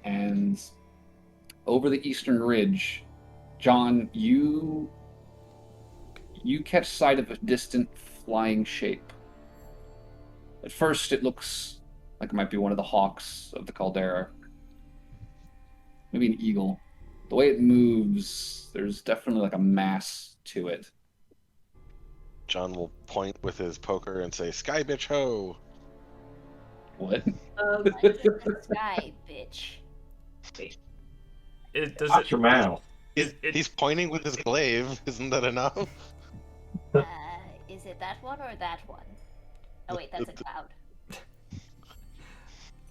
and over the eastern ridge, John, you catch sight of a distant flying shape. At first, it looks like it might be one of the hawks of the caldera. Maybe an eagle. The way it moves, there's definitely like a mass to it. John will point with his poker and say, "Sky bitch ho!" What? Sky, bitch. Does Watch it? your mouth. He's pointing with his glaive. Isn't that enough? Is it that one or that one? Oh wait, that's a cloud.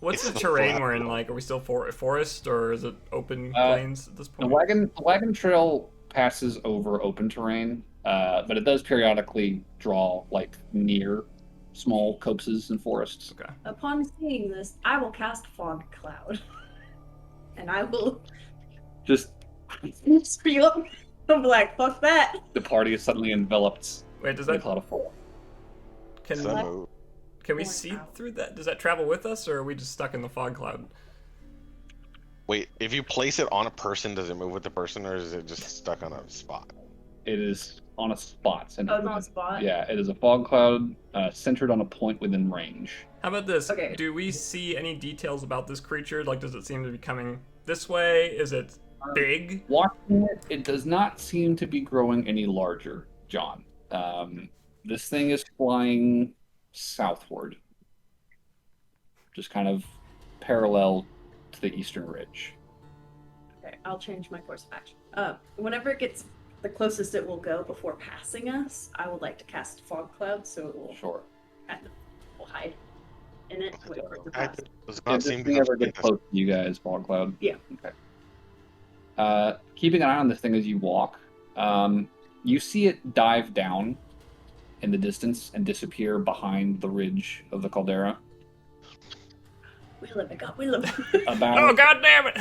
What's the It's terrain flat. we're in like? Are we still forest or is it open plains at this The point? wagon trail passes over open terrain, but it does periodically draw like near small copses and forests. Okay. Upon seeing this, I will cast Fog Cloud. And I will Just spiel. I'm like, fuck that. the party is suddenly enveloped Wait, does in a that cloud of fog. So, can we Going see out. through that? Does that travel with us, or are we just stuck in the fog cloud? wait, if you place it on a person, does it move with the person, or is it just stuck on a spot? It is on a spot. Oh, it's on a spot? Yeah, it is a fog cloud centered on a point within range. How about this? Okay. Do we see any details about this creature? Like, does it seem to be coming this way? Is it big? Watching it, it does not seem to be growing any larger, John. This thing is flying southward, just kind of parallel to the eastern ridge. Okay, I'll change my course of action. Whenever it gets the closest it will go before passing us, I would like to cast Fog Cloud so it will Sure. kind of will hide in it. Wait for it to I pass. does If not this seem thing to ever gets close to you guys, fog cloud. Yeah. Okay. Keeping an eye on this thing as you walk, you see it dive down in the distance and disappear behind the ridge of the caldera. Willem, I got Willem. About Oh god damn it!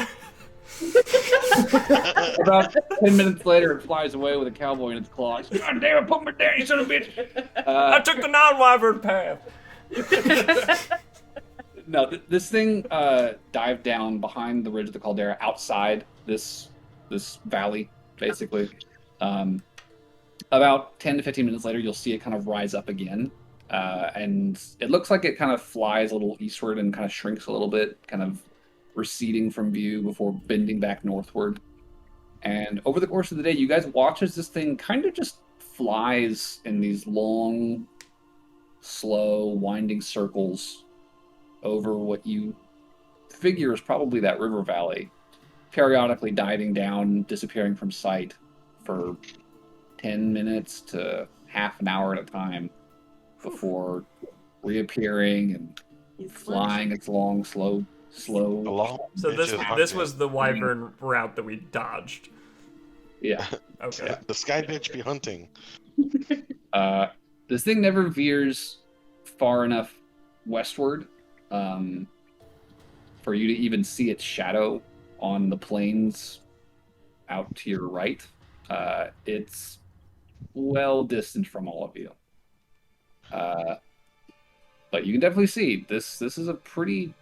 About 10 minutes later, it flies away with a cowboy in its claws. God damn it, put me down, you son of a bitch! I took the non-wyvern path. No, this thing dived down behind the ridge of the caldera, outside this valley, basically. About 10 to 15 minutes later, you'll see it kind of rise up again. And it looks like it kind of flies a little eastward and kind of shrinks a little bit, kind of receding from view before bending back northward. And over the course of the day, you guys watch as this thing kind of just flies in these long, slow, winding circles over what you figure is probably that river valley, periodically diving down, disappearing from sight for 10 minutes to half an hour at a time before reappearing and flying its long, slow. Along So this bitches. was the wyvern route that we dodged. Yeah. Okay. The sky bitch be hunting. This thing never veers far enough westward for you to even see its shadow on the plains out to your right. It's well distant from all of you. But you can definitely see this is a pretty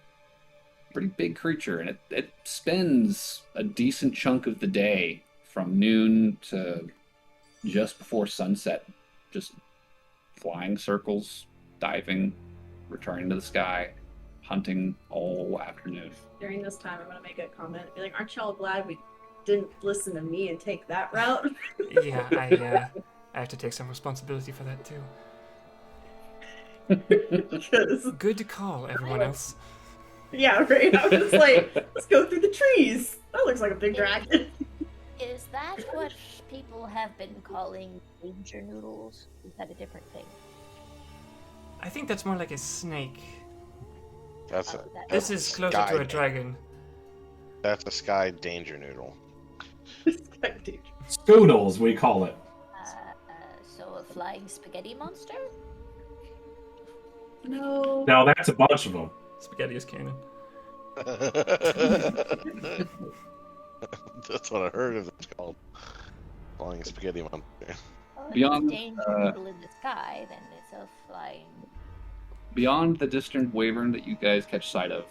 big creature, and it spends a decent chunk of the day from noon to just before sunset, just flying circles, diving, returning to the sky, hunting all afternoon. During this time, I'm gonna make a comment. Be like, "Aren't y'all glad we didn't listen to me and take that route?" Yeah, I have to take some responsibility for that too. Because Good call, everyone else. yeah, right. I was just like, let's go through the trees. That looks like a big dragon. Is that what people have been calling danger noodles? Is that a different thing? I think that's more like a snake. That's Oh, that- This that's is closer sky to a dan- dragon. That's a sky danger noodle. It's like danger. Scoodles, we call it. So a flying spaghetti monster? No. Now that's a bunch of them. Spaghetti is canon. That's what I heard of it's called. Flying spaghetti monster. Oh, if Beyond, it's a danger noodle in the sky, then it's a flying. Beyond the distant wyvern that you guys catch sight of,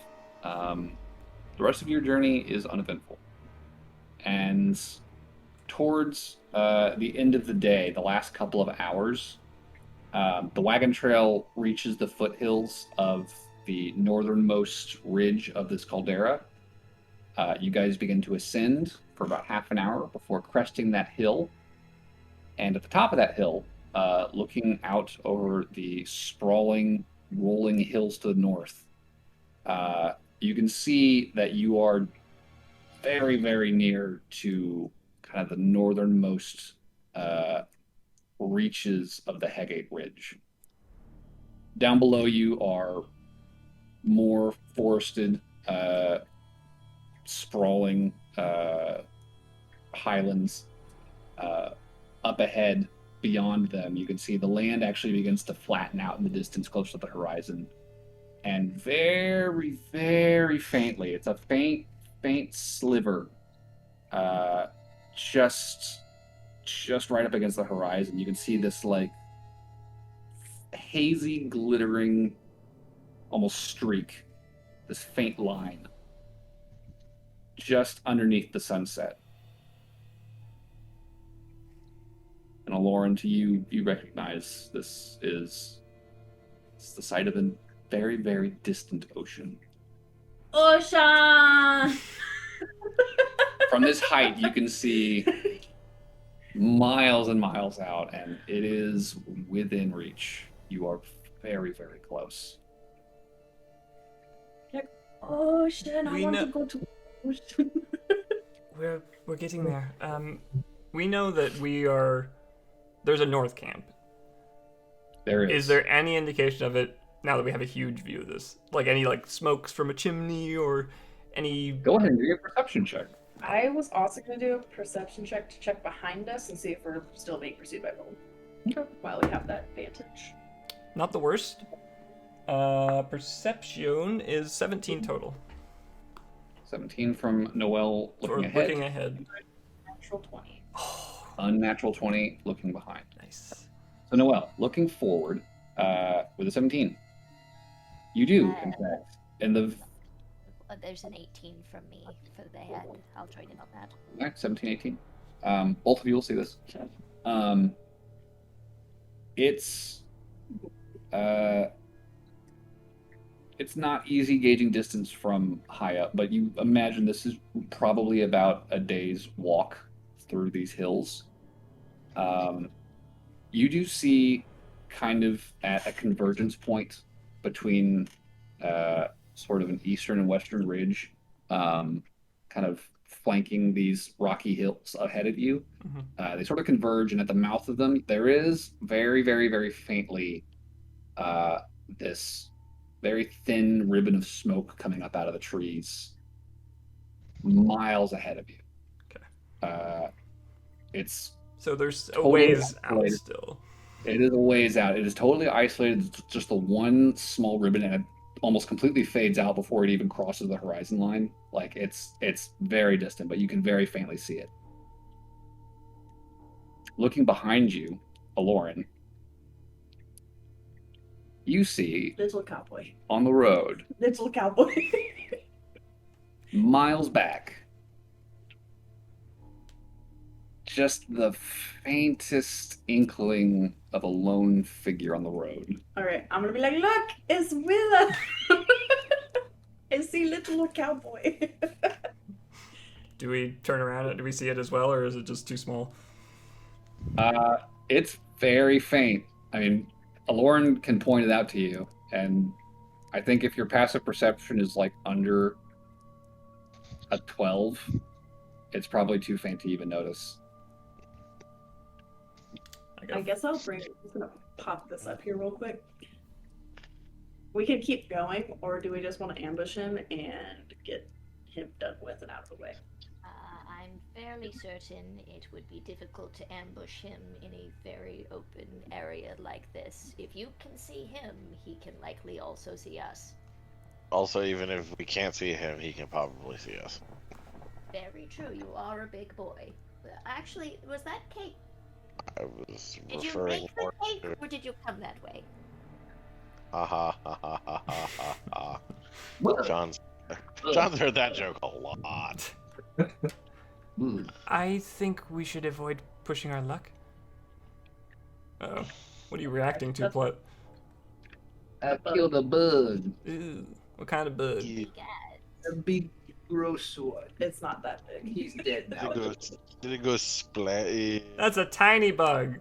the rest of your journey is uneventful. And towards the end of the day, the last couple of hours, the wagon trail reaches the foothills of the northernmost ridge of this caldera. You guys begin to ascend for about half an hour before cresting that hill. And at the top of that hill, looking out over the sprawling, rolling hills to the north, you can see that you are very, very near to kind of the northernmost reaches of the Hegate Ridge. Down below you are more forested, sprawling highlands. Up ahead, beyond them, you can see the land actually begins to flatten out in the distance close to the horizon. And very, very faintly, it's a faint sliver, just right up against the horizon. You can see this like hazy, glittering, almost streak, this faint line, just underneath the sunset. And Aloran, to you, you recognize this is the site of a very, very distant ocean. Ocean! From this height, you can see miles and miles out, and it is within reach. You are very, very close. Ocean, I We want know- to go to ocean. We're getting there. We know that there's a north camp. There is. Is there any indication of it now that we have a huge view of this? Like any like smokes from a chimney or any? Go ahead and do a perception check. I was also going to do a perception check to check behind us and see if we're still being pursued by Bold. Okay. While we have that vantage. Not the worst. Perception is 17 total. 17 from Noel For looking ahead. looking ahead. Natural 20. Unnatural 20 looking behind. Nice. So Noel, looking forward with a 17. You do, in fact. And the There's an 18 from me for the head. I'll trade in on that. Alright, 17, 18. Both of you will see this. It's not easy gauging distance from high up, but you imagine this is probably about a day's walk through these hills. You do see kind of at a convergence point between sort of an eastern and western ridge, kind of flanking these rocky hills ahead of you. They sort of converge, and at the mouth of them, there is very, very, very faintly this very thin ribbon of smoke coming up out of the trees miles ahead of you. Okay. It's So there's a Totally ways out isolated. still. It is a ways out. It is totally isolated. It's just the one small ribbon, and it almost completely fades out before it even crosses the horizon line. Like it's very distant, but you can very faintly see it. Looking behind you, Aloran, you see Little cowboy. on the road, Little cowboy. miles back, just the faintest inkling of a lone figure on the road. Alright, I'm gonna be like, look, it's Willa. I see little cowboy. Do we turn around and do we see it as well, or is it just too small? It's very faint. I mean, Aloran can point it out to you, and I think if your passive perception is like under a 12, it's probably too faint to even notice. I guess I'm just gonna pop this up here real quick. We can keep going, or do we just want to ambush him and get him done with and out of the way? I'm fairly certain it would be difficult to ambush him in a very open area like this. If you can see him, he can likely also see us. Also, even if we can't see him, he can probably see us. Very true, you are a big boy. Actually, was that cake? I was Did you referring make the more cake, to. or did you come that way? Ha ha ha ha ha ha ha. John's heard that joke a lot. I think we should avoid pushing our luck. Oh, what are you reacting to, Plut? I killed a bug. Ew, what kind of bug? Yeah. A big gross one. It's not that big. He's dead now. Did it go splat? That's a tiny bug.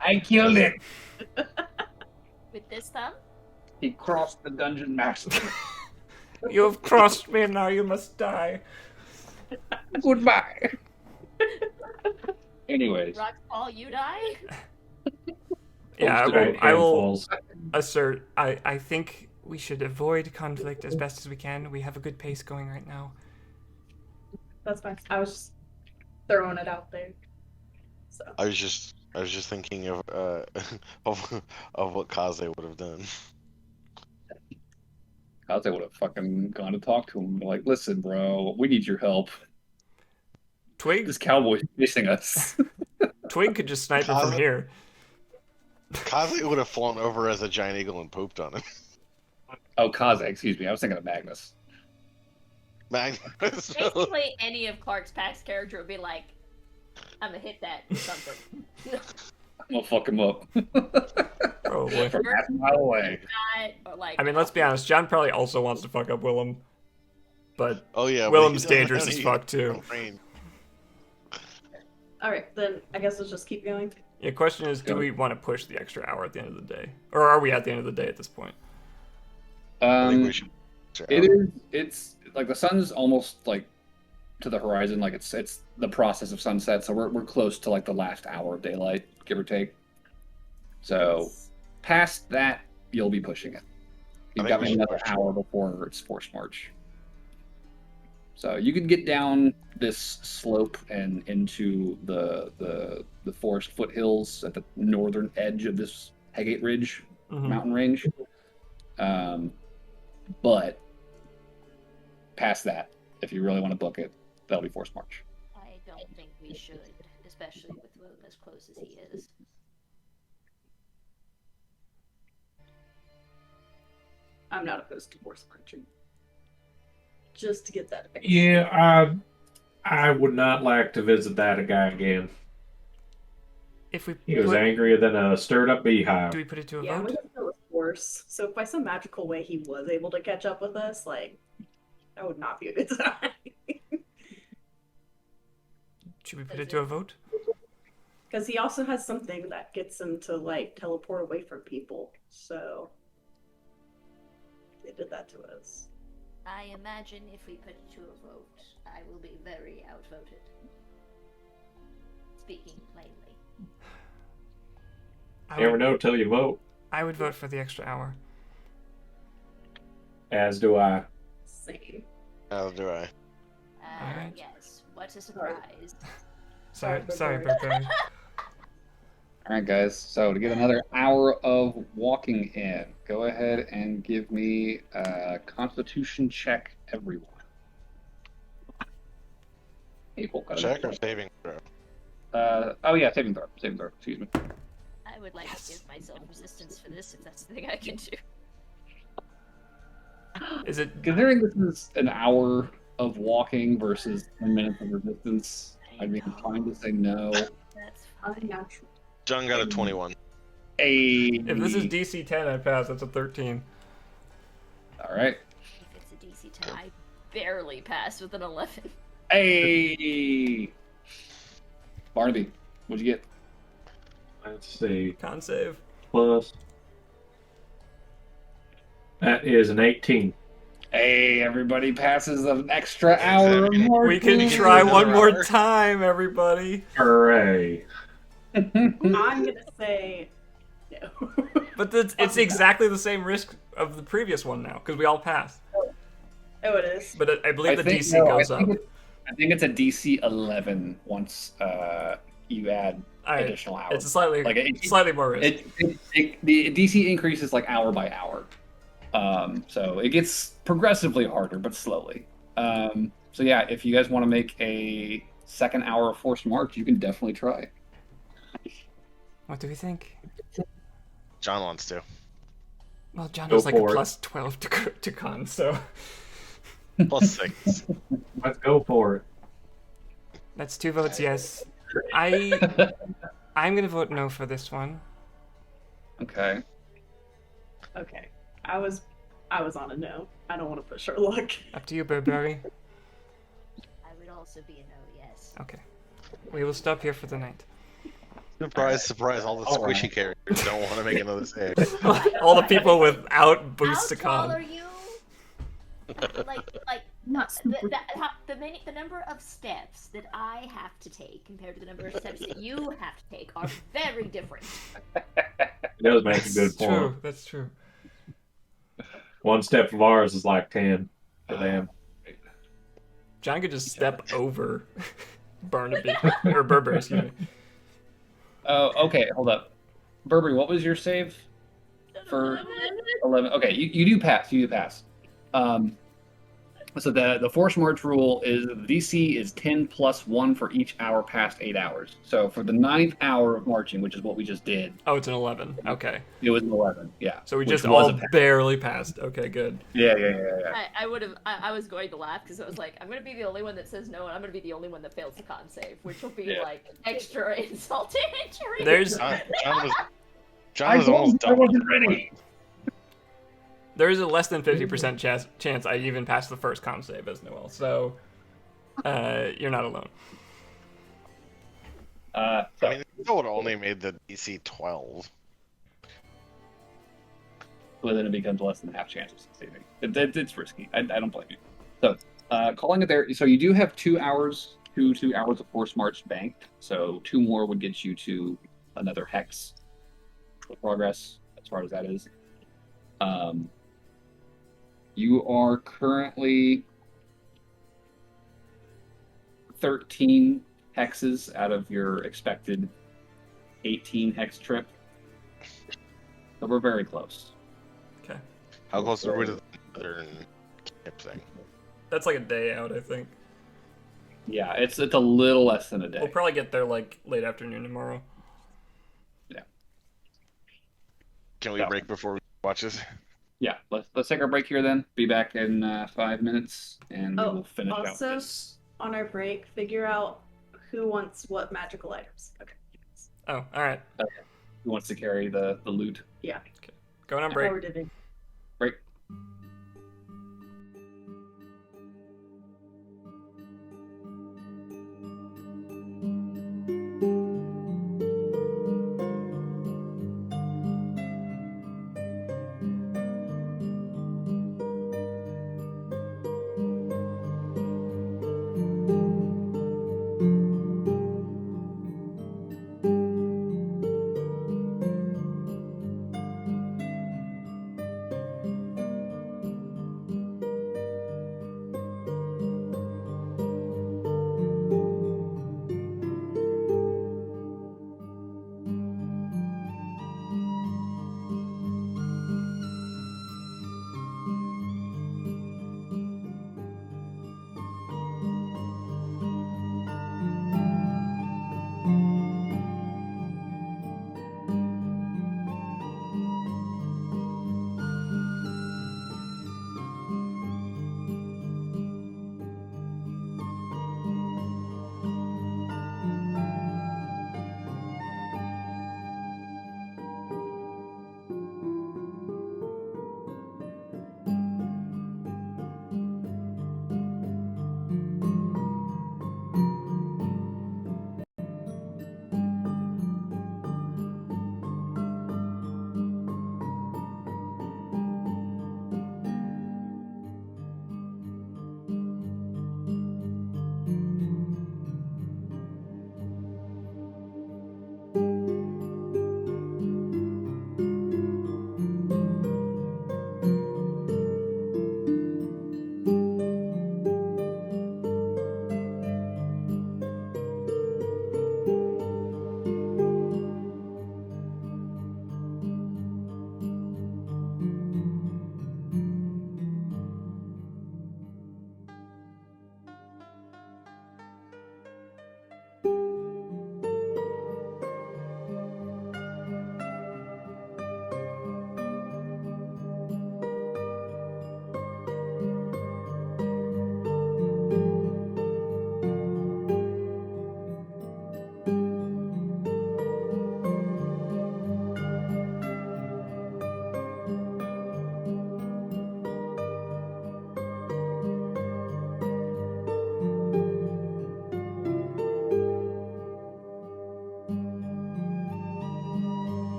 I killed it. With this thumb? He crossed the dungeon master. You have crossed me, and now you must die. Goodbye. Anyways, Rockfall, you die? Yeah, Giant I will handfuls. assert. I think we should avoid conflict as best as we can. We have a good pace going right now. That's fine. I was just throwing it out there. So I was just thinking of of what Kaze would have done. I would have fucking gone to talk to him. Like, listen, bro, we need your help. Twig, This cowboy's chasing us. Twig could just snipe him from Kaze- here. Kaze would have flown over as a giant eagle and pooped on him. Oh, Kaze, excuse me. I was thinking of Magnus. Magnus. Basically, any of Clark's past character would be like, I'm gonna hit that or something. I'm gonna fuck him up. Probably. From half a mile away. Or like, I mean, let's be honest. John probably also wants to fuck up Willem, but Oh yeah, Willem's but he doesn't dangerous have as any fuck too. brain. alright, then I guess let's just keep going. The question is, do we want to push the extra hour at the end of the day, or are we at the end of the day at this point? I think we should. It is. It's like the sun's almost like to the horizon. Like it's the process of sunset. So we're close to like the last hour of daylight, give or take. So past that, you'll be pushing it. You've I got think we maybe should another push hour before it's forced march. So you can get down this slope and into the forest foothills at the northern edge of this Hegate Ridge Mhm. mountain range. But past that, if you really want to book it, that'll be forced march. I don't think we should, especially with Willem as close as he is. I'm not opposed to force marching. Just to get that fixed. Yeah, I would not like to visit that guy again. If we He was put, angrier than a stirred up beehive. do we put it to a Yeah, we vote? didn't know it was force. So if by some magical way he was able to catch up with us, like that would not be a good sign. Should we put it to a vote? Because he also has something that gets him to like teleport away from people. So they did that to us. I imagine if we put it to a vote, I will be very outvoted. Speaking plainly. I You never would, know till you vote. I would vote for the extra hour. As do I. Same. How do I? Alright. Yes, what a surprise. Sorry, Sorry, sorry, Burberry. Burberry. All right, guys. So to get another hour of walking in, go ahead and give me a Constitution check, everyone. April got Check or saving throw? oh yeah, saving throw. Saving throw. Excuse me. I would like to give myself resistance for this if that's the thing I can do. Is it? Considering this is an hour of walking versus 10 minutes of resistance, I'd be inclined to say no. That's fine. Unnatural. John got a 21. If this is DC 10, I pass. That's a 13. All right. If it's a DC 10, I barely pass with an 11. Hey, Barnaby, what'd you get? Let's see. Con save. Plus. That is an 18. Hey, everybody passes an extra hour more. We can try one more time, everybody. Hooray. I'm gonna say no. But it's exactly the same risk of the previous one now, because we all passed. Oh, it is. But I believe the DC no, goes I up. think it's a DC 11 once you add additional hours. It's slightly more risk. The DC increases like hour by hour. So it gets progressively harder, but slowly. So yeah, if you guys want to make a second hour of forced march, you can definitely try. What do we think? John wants to. Well, John Go has like a for it. plus 12 to con, so Plus 6. Let's go for it. that's 2 votes yes. I'm gonna vote no for this one. Okay. Okay. I was on a no. I don't want to push our luck. Up to you, Burberry. I would also be a no, yes. Okay. We will stop here for the night. Surprise, surprise, all the squishy characters don't want to make another save. All the people without boosts How to tall con. are you? Not super The number of steps that I have to take compared to the number of steps that you have to take are very different. It does make a good That's point. true. That's true. One step of ours is like 10 for them. John could just step over Barnaby or Burberry, excuse me. Oh, okay. Hold up, Burberry. What was your save for 11? Okay, you do pass. You do pass. So the force march rule is the DC is 10 plus 1 for each hour past 8 hours. So for the 9th hour of marching, which is what we just did, Oh, it's an 11. Okay. it was an 11. Yeah. So we which just was all a pass. barely passed. Okay, good. Yeah. I was going to laugh because I was like, I'm going to be the only one that says no, and I'm going to be the only one that fails the con save, which will be Yeah. like extra insult to injury. There's John was almost done. ready. There is a less than 50% chance I even pass the first con save as Noel, so you're not alone. I mean, that would only made the DC 12. Well, then it becomes less than half chance of succeeding. It's risky. I don't blame you. So, calling it there. So you do have 2 hours, two hours of force march banked. So 2 more would get you to another hex of progress, as far as that is. You are currently 13 hexes out of your expected 18 hex trip. So we're very close. Okay. How close are we to the northern camp thing? That's like a day out, I think. Yeah, it's a little less than a day. We'll probably get there like late afternoon tomorrow. Yeah. Can we break before we watch this? Yeah, let's take our break here then. Be back in 5 minutes, and we will finish out also, this. on our break, figure out who wants what magical items. Okay. Oh, all right. Who wants to carry the loot? Yeah. Going on How break. we're doing. Break.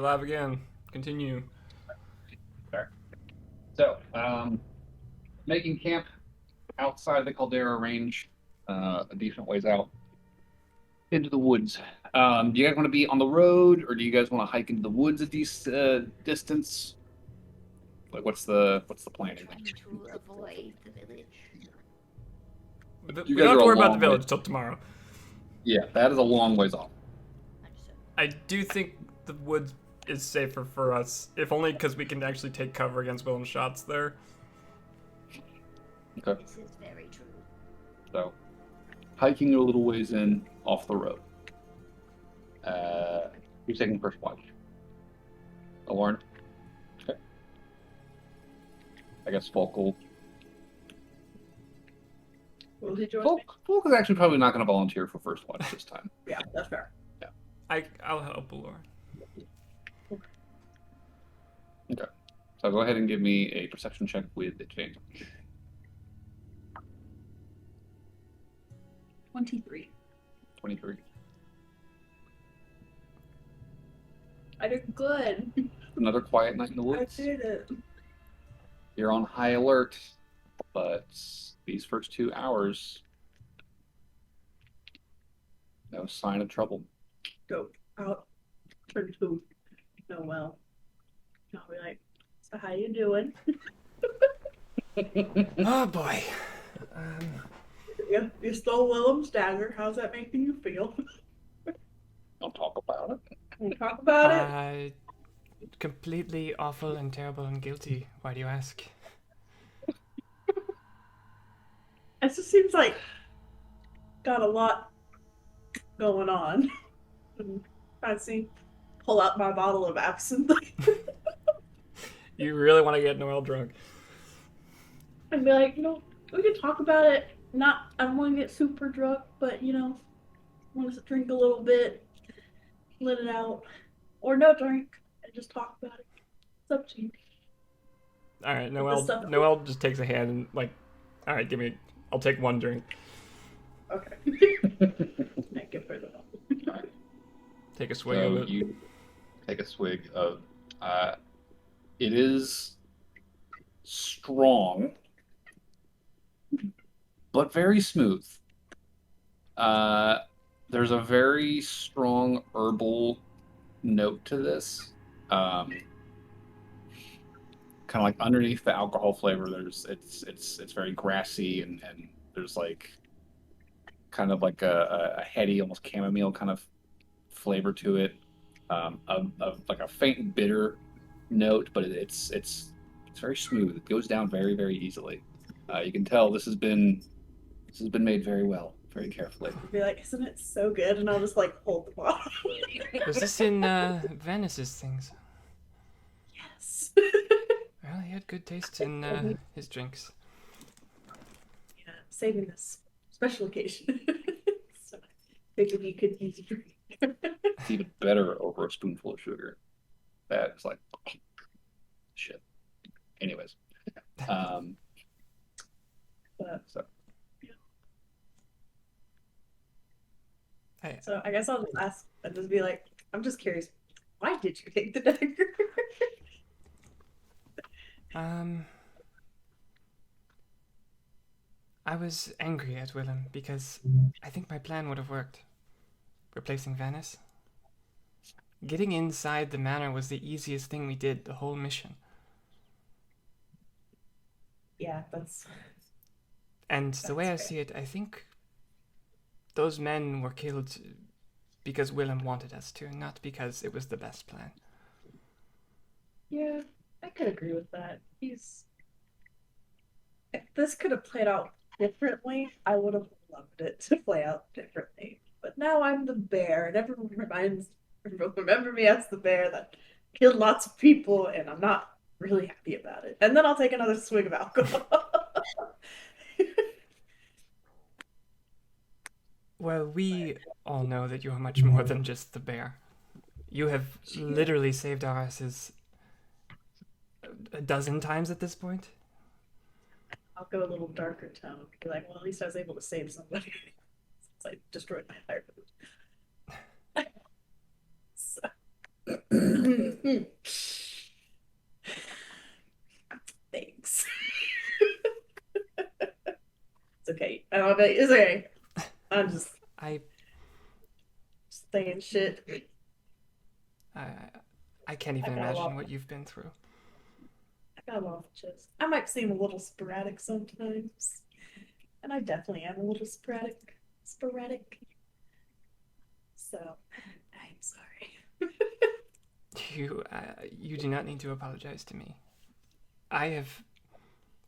We're live again. Continue. Fair. So, making camp outside the Caldera range, a decent ways out into the woods. Do you guys want to be on the road, or do you guys want to hike into the woods at this distance? Like, what's the plan? Trying to avoid the village. We guys don't have are to a worry about long the village way- till tomorrow. Yeah, that is a long ways off. Understood. I do think the woods is safer for us, if only because we can actually take cover against Willem's shots there. Okay, This is very true. so hiking a little ways in off the road. Who's taking first watch? Lauren. Okay. I guess Folk will. Will he join me? Folk is actually probably not going to volunteer for first watch this time. Yeah, that's fair. I'll help Allure. Okay. So go ahead and give me a perception check with advantage. 23. 23. I did good. Another quiet night in the I woods. did it. You're on high alert, but these first 2 hours, no sign of trouble. Go out. Turn to Noel. I'll be like, so how you doing? Oh boy. You stole Willem's dagger. How's that making you feel? Don't talk about it. Can we talk about it? Completely awful and terrible and guilty. Why do you ask? It just seems like got a lot going on. I see. Pull out my bottle of absinthe You really want to get Noel drunk? and be like, we can talk about it. I don't want to get super drunk, but want to drink a little bit, let it out, or no drink and just talk about it. It's up to you. All right, this stuff- Noel just takes a hand and like, all right, I'll take one drink. Okay. I give her the bottle. Take a swig So of it. you take a swig of. It is strong, but very smooth. There's a very strong herbal note to this. Kind of like underneath the alcohol flavor, it's very grassy and there's like kind of like a heady, almost chamomile kind of flavor to it. Of like a faint bitter note, but it's very smooth. It goes down very, very easily. You can tell this has been made very well, very carefully. I'll be like, isn't it so good? And I'll just like hold the bottle. Was this in Venice's things? Yes. Well, he had good taste in his drinks. Yeah, saving this special occasion. So figured you could use a drink. It's even better over a spoonful of sugar. That is like shit. Anyways, But so Hey, so I guess I'll just ask and just be like, I'm just curious, why did you take the dagger? I was angry at Willem because I think my plan would have worked. Replacing Venice. Getting inside the manor was the easiest thing we did the whole mission. Yeah, that's And the way I That's fair. see it, I think those men were killed because Willem wanted us to, not because it was the best plan. yeah, I could agree with that. If this could have played out differently, I would have loved it to play out differently. But now I'm the bear, and everyone remember me as the bear that killed lots of people, and I'm not really happy about it. And then I'll take another swig of alcohol. Well, we all know that you are much more than just the bear. You have literally saved our asses a dozen times at this point. I'll go a little darker tone. Be like, well, at least I was able to save somebody. Since I destroyed my entire village. So, Thanks. It's okay. It's okay. I'm just I saying shit. I can't even I got a imagine lot. what you've been through. I got a lot of chest. I might seem a little sporadic sometimes, and I definitely am a little sporadic. So, I'm sorry. You do not need to apologize to me. I have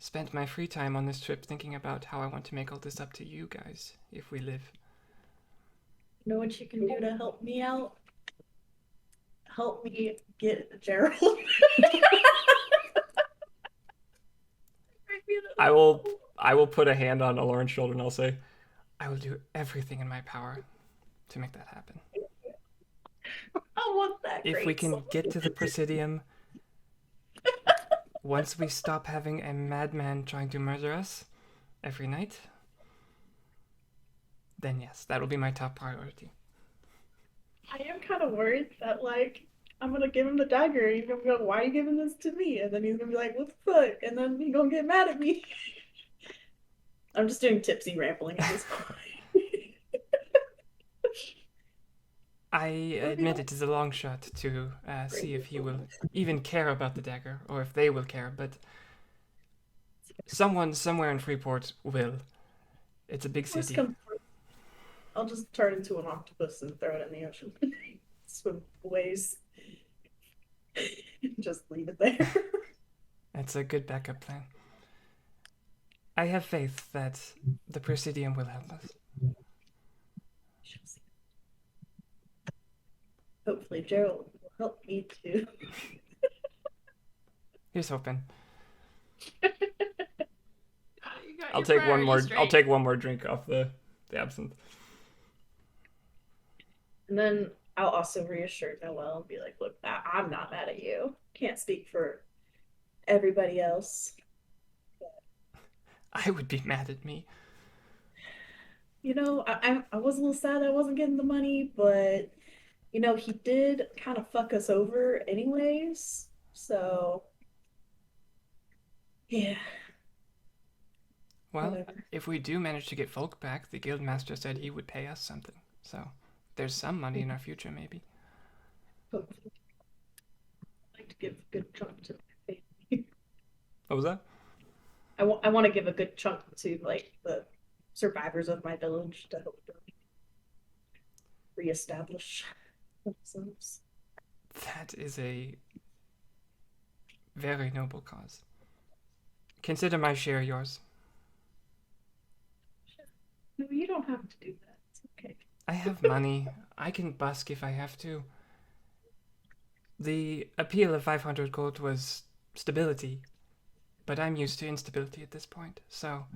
spent my free time on this trip thinking about how I want to make all this up to you guys if we live. You know what you can do to help me out? Help me get Gerald. I will put a hand on Aloran's shoulder and I'll say, I will do everything in my power to make that happen. I want that. If great we can song. get to the Presidium, once we stop having a madman trying to murder us every night, then yes, that'll be my top priority. I am kind of worried that, like, I'm gonna give him the dagger and he's gonna go, why are you giving this to me? And then he's gonna be like, what the fuck? And then he's gonna get mad at me. I'm just doing tipsy rambling at this point. I admit it is a long shot to see if he will even care about the dagger, or if they will care, but someone somewhere in Freeport will. It's a big city. I'll just turn into an octopus and throw it in the ocean. Swim ways. Just leave it there. That's a good backup plan. I have faith that the Presidium will help us. Hopefully Gerald will help me too. Here's hoping. I'll I'll take one more drink off the absinthe. And then I'll also reassure Noelle and be like, look, I'm not mad at you. Can't speak for everybody else. I would be mad at me. You know, I was a little sad I wasn't getting the money, but you know, he did kind of fuck us over anyways. So yeah. Well, Whatever. if we do manage to get Folk back, the Guildmaster said he would pay us something. So there's some money in our future, maybe. Hopefully. I'd like to give a good chunk to my family. What was that? I want to give a good chunk to like the survivors of my village to help them reestablish themselves. That is a very noble cause. Consider my share yours. No, you don't have to do that. It's okay. I have money. I can busk if I have to. The appeal of 500 gold was stability, but I'm used to instability at this point, so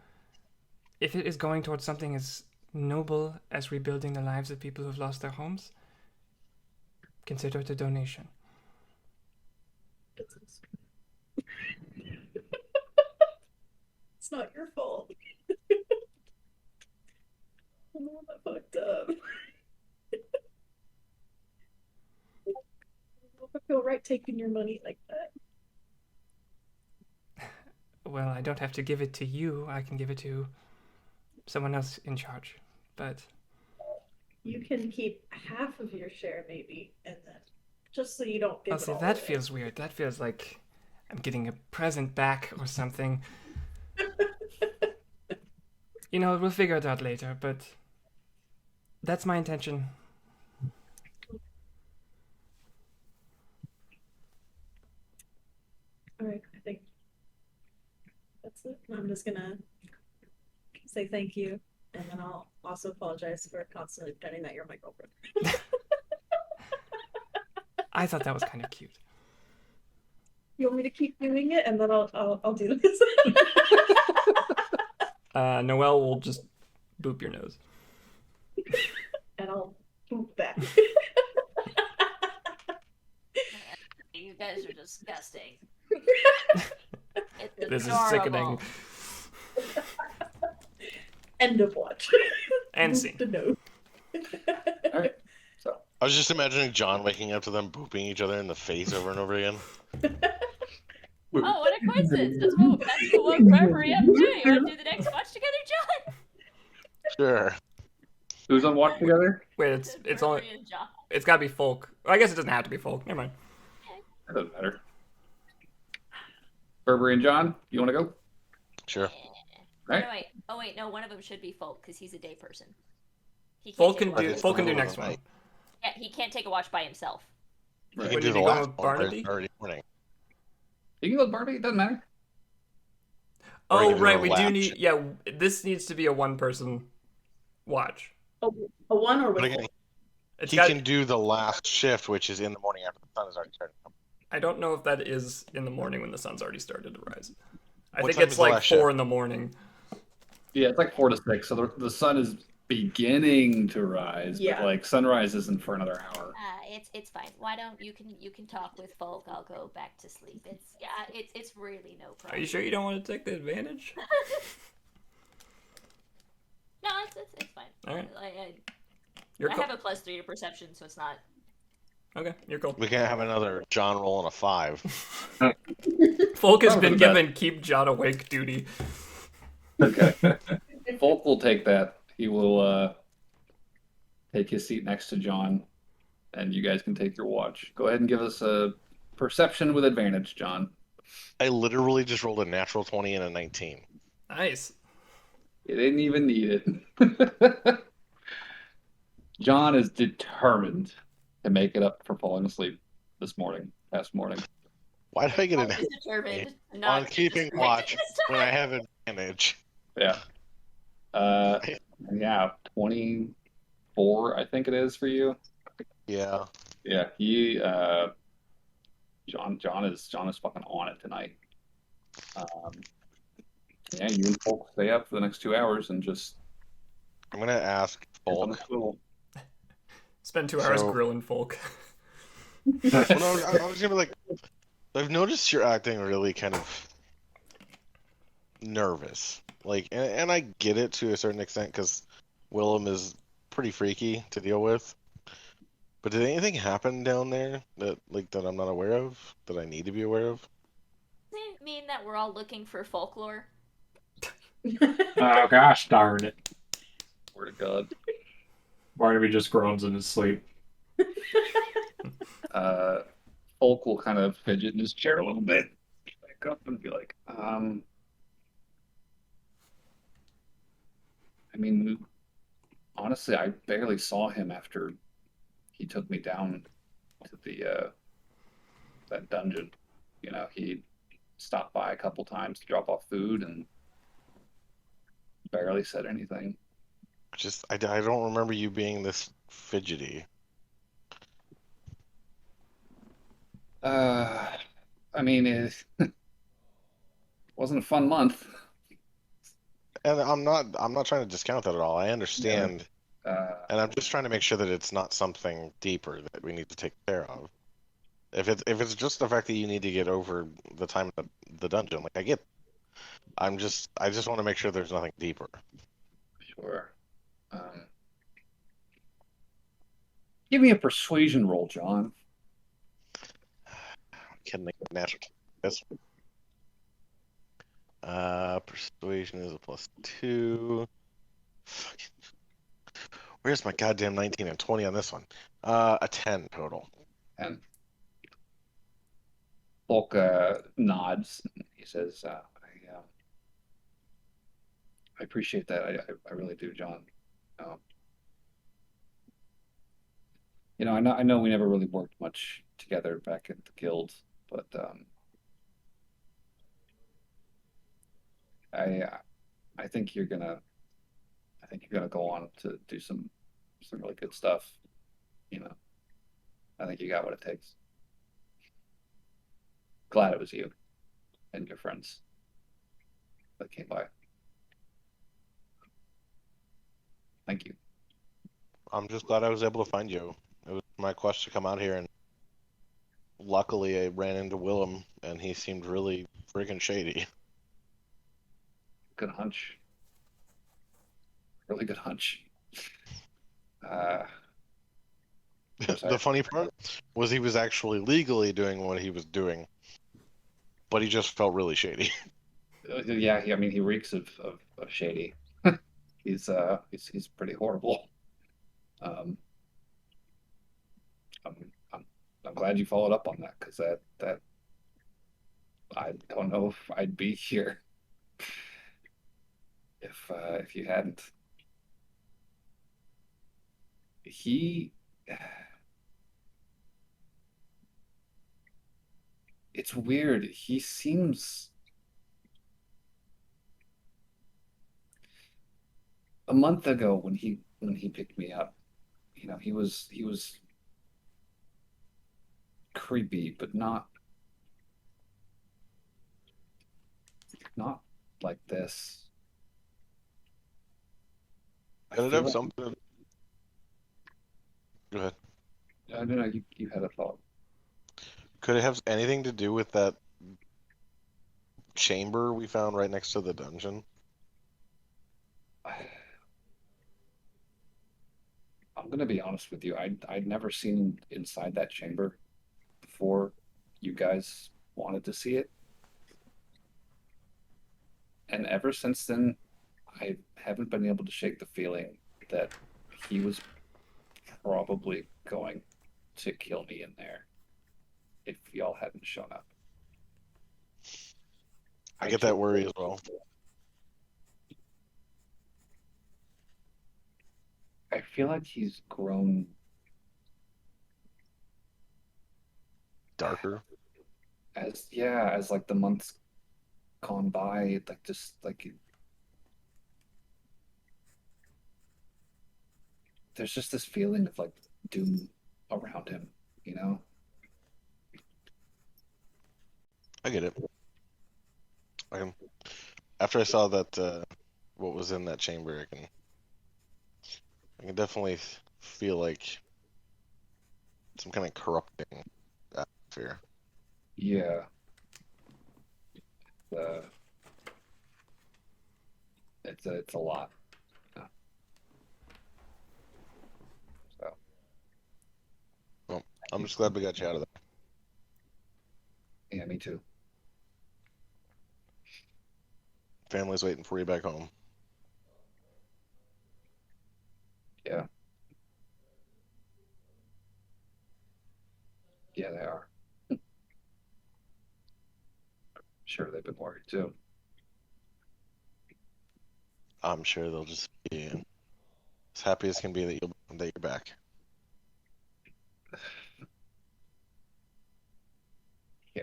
if it is going towards something as noble as rebuilding the lives of people who've lost their homes, consider it a donation. It's not your fault. I'm the one that fucked up. I feel right taking your money like that. Well, I don't have to give it to you. I can give it to someone else in charge. But You can keep half of your share, maybe, and then just so you don't give I'll it say all that away. feels weird. That feels like I'm getting a present back or something. You know, we'll figure it out later, but that's my intention. All right, I think that's it. I'm just gonna say thank you, and then I'll also apologize for constantly pretending that you're my girlfriend. I thought that was kind of cute. You want me to keep doing it, and then I'll do this. Noelle will just boop your nose. And I'll boop back. You guys are disgusting. It's This is adorable. sickening. End of watch. And Boop scene. the nose. All right. So I was just imagining John waking up to them booping each other in the face over and over again. Oh, what a coincidence! That's what woke Gregory up too. You want to do the next watch together, John? Sure. Who's on watch together? Wait, it's only Gregory and John. it's gotta be folk. I guess it doesn't have to be folk. Never mind. That doesn't matter. Burberry and John, you want to go? Sure. Right. No, wait. Oh wait, no. One of them should be folk because he's a day person. He can't Folk take can a do watch. folk can do middle of next the one. night. Yeah, he can't take a watch by himself. You Right. can When do did the he go last with one, but Barnaby? it's already morning. You can go with Barbie. It doesn't matter. Or you Oh can do right, a we do lap need. shift. Yeah, this needs to be a one-person watch. A one or But with again, It's he got. can do the last shift, which is in the morning after the sun has already started. I don't know if that is in the morning when the sun's already started to rise. I What think time it's is the like last 4 shift? in the morning. Yeah, it's like 4 to 6. So the sun is beginning to rise, Yeah. but like sunrise isn't for another hour. It's fine. Why don't you can talk with folk? I'll go back to sleep. It's really no problem. Are you sure you don't want to take the advantage? No, it's fine. All right. I You're cool. have a +3 to perception, so it's not. Okay, you're cool. We can't have another John roll on a 5. Folk has Probably been the best. given keep John awake duty. Okay. Folk will take that. He will take his seat next to John, and you guys can take your watch. Go ahead and give us a perception with advantage, John. I literally just rolled a natural 20 and a 19. Nice. You didn't even need it. John is determined to make it up for falling asleep past morning. Why did I get an He's determined on not to keeping disappoint watch this when I time. have advantage? Yeah. Yeah, 24, I think it is for you. Yeah. Yeah, John is fucking on it tonight. Yeah, you and Folk stay up for the next 2 hours and just I'm gonna ask hit on the Folk. swivel. Spend 2 hours So- grilling folk. Well, no, I was gonna be like, I've noticed you're acting really kind of nervous. Like, and I get it to a certain extent because Willem is pretty freaky to deal with. But did anything happen down there that I'm not aware of, that I need to be aware of? Doesn't it mean that we're all looking for folklore? Oh gosh, darn it! Word of God. Barnaby just groans in his sleep. Folk will kind of fidget in his chair a little bit, back up and be like, I mean, honestly, I barely saw him after he took me down to the that dungeon. You know, he stopped by a couple times to drop off food and barely said anything. I don't remember you being this fidgety. I mean, it wasn't a fun month. And I'm not trying to discount that at all. I understand. And I'm just trying to make sure that it's not something deeper that we need to take care of. If it's just the fact that you need to get over the time of the dungeon, like I get. I just want to make sure there's nothing deeper. Sure. Give me a persuasion roll, John. Can make it natural. This persuasion is a +2. Fucking- Where's my goddamn 19 and 20 on this one? A 10 total. And Bulk nods. He says, I appreciate that. I really do, John. You know, I know we never really worked much together back at the guild, but I think you're gonna go on to do some really good stuff. You know, I think you got what it takes. Glad it was you and your friends that came by. Thank you. I'm just glad I was able to find you. It was my quest to come out here, and luckily I ran into Willem, and he seemed really freaking shady. Good hunch. Really good hunch. The funny part was he was actually legally doing what he was doing, but he just felt really shady. Yeah, I mean, he reeks of shady. He's pretty horrible. Um, I'm, I'm I'm glad you followed up on that because that I don't know if I'd be here if you hadn't. He, it's weird. He seems a month ago when he picked me up, he was creepy, but not like this. I Could it feel have like something? Go ahead. I don't know. You had a thought. Could it have anything to do with that chamber we found right next to the dungeon? I'm gonna be honest with you. I'd never seen inside that chamber before you guys wanted to see it. And ever since then, I haven't been able to shake the feeling that he was probably going to kill me in there if y'all hadn't shown up. I I get just, that worry as well. I feel like he's grown Darker. as like the months gone by, like just like there's just this feeling of like doom around him, you know? I get it. I can. After I saw that, what was in that chamber, I can definitely feel like some kind of corrupting atmosphere. Yeah. Uh, it's a lot. So Well, I'm just glad we got you out of there. yeah, me too. Family's waiting for you back home. Yeah. Yeah, they are. Sure, they've been worried too. I'm sure they'll just be as happy as can be that you're back. Yeah.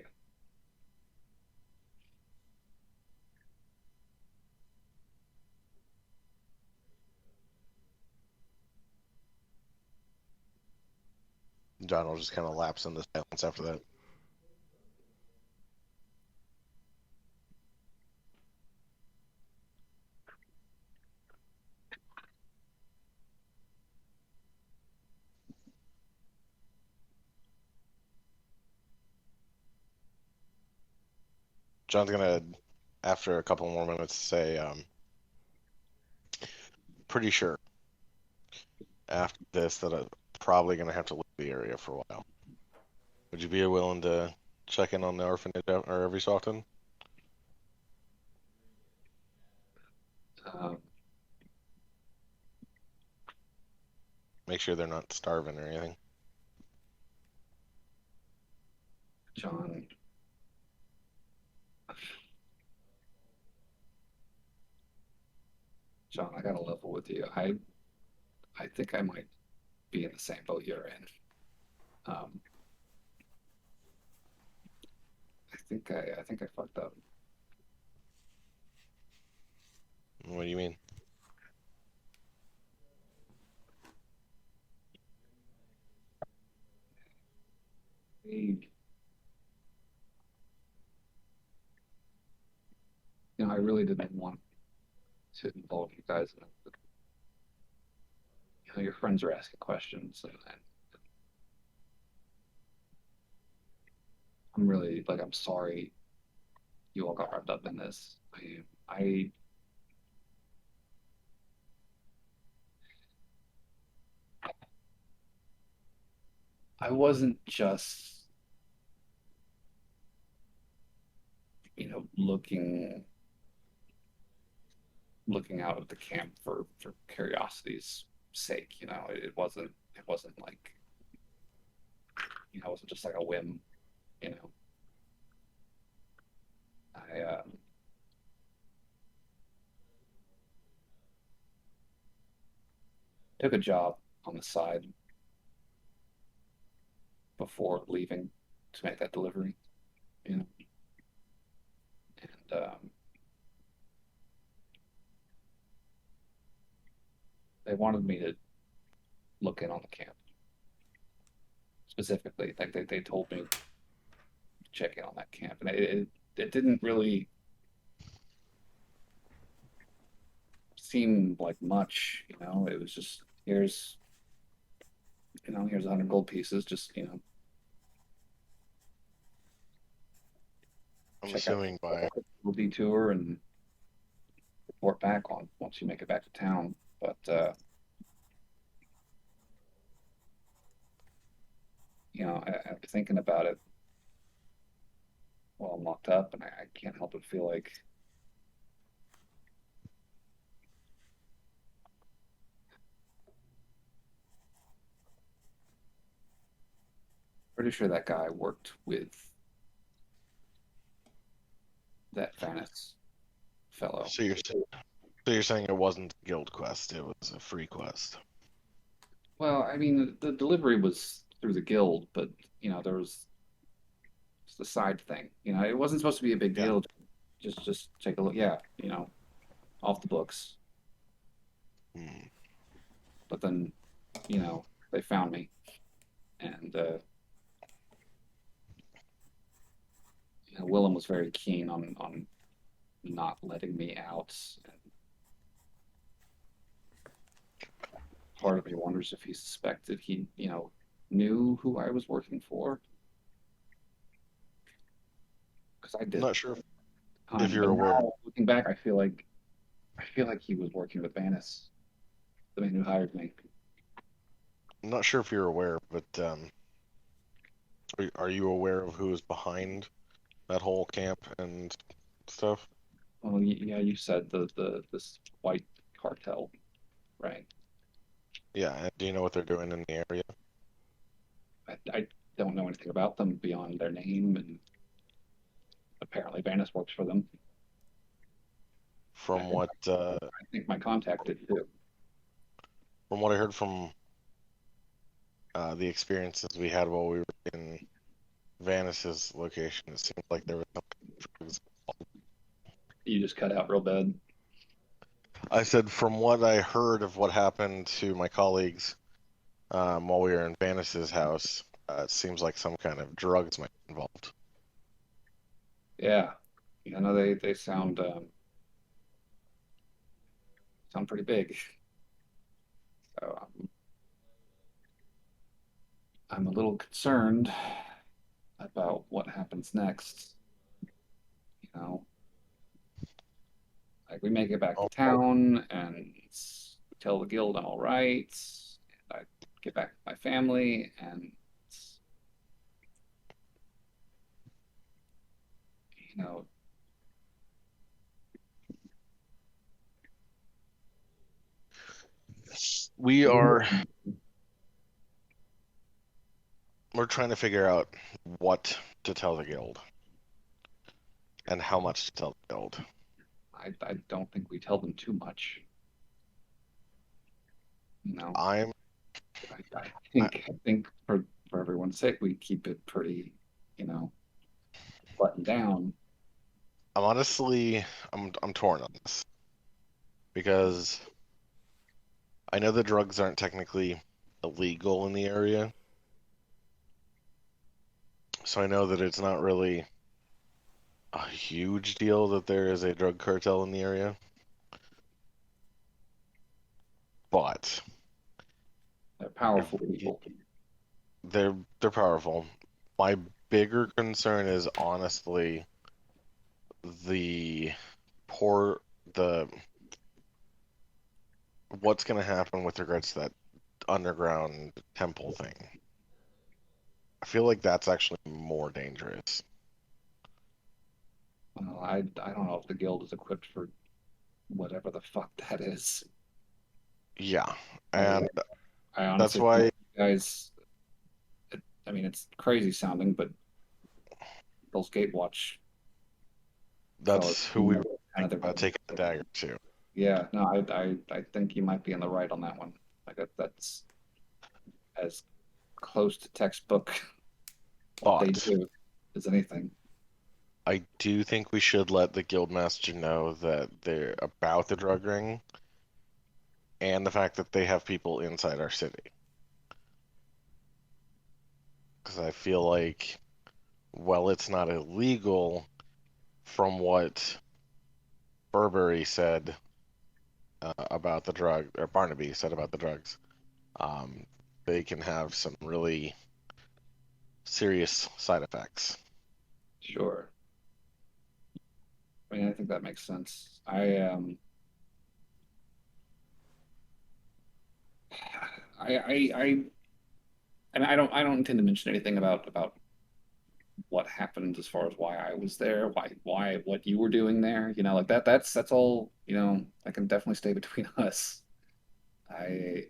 John will just kind of lapse into silence after that. John's gonna, after a couple more minutes, say, pretty sure after this that I'm probably gonna have to leave the area for a while. Would you be willing to check in on the orphanage or every so often? Um, Make sure they're not starving or anything. John, I gotta level with you. I think I might be in the same boat you're in. Um, I think I fucked up. What do you mean? I, I really didn't want to involve you guys in it, but your friends are asking questions, and I'm really like I'm sorry you all got wrapped up in this. I I wasn't just, looking out at the camp for curiosity's sake. It wasn't like, it wasn't just like a whim. You know, I took a job on the side before leaving to make that delivery. You know, and they wanted me to look in on the camp specifically. Like they told me to check in on that camp, and it didn't really seem like much. It was just here's 100 gold pieces. Just I'm check out assuming by the detour and report back on once you make it back to town. But I'm thinking about it while I'm locked up, and I can't help but feel like pretty sure that guy worked with that Vanis fellow. so you're saying it wasn't a guild quest, it was a free quest. Well, I mean, the delivery was through the guild, but there was the side thing. It wasn't supposed to be a big Yeah. deal. Just take a look. Yeah, off the books. Hmm. But then, they found me, and Willem was very keen on not letting me out. And part of me wonders if he suspected he, knew who I was working for, because I I'm did. not sure if Time, you're but aware. now looking back, I feel like he was working with Vanis, the man who hired me. I'm not sure if you're aware, but are you aware of who is behind that whole camp and stuff? Well, yeah, you said this white cartel, right? Yeah, and do you know what they're doing in the area? I don't know anything about them beyond their name, and apparently Vanis works for them. From I what think my contact did too. from what I heard from the experiences we had while we were in Vanis's location, it seemed like there was some drugs. You just cut out real bad. I said from what I heard of what happened to my colleagues while we were in Vanis's house, it seems like some kind of drugs might be involved. Yeah, they sound pretty big. So I'm a little concerned about what happens next. You know, like we make it back to Oh, town and tell the guild I'm all right. I get back to my family, and you know, we are we're trying to figure out what to tell the guild and how much to tell the guild. I don't think we tell them too much. You know, I'm I think for everyone's sake, we keep it pretty, buttoned down. I'm honestly I'm torn on this because I know the drugs aren't technically illegal in the area, so I know that it's not really a huge deal that there is a drug cartel in the area. But They're powerful people. they're powerful. My bigger concern is honestly the poor the what's going to happen with regards to that underground temple thing. I feel like that's actually more dangerous. Well, I don't know if the guild is equipped for whatever the fuck that is. Yeah, I, and I that's honestly think why you guys. I mean, it's crazy sounding, but those Gatewatch fellas that's who we were kind thinking of about taking the dagger to. yeah. No, I think you might be in the right on that one. Like that's as close to textbook what they But do as anything. I do think we should let the guildmaster know that they're about the drug ring and the fact that they have people inside our city. Because I feel like, well, it's not illegal from what Burberry said about the drug, or Barnaby said about the drugs. Um, they can have some really serious side effects. Sure. I mean, I think that makes sense. I I mean, I don't intend to mention anything about what happened as far as why I was there, why what you were doing there. You know, like that's all. You know, that can definitely stay between us. I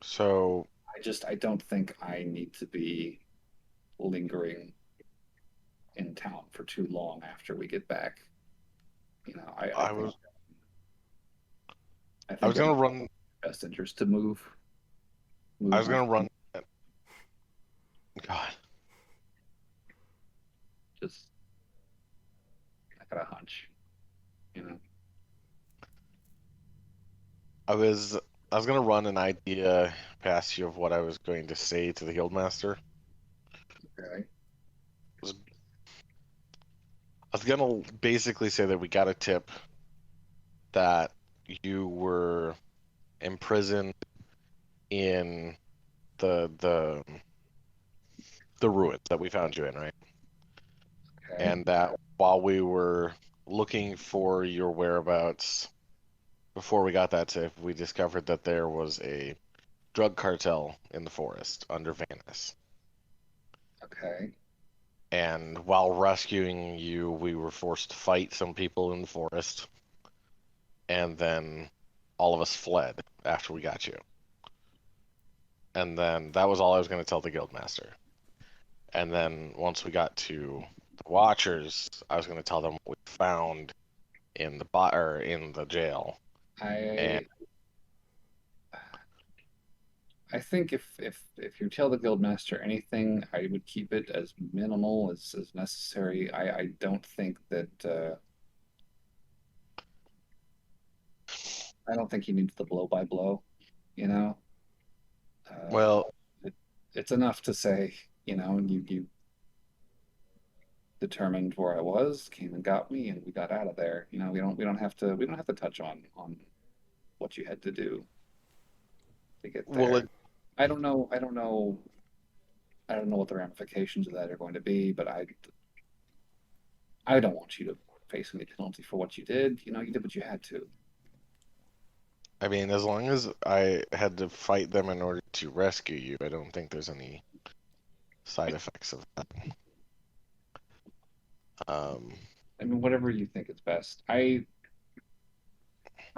So I don't think I need to be lingering in town for too long after we get back. You know, I was I I think was it gonna might run be best interest to I move was my gonna run. God, just I got a hunch. You know. I was I was gonna run an idea past you of what I was going to say to the guildmaster. Okay. I was gonna basically say that we got a tip that you were imprisoned in the ruins that we found you in, right? Okay. And that while we were looking for your whereabouts before we got that tip, we discovered that there was a drug cartel in the forest under Venice. Okay. And while rescuing you, we were forced to fight some people in the forest, and then all of us fled after we got you. And then that was all I was going to tell the guildmaster. And then once we got to the Watchers, I was going to tell them what we found in the or in the jail. And I I think if you tell the guildmaster anything, I would keep it as minimal as necessary. I don't think that I don't think he needs the blow by blow. You know, uh, well, it, it's enough to say, you know, you determined where I was, came and got me, and we got out of there. You know, we don't have to touch on what you had to do to get well, there. I don't know what the ramifications of that are going to be, but I don't want you to face any penalty for what you did. You know, you did what you had to. I mean, as long as I had to fight them in order to rescue you, I don't think there's any side effects of that. Um, I mean, whatever you think is best. I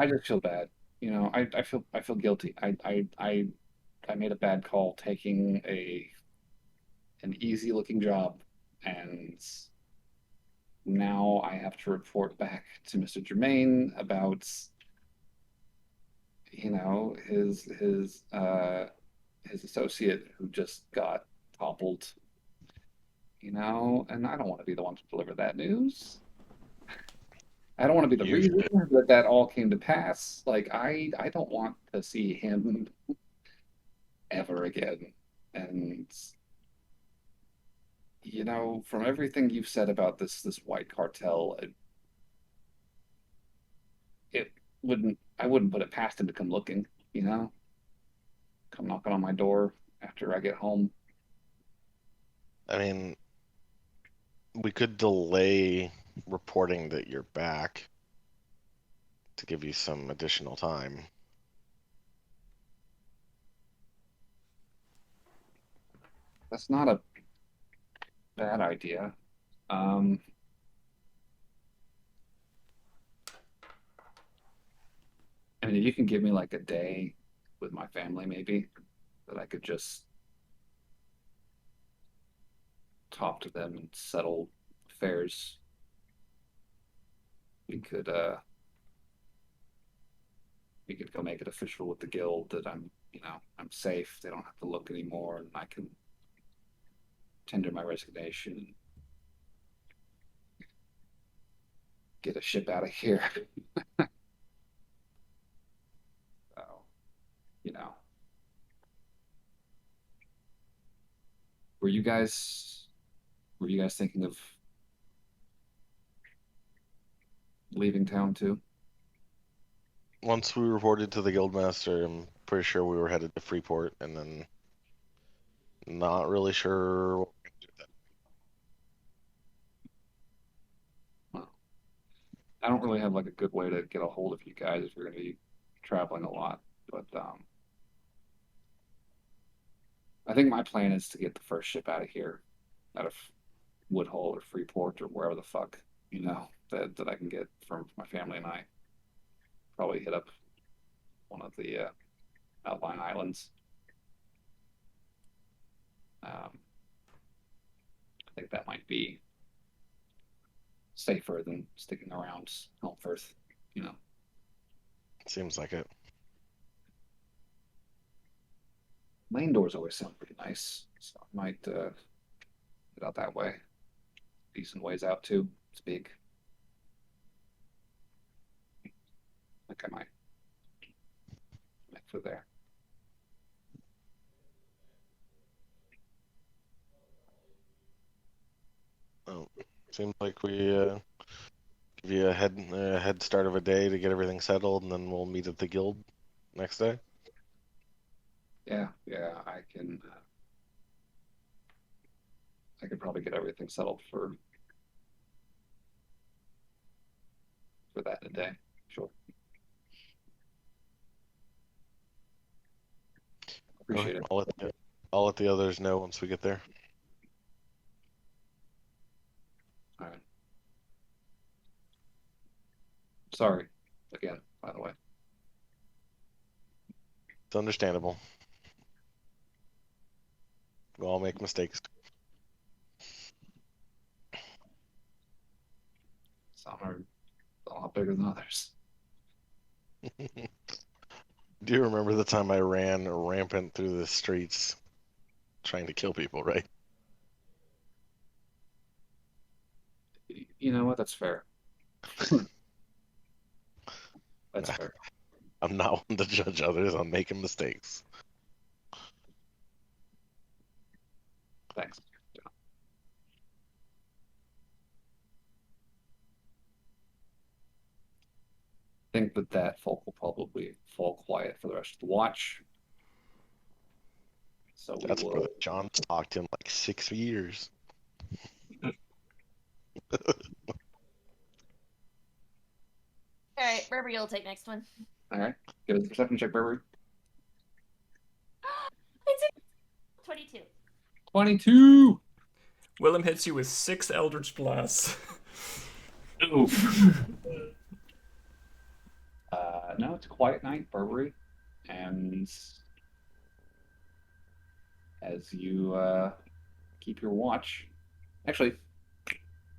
just feel bad. You know, I feel guilty. I made a bad call taking an easy looking job, and now I have to report back to Mr. Germain about you know his associate who just got toppled. You know, and I don't want to be the one to deliver that news. I don't want to be the you reason that that all came to pass. Like I don't want to see him ever again. And you know, from everything you've said about this white cartel, it wouldn't I wouldn't put it past him to come looking. You know, come knocking on my door after I get home. I mean, we could delay reporting that you're back to give you some additional time. That's not a bad idea. Um, I mean, if you can give me like a day with my family, maybe that I could just talk to them and settle affairs. We could uh we could go make it official with the guild that I'm safe. They don't have to look anymore, and I can tender my resignation and get a ship out of here. So, you know, were you guys were you guys thinking of leaving town too? Once we reported to the guildmaster, I'm pretty sure we were headed to Freeport, and then not really sure what we're gonna do with Well, I don't really have like a good way to get a hold of you guys if you're going to be traveling a lot, but I think my plan is to get the first ship out of here, out of Woodhull or Freeport or wherever the fuck that I can get from my family and I. Probably hit up one of the outlying islands. Um, I think that might be safer than sticking around Helmfirth. You know, it. Seems like it. lane doors always sound pretty nice, so I might get out that way. Decent ways out too. It's big. I think I might for there. Oh, seems like we give you a head start of a day to get everything settled, and then we'll meet at the guild next day. Yeah, I could probably get everything settled for that in a day. Sure. Okay, Appreciate it. I'll let the others know once we get there. All right. Sorry again, by the way. It's understandable. We all make mistakes. Some are a lot bigger than others. Do you remember the time I ran rampant through the streets trying to kill people, right? You know what? That's fair. That's fair. I'm not one to judge others on making mistakes. Thanks. I think that folk will probably fall quiet for the rest of the watch. So we That's will. brother John talked in like 6 years. All right, Burberry will take next one. All right. Give us a perception check, Burberry. It's a 22. 22. Willem hits you with 6 Eldritch Blasts. Oof. No, it's a quiet night, Burberry, and as you keep your watch, actually,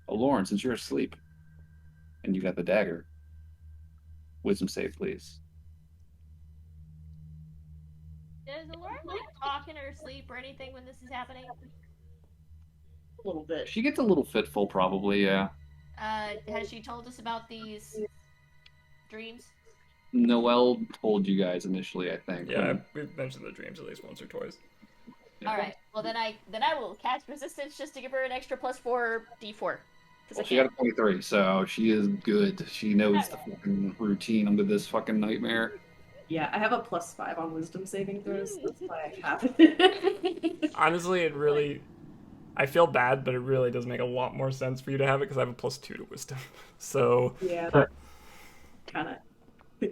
oh Lauren, since you're asleep and you got the dagger, wisdom save, please. Does Lauren like talk in her sleep or anything when this is happening? A little bit. She gets a little fitful, probably. Yeah. Has she told us about these dreams? Noelle told you guys initially, I think. Yeah, we've mentioned the dreams at least once or twice. All right. Well, then I will cast resistance just to give her an extra +4 d4. Well, she got a 23, so she is good. She knows the fucking routine under this fucking nightmare. Yeah, I have a +5 on wisdom saving throws. That's why I have it. Honestly, it really. I feel bad, but it really does make a lot more sense for you to have it because I have a +2 to wisdom. So. Yeah, that kind of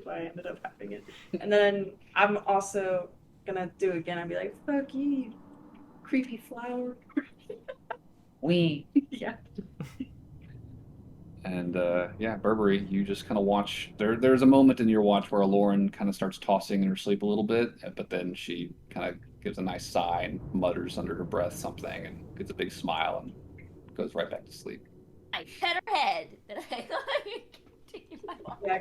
why I ended up having it. And then I'm also gonna do it again. I'd be like, fuck you, creepy flower. Wee. Yeah. And yeah, Burberry, you just kind of watch. There's a moment in your watch where Lauren kind of starts tossing in her sleep a little bit, but then she kind of gives a nice sigh and mutters under her breath something and gets a big smile and goes right back to sleep. I pet her head. Then I continue my walk. Yeah.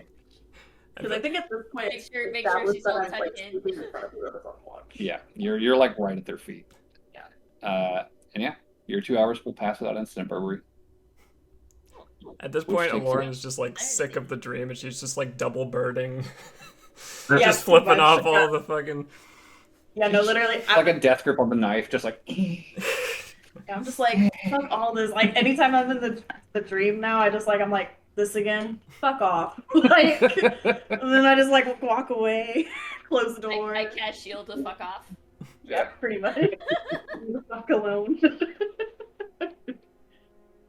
Because I think at this point, Make sure established she's that all I'm like tucked in. sleeping in front of whoever's on watch. Yeah, you're like right at their feet. Yeah. And yeah, your 2 hours will pass without incident, Burberry. At this Which point, takes Lauren it- is just like sick of the dream, and she's just like double birding, Yeah, just pretty flipping much. off all the fucking. Yeah, no, literally. It's like a death grip on the knife, just like. I'm just like, fuck all this. Like, anytime I'm in the dream now, I'm like, this again? Fuck off. Like, and then I just like walk away, close the door. I cast shield to fuck off. Yeah, pretty much. Fuck alone.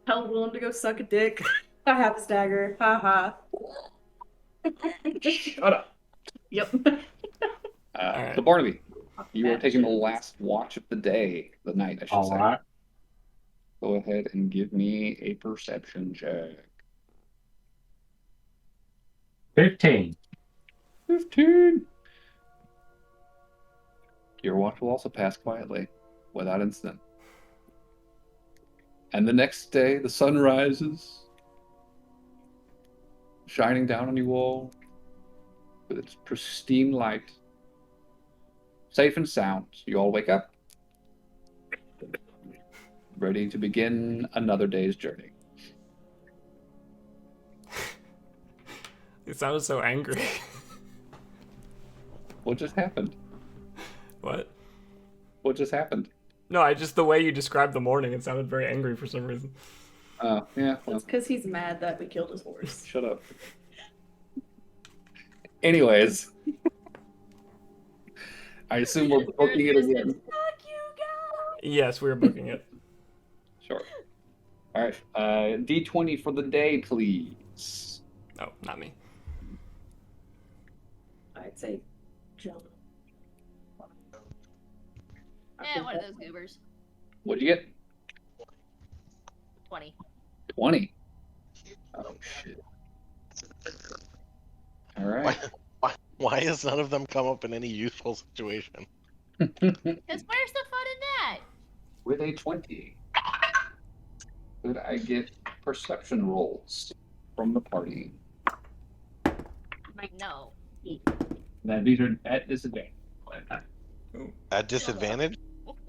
Hell willing to go suck a dick. I have a stagger. Ha ha. Shut up. Yep. Alright. So Barnaby, you are taking the last watch of the day, the night, I should All say. right. Go ahead and give me a perception check. 15. 15. Your watch will also pass quietly, without incident. And the next day, the sun rises, shining down on you all with its pristine light. Safe and sound, you all wake up, ready to begin another day's journey. It sounded so angry. What just happened? What? What just happened? No, the way you described the morning, it sounded very angry for some reason. Yeah, well, It's because he's mad that we killed his horse. shut up. Anyways, I assume we're booking it again. Fuck you, guys. Yes, we were booking it. Sure. All right. D20 for the day, please. No, not me. I'd say jump. Yeah, one of those goobers. What'd you get? 20. 20. Oh shit. All right. Why has none of them come up in any useful situation? Because where's the fun in that? With a 20, could I get perception rolls from the party? No. That these are at disadvantage. At disadvantage?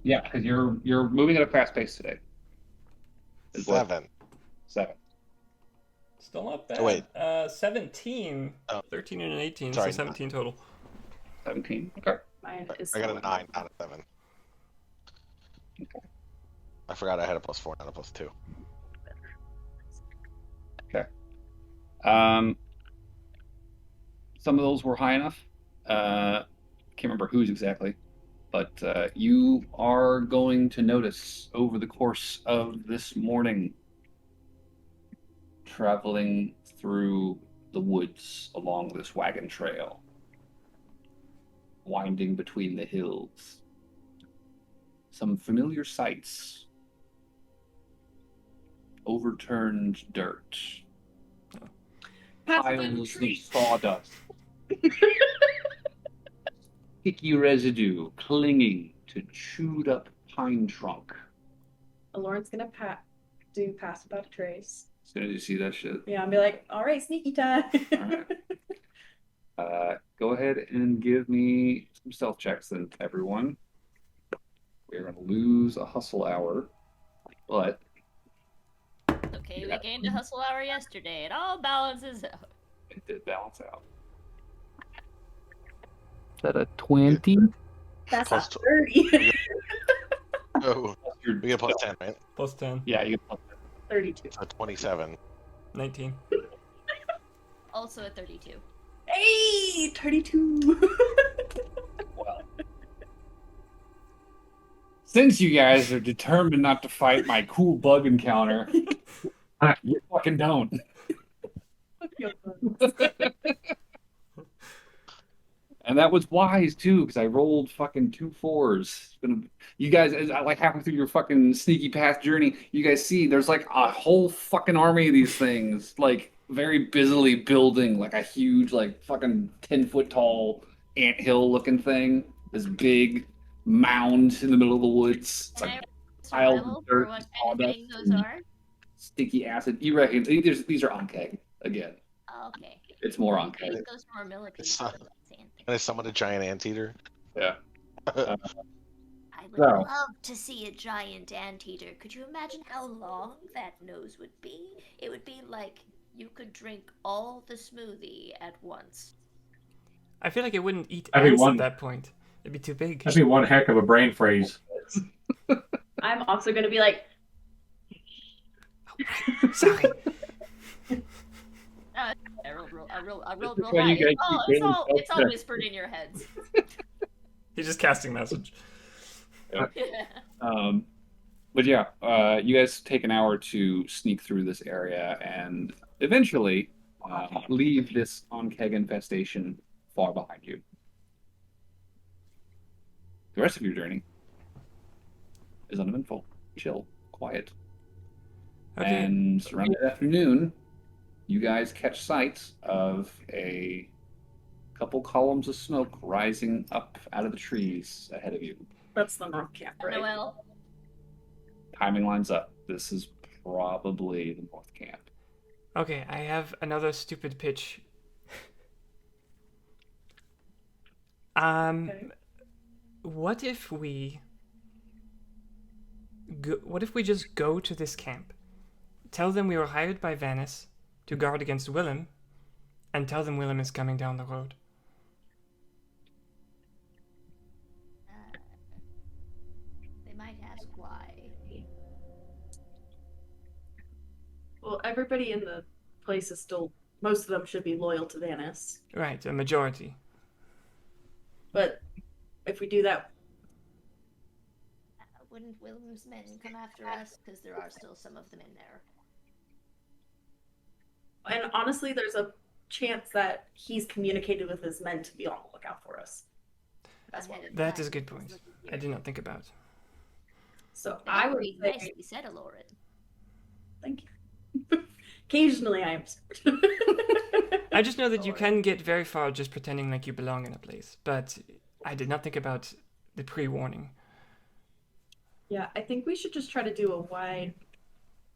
Yeah, because you're moving at a fast pace today. Is what- 7. 7. Still not bad. Oh, wait. 17. Oh. 13 and an 18, Sorry, so 17 total. 17. Okay. Mine is I got a 9, not a 7. I forgot I had a +4, not a +2. Some of those were high enough. Can't remember whose exactly, but you are going to notice over the course of this morning, traveling through the woods along this wagon trail, winding between the hills, some familiar sights. Overturned dirt, piles of sawdust, sticky residue clinging to chewed up pine trunk. Lauren's gonna do pass without a trace. As soon as you see that shit, Yeah, and be like, all right, sneaky time. Alright. Go ahead and give me some stealth checks then, everyone. We're going to lose a hustle hour, but Okay, we gained a hustle hour yesterday. It all balances out. it did balance out. Is that a 20? That's Plus not 30. Oh, we get a +10, right? Plus 10. Yeah, you 32. So 27. 19. Also a 32. Hey, 32. well. Since you guys are determined not to fight my cool bug encounter, you fucking don't. And that was wise too, because I rolled fucking 2 4s. You guys, like halfway through your fucking sneaky path journey, you guys see there's like a whole fucking army of these things, like very busily building like a huge, like fucking 10 foot tall anthill looking thing. This big mound in the middle of the woods. It's Can like I piles of survival for dirt, what kind of sawdust, thing those and are? sticky acid. You reckon these are on keg again? Oh, okay. It's more on I keg. think those are more millipede. It's, than And sand. I summoned a giant anteater. Yeah. I would So- love to see a giant anteater. Could you imagine how long that nose would be? It would be like you could drink all the smoothie at once. I feel like it wouldn't eat That'd be ants one- at that point. It'd be too big. That'd be one heck of a brain freeze. I'm also gonna be like, Sorry. I rolled real why high. you guys keep It's getting all upset. whispered in your heads. He's just casting message. But yeah, you guys take an hour to sneak through this area and eventually leave this on-keg infestation far behind you. The rest of your journey is uneventful, chill, quiet. Okay. And around that afternoon, you guys catch sight of a couple columns of smoke rising up out of the trees ahead of you. that's the North Camp, right? Noel, Timing lines up. This is probably the North Camp. Okay, I have another stupid pitch. Okay. What if we just go to this camp, tell them we were hired by Venice to guard against Willem, and tell them Willem is coming down the road? they might ask why. Well, everybody in the place is still. Most of them should be loyal to Venice. Right, a majority. But if we do that, Wouldn't Willem's men come after us? Because there are still some of them in there. and honestly, there's a chance that he's communicated with his men to be on the lookout for us. That's why. Ahead of That time. is a good point. I did not think about. So That I would would be say, nicely said, Aloran. thank you. Occasionally, I am. I just know that you can get very far just pretending like you belong in a place, but I did not think about the pre-warning. Yeah, I think we should just try to do a wide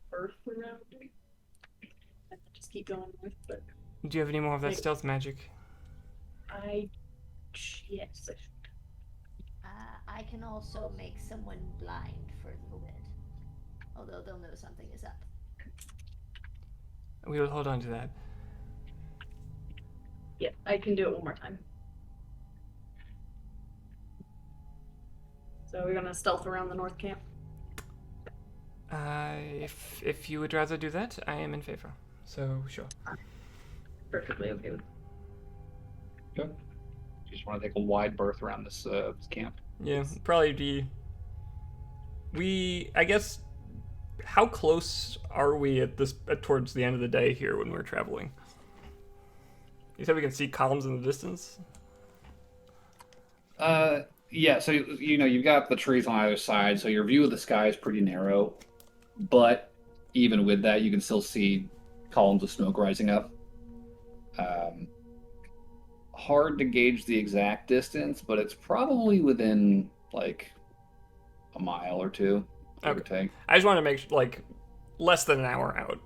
berth around it. And just keep going north, but Do you have any more of that Maybe. stealth magic? yes. I can also make someone blind for a little bit. Although they'll know something is up. We will hold on to that. Yeah, I can do it one more time. So we're gonna stealth around the north camp. If you would rather do that, I am in favor. So sure. Perfectly okay with. You just want to take a wide berth around this camp. Yeah, probably be. I guess. How close are we towards the end of the day here when we're traveling? You said we can see columns in the distance. Yeah, so you've got the trees on either side, so your view of the sky is pretty narrow. But even with that, you can still see columns of smoke rising up. Hard to gauge the exact distance, but it's probably within like a mile or two, give or take. I just want to make less than an hour out.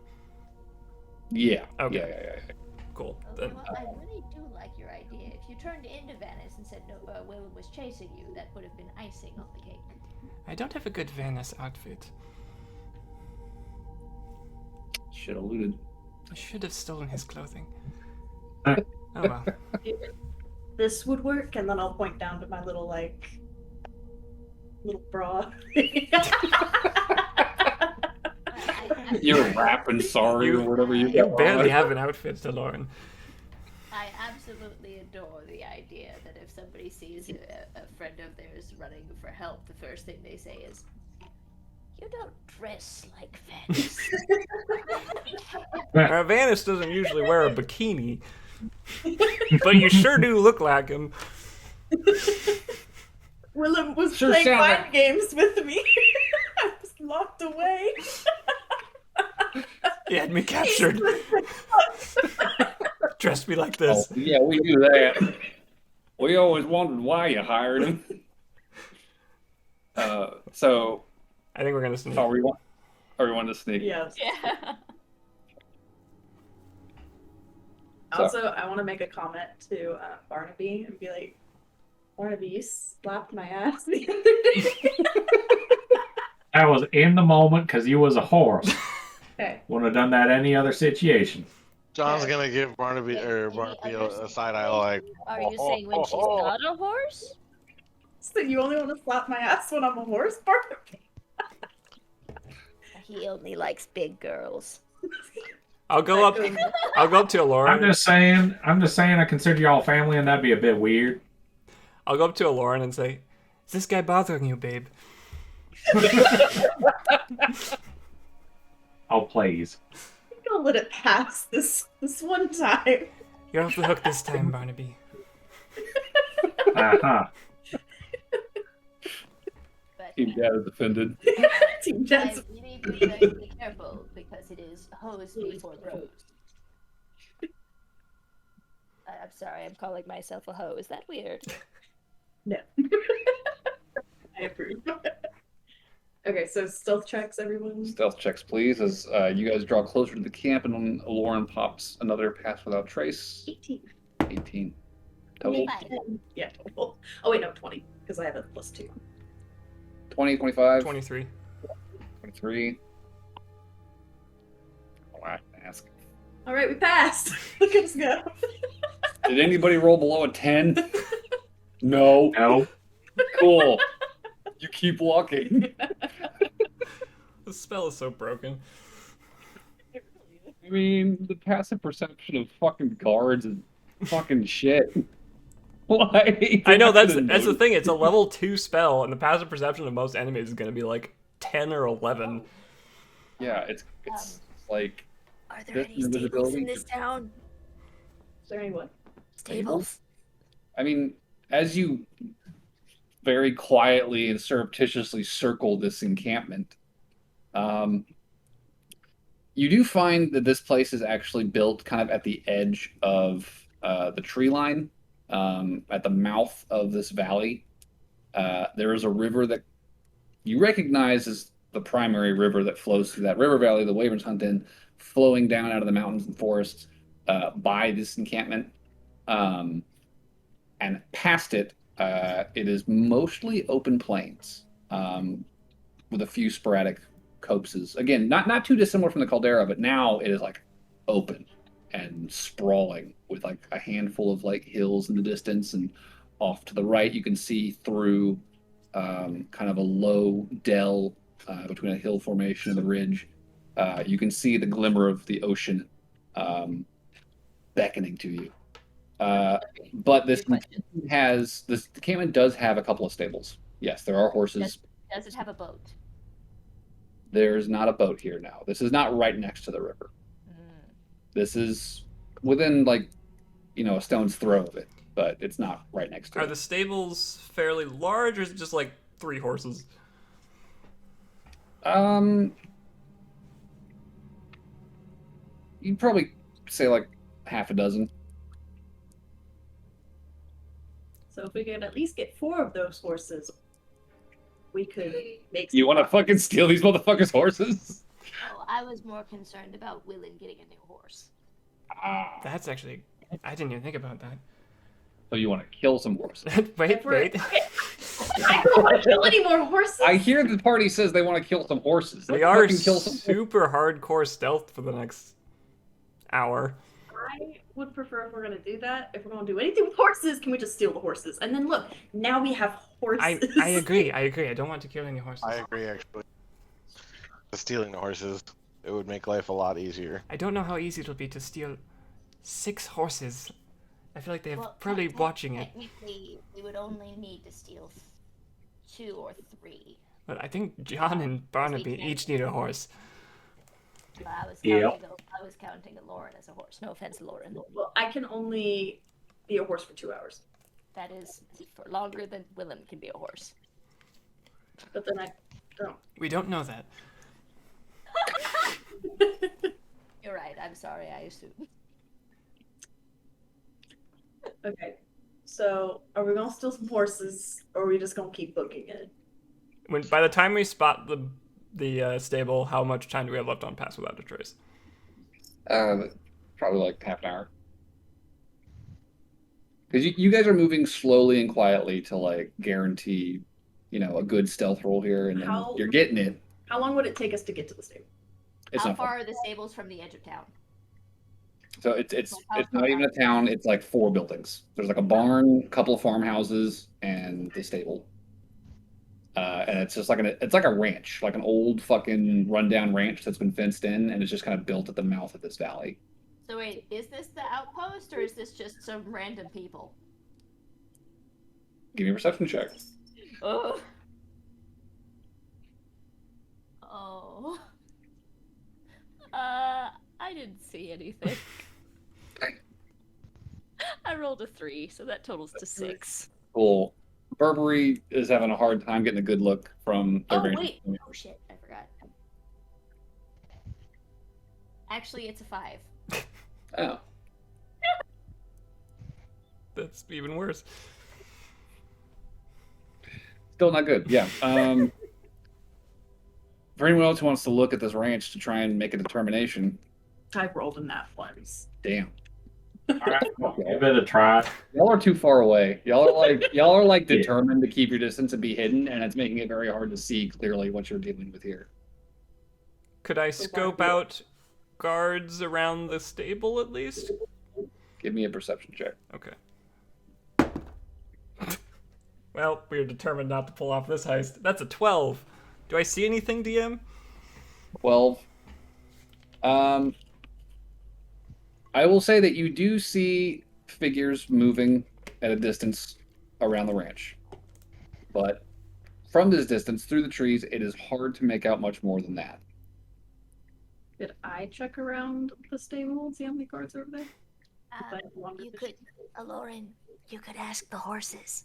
Yeah. Okay. Yeah. Cool. Okay, Then, well, I really do like your idea. If you turned into Venice and said no, Willem was chasing you, that would have been icing on the cake. I don't have a good Venice outfit. Should have looted. I should have stolen his clothing. Uh. Oh well. This would work, and then I'll point down to my little bra. You're rapping sorry or whatever you You got barely on. have an outfit, Lauren. I absolutely adore the idea that if somebody sees a friend of theirs running for help, the first thing they say is, "You don't dress like Venice." Venice doesn't usually wear a bikini, but you sure do look like him. Willem was Sure playing sound mind like- games with me. I was locked away. He had me captured. Dressed me like Oh, this. yeah, we do that. We always wondered why you hired him. So, I think we're gonna sneak. are we want to sneak? Yes. Yeah. Also, I want to make a comment to Barnaby and be like, Barnaby, you slapped my ass the other day. I was in the moment because you was a horse. Okay. Wouldn't have done that any other situation. John's Okay. gonna give Barnaby a side eye like. Are you saying when she's not a horse? So you only want to slap my ass when I'm a horse, Barnaby? He only likes big girls. I'll go up. I'll go up to Alora. I'm just saying. I consider y'all family, and that'd be a bit weird. I'll go up to Aloran and say, "Is this guy bothering you, babe?" Oh, please. I'm gonna let it pass this one time. You're off the hook this time, Barnaby. Uh-huh. But Team Dad is offended. Team I Jets. really be very careful because it is hose before bros. I'm sorry, I'm calling myself a hoe. Is that weird? No. I approve. Okay, so stealth checks, everyone. Stealth checks, please, as you guys draw closer to the camp, and then Lauren pops another pass without trace. 18. 18 total. 10. Yeah, total. Oh wait, no, 20, because I have a +2. 20, 25, 23. 23. Oh, I can ask. All right, we passed. Look at us go. Did anybody roll below a 10? No. No. Cool. You keep walking. This spell is so broken. I mean, the passive perception of fucking guards is fucking shit. Why? I know that's the thing. It's a level 2 spell, and the passive perception of most enemies is going to be like 10 or 11. Yeah, it's like Are there This any stables invisibility in this town? Is there anyone? Stables? I mean, as you very quietly and surreptitiously circle this encampment, you do find that this place is actually built kind of at the edge of the tree line, at the mouth of this valley. There is a river that you recognize as the primary river that flows through that river valley the Wyverns hunt in, flowing down out of the mountains and forests by this encampment. And past it, it is mostly open plains, with a few sporadic copses. Again, not too dissimilar from the caldera, but now it is like open and sprawling with like a handful of like hills in the distance, and off to the right you can see through kind of a low dell between a hill formation and the ridge. You can see the glimmer of the ocean beckoning to you. But this encampment does have a couple of stables. Yes, there are horses. Does it have a boat? There's not a boat here now. This is not right next to the river. This is within like, a stone's throw of it, but it's not right next to Are it. the stables fairly large, or is it just like 3 horses? You'd probably say like half a dozen. So if we could at least get 4 of those horses, we could make. You want to fucking steal these motherfuckers' horses? Oh, I was more concerned about Willin getting a new horse. That's actually... I didn't even think about that. So you want to kill some horses? wait. I don't want to kill any more horses. I hear the party says they want to kill some horses. We Let's are fucking kill some super hardcore stealth for the next hour. I would prefer, if we're going to do that, if we're going to do anything with horses, can we just steal the horses? And then look, now we have horses. I agree. I don't want to kill any horses. I agree, actually. Stealing the horses, it would make life a lot easier. I don't know how easy it'll be to steal 6 horses. I feel like they're Well, probably watching it. Technically, we would only need to steal 2 or 3. But I think John and Barnaby each need a horse. I was Yep. counting Lauren as a horse. No offense, Lauren. Well, I can only be a horse for 2 hours. That is for longer than Willem can be a horse. But then I don't. We don't know that. You're right. I'm sorry. I assumed. Okay. So, are we gonna steal some horses, or are we just gonna keep looking at it? By the time we spot the stable, how much time do we have left on Pass Without a Trace? Probably like half an hour. Because you guys are moving slowly and quietly to like guarantee, a good stealth roll here, and then How- you're getting it. How long would it take us to get to the stable? It's How not far far. are the stables from the edge of town? So it's How it's far not even a out? town. It's like 4 buildings. There's like a barn, a couple of farmhouses, and the stable. And it's just like it's like a ranch, like an old fucking rundown ranch that's been fenced in, and it's just kind of built at the mouth of this valley. So wait, is this the outpost or is this just some random people? Give me a perception check. Oh. Oh. I didn't see anything. I rolled a 3, so that totals to 6. Cool. Burberry is having a hard time getting a good look from their Oh vantage wait, point. oh shit, I forgot. Actually, it's a 5. Oh. That's even worse. Still not good. Yeah. For anyone else who wants to look at this ranch to try and make a determination, I've rolled in that once. damn. All right, well, give it a try. Y'all are too far away. Y'all are like Yeah. determined to keep your distance and be hidden, and it's making it very hard to see clearly what you're dealing with here. Could I scope out guards around the stable at least? Give me a perception check. Okay. Well, we're determined not to pull off this heist. That's a 12. Do I see anything, DM? 12. I will say that you do see figures moving at a distance around the ranch. But from this distance, through the trees, it is hard to make out much more than that. Did I check around the stable and see how many guards are over there? If I wanted You to could, Aloran, you could ask the horses.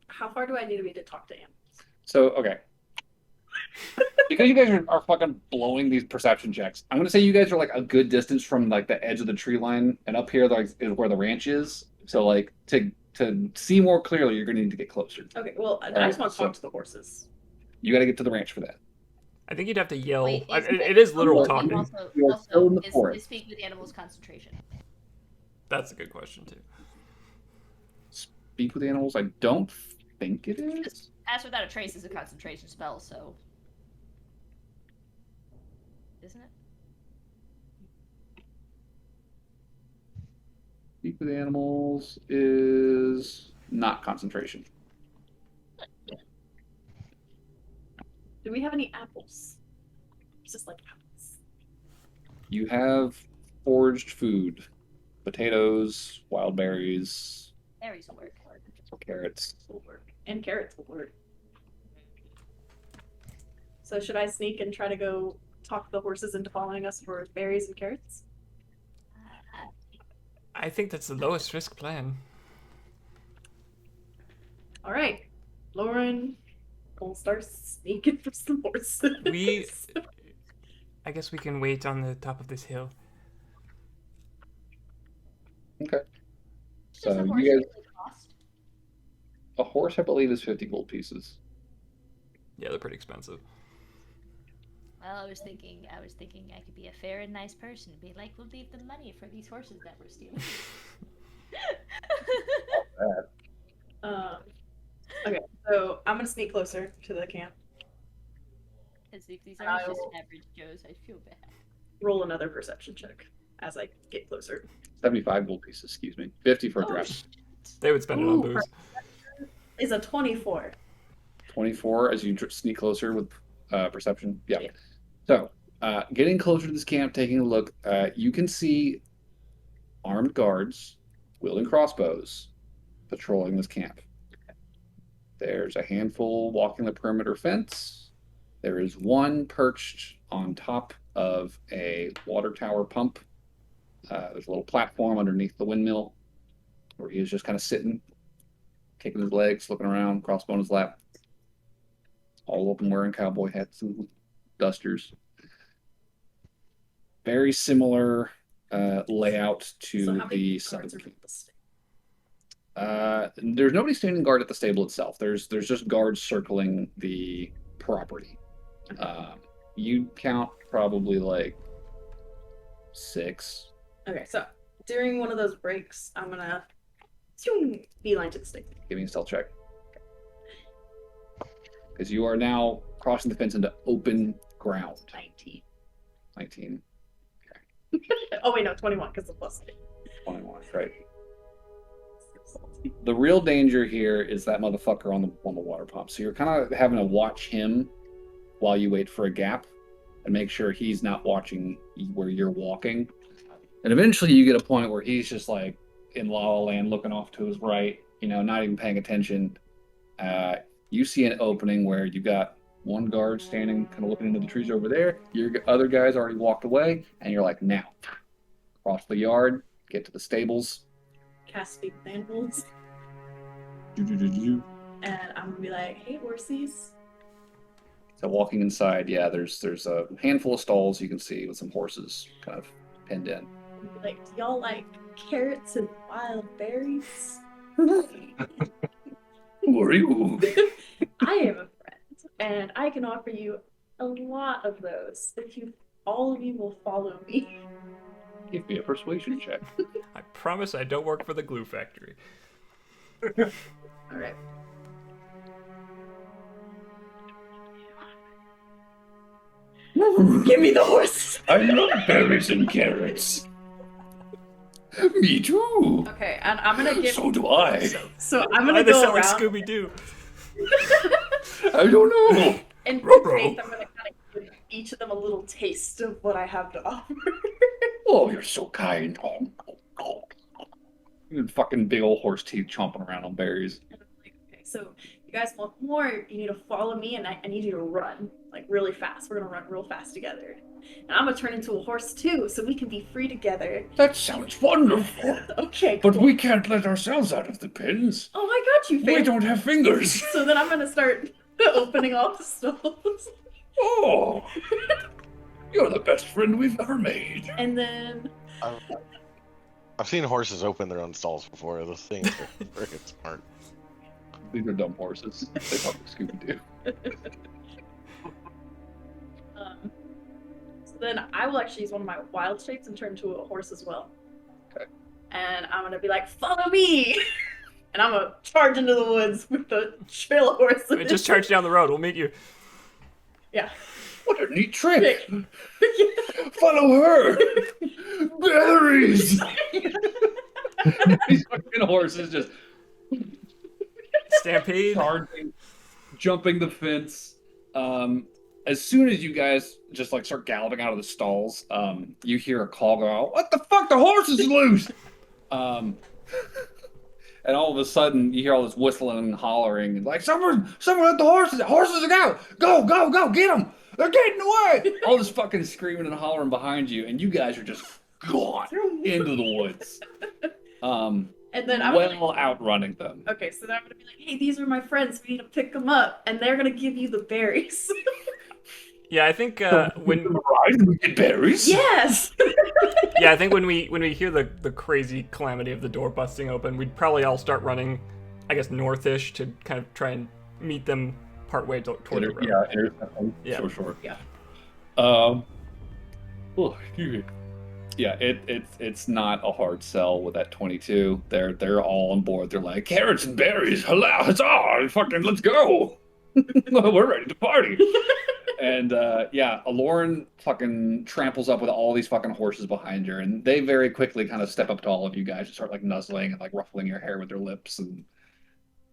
How far do I need to be to talk to animals? So, okay. Because you guys are fucking blowing these perception checks, I'm gonna say you guys are like a good distance from like the edge of the tree line, and up here like is where the ranch is. So like to see more clearly, you're gonna need to get closer. Okay, well, I Alright, just want to talk so- to the horses. You got to get to the ranch for that. I think you'd have to yell. Wait, It is literal Well, talking. Also, You are still in the is forest. speak with animals concentration. That's a good question, too. Speak with animals. I don't think it is. Pass Without a Trace is a concentration spell, so. Isn't it? Speak with animals is not concentration. Do we have any apples? It's just like apples. You have foraged food, potatoes, wild berries, Berries will work. carrots. Will work. And carrots will work. So should I sneak and try to go talk the horses into following us for berries and carrots? I think that's the lowest risk plan. All right, Lauren, we'll start sneaking for some horses. I guess we can wait on the top of this hill. Okay. Does So a horse you guys, usually cost? a horse, I believe, is 50 gold pieces. Yeah, they're pretty expensive. Well, I was thinking I could be a fair and nice person. Be like, we'll leave the money for these horses that we're stealing. Okay, so I'm gonna sneak closer to the camp. Because if these are just average Joes, I feel bad. Roll another perception check as I get closer. 75 gold pieces, excuse me. 50 for a Oh, dress. They would spend it on Ooh, booze. Is a 24. 24 as you sneak closer with perception. Yeah. Yeah. So, getting closer to this camp, taking a look, you can see armed guards wielding crossbows patrolling this camp. There's a handful walking the perimeter fence. There is one perched on top of a water tower pump. There's a little platform underneath the windmill. where he was just kind of sitting, kicking his legs, looking around, crossbow on his lap. All of them wearing cowboy hats and dusters. Very similar layout So to how many the guards southern are king. at the stake? There's nobody standing guard at the stable itself. There's just guards circling the property. You count probably like 6. Okay, so during one of those breaks, I'm gonna beeline to the stake. Give me a stealth check. Because you are now crossing the fence into open ground. 19. 19, Oh wait, no, 21 because of plus 8. 21, right? The real danger here is that motherfucker on the water pump. So you're kind of having to watch him while you wait for a gap and make sure he's not watching where you're walking. And eventually you get a point where he's just like in La La Land looking off to his right, not even paying attention. You see an opening where you got one guard standing kind of looking into the trees over there. Your other guys already walked away, and you're like, now, cross the yard, get to the stables. Cast Speak Vandals. So And I'm gonna be like, hey, horsies. walking inside, yeah, there's a handful of stalls you can see with some horses kind of pinned in. I'm gonna be like, do y'all like carrots and wild berries? Who are you? I am a friend, and I can offer you a lot of those if all of you will follow me. Give me a persuasion check. I promise I don't work for the glue factory. All right. Give me the horse. I love berries and carrots. Me too. Okay, and I'm gonna give. So do I. So I'm Why gonna they go sound like around. Scooby Doo? I don't know. In good Ruh-roh. faith, I'm gonna kind of give each of them a little taste of what I have to offer. Oh, you're so kind. You fucking big old horse teeth chomping around on berries. And I'm like, okay, so you guys want more? You need to follow me, and I need you to run like really fast. We're gonna run real fast together, and I'm gonna turn into a horse too, so we can be free together. That sounds wonderful. Okay, But cool. we can't let ourselves out of the pins. Oh, I got you, We Faith. don't have fingers. So then I'm gonna start opening all the stalls, Oh, you're the best friend we've ever made. and then I've seen horses open their own stalls before. Those things are freaking smart. These are dumb horses. They fucking Scooby-Doo. so then I will actually use one of my wild shapes and turn into a horse as well. Okay. And I'm gonna be like, follow me! And I'm gonna charge into the woods with the trail of horses. Just charge down the road. We'll meet you. Yeah. What a neat trick. Follow her. Berries. These fucking horses just Stampede. charging, jumping the fence. As soon as you guys just like start galloping out of the stalls, you hear a call go out. What the fuck? The horse is loose. And all of a sudden, you hear all this whistling and hollering, and like, someone let the horses go! Go, get them! They're getting away! All this fucking screaming and hollering behind you, and you guys are just gone into the woods. And then I'm gonna, Well outrunning them. okay, so then I'm gonna be like, hey, these are my friends. We need to pick them up, and they're gonna give you the berries. Yeah, I think when We get berries. Yes. I think when we hear the crazy calamity of the door busting open, we'd probably all start running, I guess, northish to kind of try and meet them partway toward the road. Yeah, intercept them. Yeah. Sure. Yeah. Oh, excuse me. Yeah, it's not a hard sell with that 22. They're all on board. They're like, carrots and berries, huzzah, fucking let's go. We're ready to party. And Aloran fucking tramples up with all these fucking horses behind her, and they very quickly kind of step up to all of you guys and start like nuzzling and like ruffling your hair with their lips and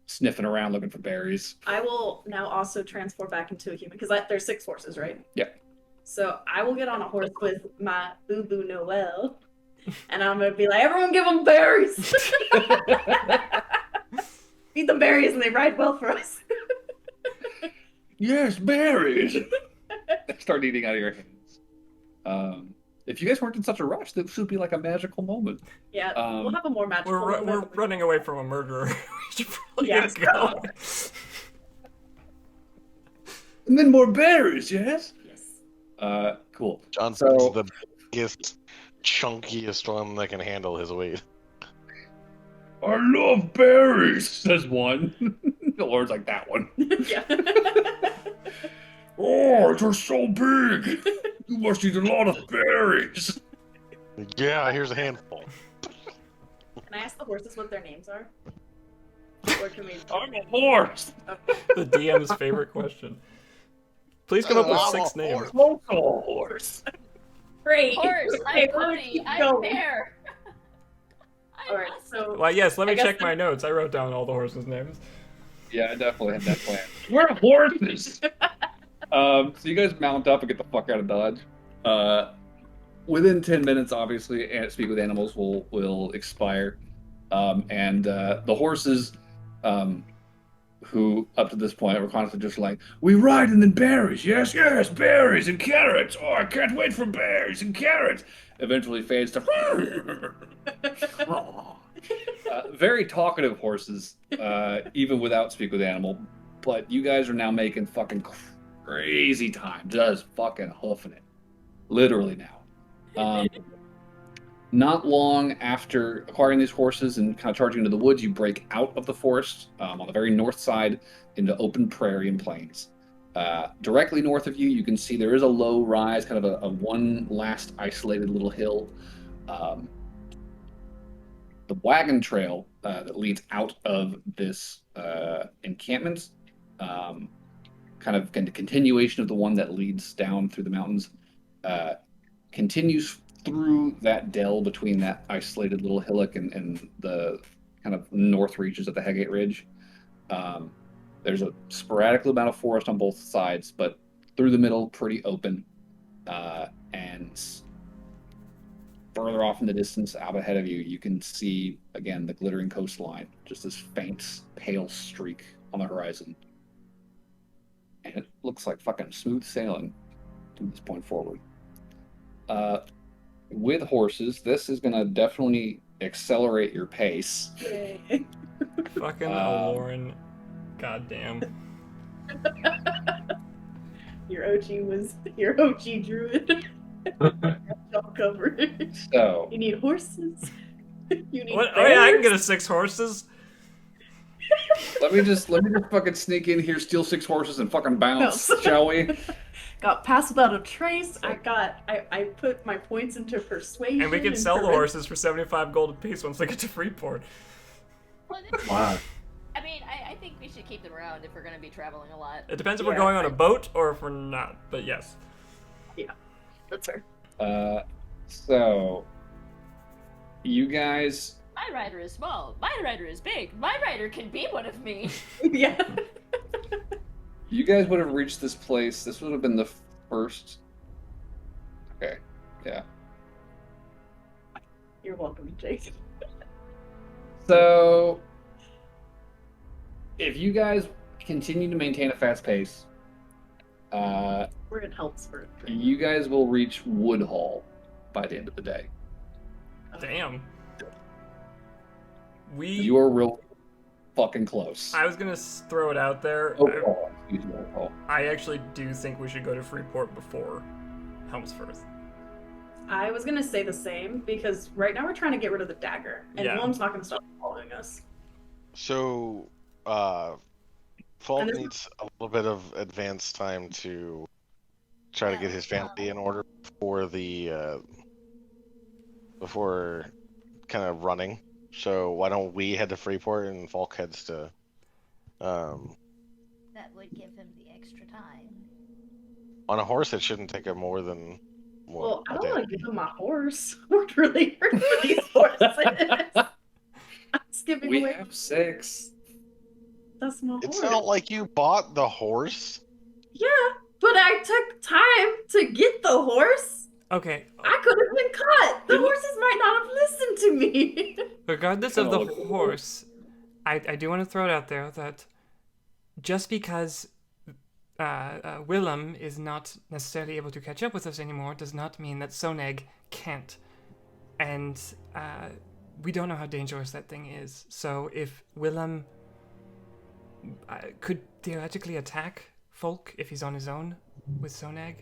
sniffing around looking for berries. I will now also transform back into a human because there's 6 horses, right? Yeah. So I will get on a horse with my Boo Boo Noel, and I'm gonna be like, everyone give them berries. Feed them berries, and they ride well for us. Yes, berries. Start eating out of your hands. if you guys weren't in such a rush, this should be like a magical moment. Yeah, we'll have a more magical We're moment. running away from a murderer. We should probably Yes. get going. And then more berries, yes? Yes. Cool. Johnson's So- the biggest, chunkiest one that can handle his weight. I love berries, says one. The Lord's like, that one. Yeah. Oh, they're so big. You must eat a lot of berries. Yeah, here's a handful. Can I ask the horses what their names are? Or can we? I'm a horse. The DM's favorite question. Please come up with 6 names. Local horse. Great. Horse, Okay, I'm we'll pony, keep I'm going. bear. All right, so Well, yes, let me I guess check the- my notes. I wrote down all the horses' names. Yeah, I definitely had that plan. We're horses. So you guys mount up and get the fuck out of Dodge. Within 10 minutes, obviously, and Speak with Animals will expire. And the horses, who up to this point were constantly just like, we ride and then berries, yes, yes, berries and carrots. Oh, I can't wait for berries and carrots. Eventually fades to very talkative horses, even without Speak with Animal. But you guys are now making fucking crazy time, just fucking hoofing it, literally now. Not long after acquiring these horses and kind of charging into the woods, you break out of the forest on the very north side into open prairie and plains. Directly north of you, you can see there is a low rise, kind of a one last isolated little hill. The wagon trail that leads out of this encampment, kind of a continuation of the one that leads down through the mountains, continues through that dell between that isolated little hillock and the kind of north reaches of the Hegate Ridge. There's a sporadic amount of forest on both sides, but through the middle, pretty open. And further off in the distance, out ahead of you, you can see, again, the glittering coastline, just this faint, pale streak on the horizon. And it looks like fucking smooth sailing from this point forward. With horses, this is going to definitely accelerate your pace. Fucking Aloran. Goddamn. your OG druid. All covered. So, You need horses. You need What? Oh yeah, I can bears. get a 6 horses. let me just fucking sneak in here, steal 6 horses, and fucking bounce, Bounce. shall we? Got pass without a trace. I put my points into persuasion. And we can sell the horses for 75 gold apiece once they get to Freeport. Well, this- Wow. I mean, I think we should keep them around if we're going to be traveling a lot. It depends if we're Yeah. going on a boat or if we're not, but yes. That's fair. So, you guys, My rider is small. My rider is big. My rider can be one of me. Yeah. you guys would have reached this place. This would have been the first. Okay, yeah. You're welcome, Jake. So, if you guys continue to maintain a fast pace, We're in Helmsford. you guys will reach Woodhall by the end of the day. Damn. You are real fucking close. I was gonna throw it out there. Woodhall, excuse me, Woodhall. I actually do think we should go to Freeport before Helmsfirth. I was gonna say the same because right now we're trying to get rid of the dagger, and Yeah. Willem's not gonna stop following us. So, Falk And this- needs a little bit of advance time to try to get his family in order before kind of running. So why don't we head to Freeport and Falk heads to That would give him the extra time. on a horse? It shouldn't take him more than Well, I a don't day. want to give him my horse. We're really hurt for these horses. I'm skipping We away. have 6. That's my It's horse. not like you bought the horse. Yeah, but I took time to get the horse. Okay, I could have been caught. The horses might not have listened to me. regardless of the Oh. horse, I do want to throw it out there that just because Willem is not necessarily able to catch up with us anymore does not mean that Soneg can't. And we don't know how dangerous that thing is. So if Willem could theoretically attack Folk if he's on his own with Soneg,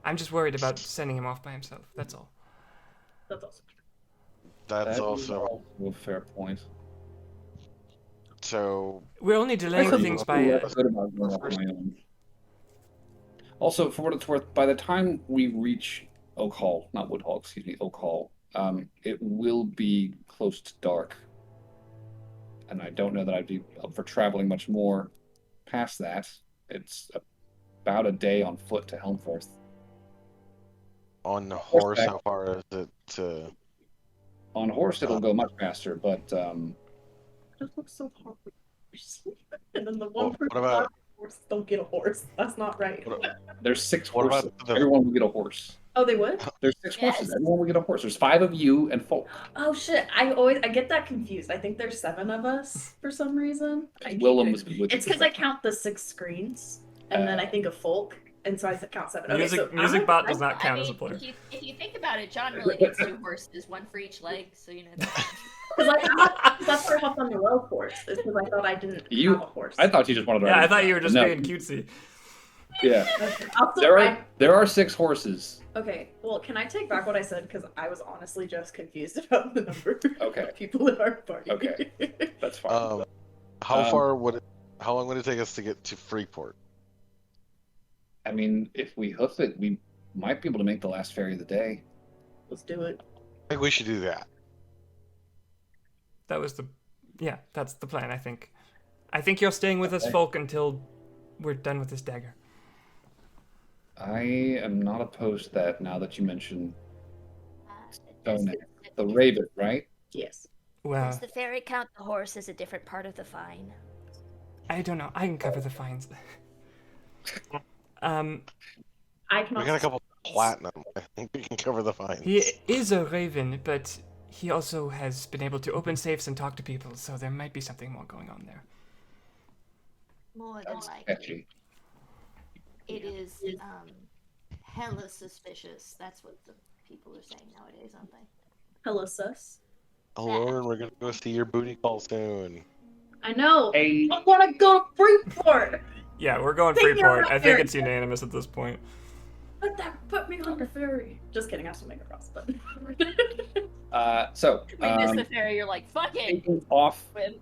I'm just worried about sending him off by himself. That's all. That's awesome. That's That is also a fair point. so. We're only delaying Also, things by. Less good about going off my own. Also, for what it's worth, by the time we reach Oak Hall, not Wood Hall, excuse me, Oak Hall, it will be close to dark. And I don't know that I'd be up for traveling much more past that. It's about a day on foot to Helmforth. On the horse, horseback. how far is it to? On horse, it'll go much faster, but It just looks so hard. And then the one What person about- on a horse don't get a horse. That's not right. there's 6 What about horses. the- Everyone will get a horse. Oh, they would? There's 6 horses. Yes. Everyone will get a horse. There's 5 of you and Folk. Oh shit! I get that confused. I think there's 7 of us for some reason. Willem was with It's you. because I count the 6 screens, and then I think of folk, and so I count 7. Okay, so Music I'm- bot does not I count mean, as a player. if you think about it, John really needs 2 horses, 1 for each leg, so you know. Because that's where I hopped on the low horse. Is because I thought I didn't You- have a horse. I thought you just wanted to Yeah, ride I thought it. you were just No. being cutesy. Yeah. Okay, I'll still There ride. there are 6 horses. Okay, well, can I take back what I said? Because I was honestly just confused about the number Okay. of people in our party. Okay. That's fine. How Um, far would it? How long would it take us to get to Freeport? I mean, if we hoof it, we might be able to make the last ferry of the day. Let's do it. I think we should do that. That's the plan, I think. I think you're staying with us, Okay. Folk, until we're done with this dagger. I am not opposed to that now that you mention Does Soneg. The Raven, right? Yes. Well, does the fairy count the horse as a different part of the fine? I don't know. I can cover the fines. I can We got a couple platinum. I think we can cover the fines. He is a raven, but he also has been able to open safes and talk to people, so there might be something more going on there. More than likely. Sketchy. It is hella suspicious. That's what the people are saying nowadays, aren't they? Hello, sus. Oh, Lauren, we're gonna go see your booty call soon. I know. Hey, I want to go to Freeport. Yeah, we're going Take me on Freeport. that I think ferry. it's unanimous at this point. Put me on the ferry. Just kidding. I have to make a cross, but. so We miss the ferry, you're like, fuck it! taking off Win.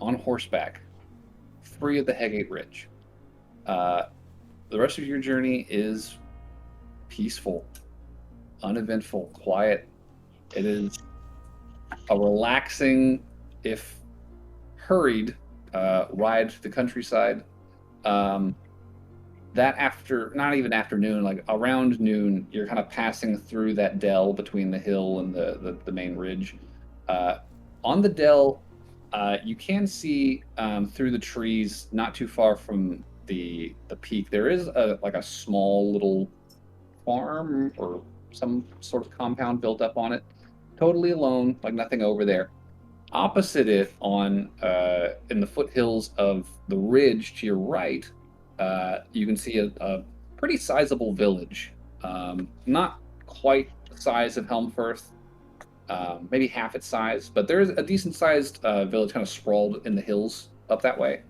on horseback, free of the Hegate Ridge. The rest of your journey is peaceful, uneventful, quiet. It is a relaxing, if hurried, ride through the countryside. That not even afternoon, like around noon, you're kind of passing through that dell between the hill and the main ridge. On the dell, you can see through the trees, not too far from the peak, there is a small little farm or some sort of compound built up on it, totally alone, like nothing over there. Opposite it, on in the foothills of the ridge to your right, you can see a pretty sizable village. Not quite the size of Helmfirth, maybe half its size, but there's a decent sized village kind of sprawled in the hills up that way,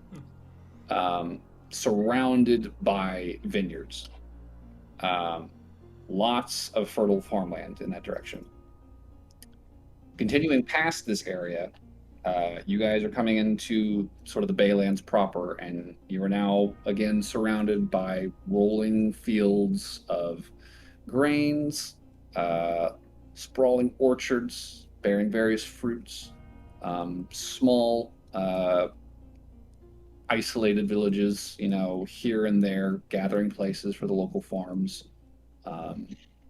surrounded by vineyards. Lots of fertile farmland in that direction. Continuing past this area, you guys are coming into sort of the Baylands proper, and you are now again surrounded by rolling fields of grains, sprawling orchards bearing various fruits, small isolated villages, here and there, gathering places for the local farms.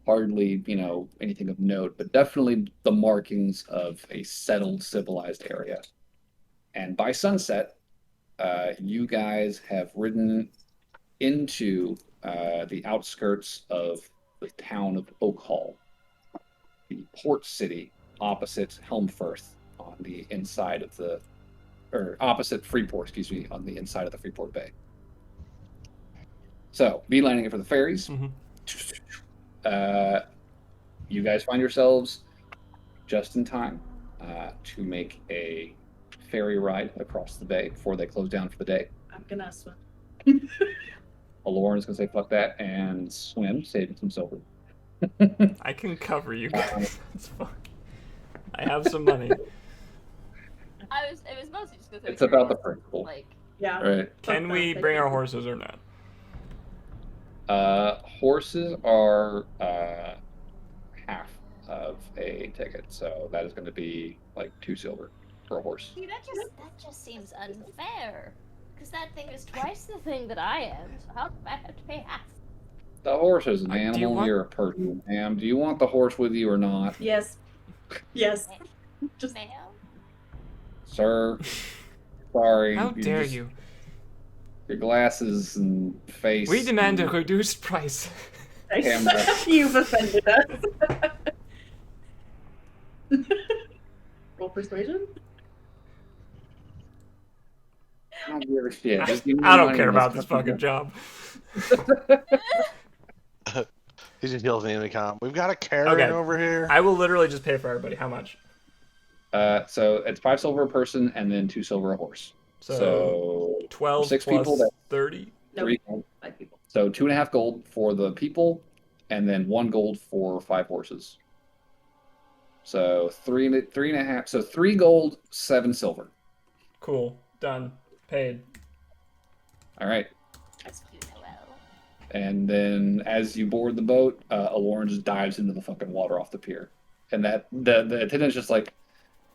Hardly, anything of note, but definitely the markings of a settled, civilized area. And by sunset, you guys have ridden into the outskirts of the town of Oak Hall, the port city opposite Helmfirth on the inside of opposite Freeport, excuse me, on the inside of the Freeport Bay. So, V-lining it for the ferries. Mhm. You guys find yourselves just in time to make a ferry ride across the bay before they close down for the day. I'm gonna swim. Lauren is going to say fuck that and swim, saving some silver. I can cover you guys. That's fine. I have some money. It was mostly just because It's about the principle. Like, Yeah. Right. Can we bring our horses or not? Horses are half of a ticket, so that is going to be like 2 silver for a horse. see, that just seems unfair. Because that thing is twice the thing that I am. So how do I have to pay half? The horse is an Do you animal. want- You're a person, ma'am. Do you want the horse with you or not, Yes. Yes. Just Ma'am? sir? Sorry. How dare just- you? Your glasses and face. We demand a and reduced price. Camera. You've offended us. Roll persuasion? I don't give a shit. Just give me I don't money care and about let's this fucking fucking go. job. He just yells at Amicom. We've got a Karen Okay. over here. I will literally just pay for everybody. How much? So it's 5 silver a person and then 2 silver a horse. So 12 6 plus people, that's 30. No. 3 gold. 5 people. So 2.5 gold for the people, and then 1 gold for 5 horses. So 3.5. So 3 gold, 7 silver. Cool. Done. Paid. All right. That's cute, Noel. And then as you board the boat, Aloran just dives into the fucking water off the pier, and that the attendant's just like,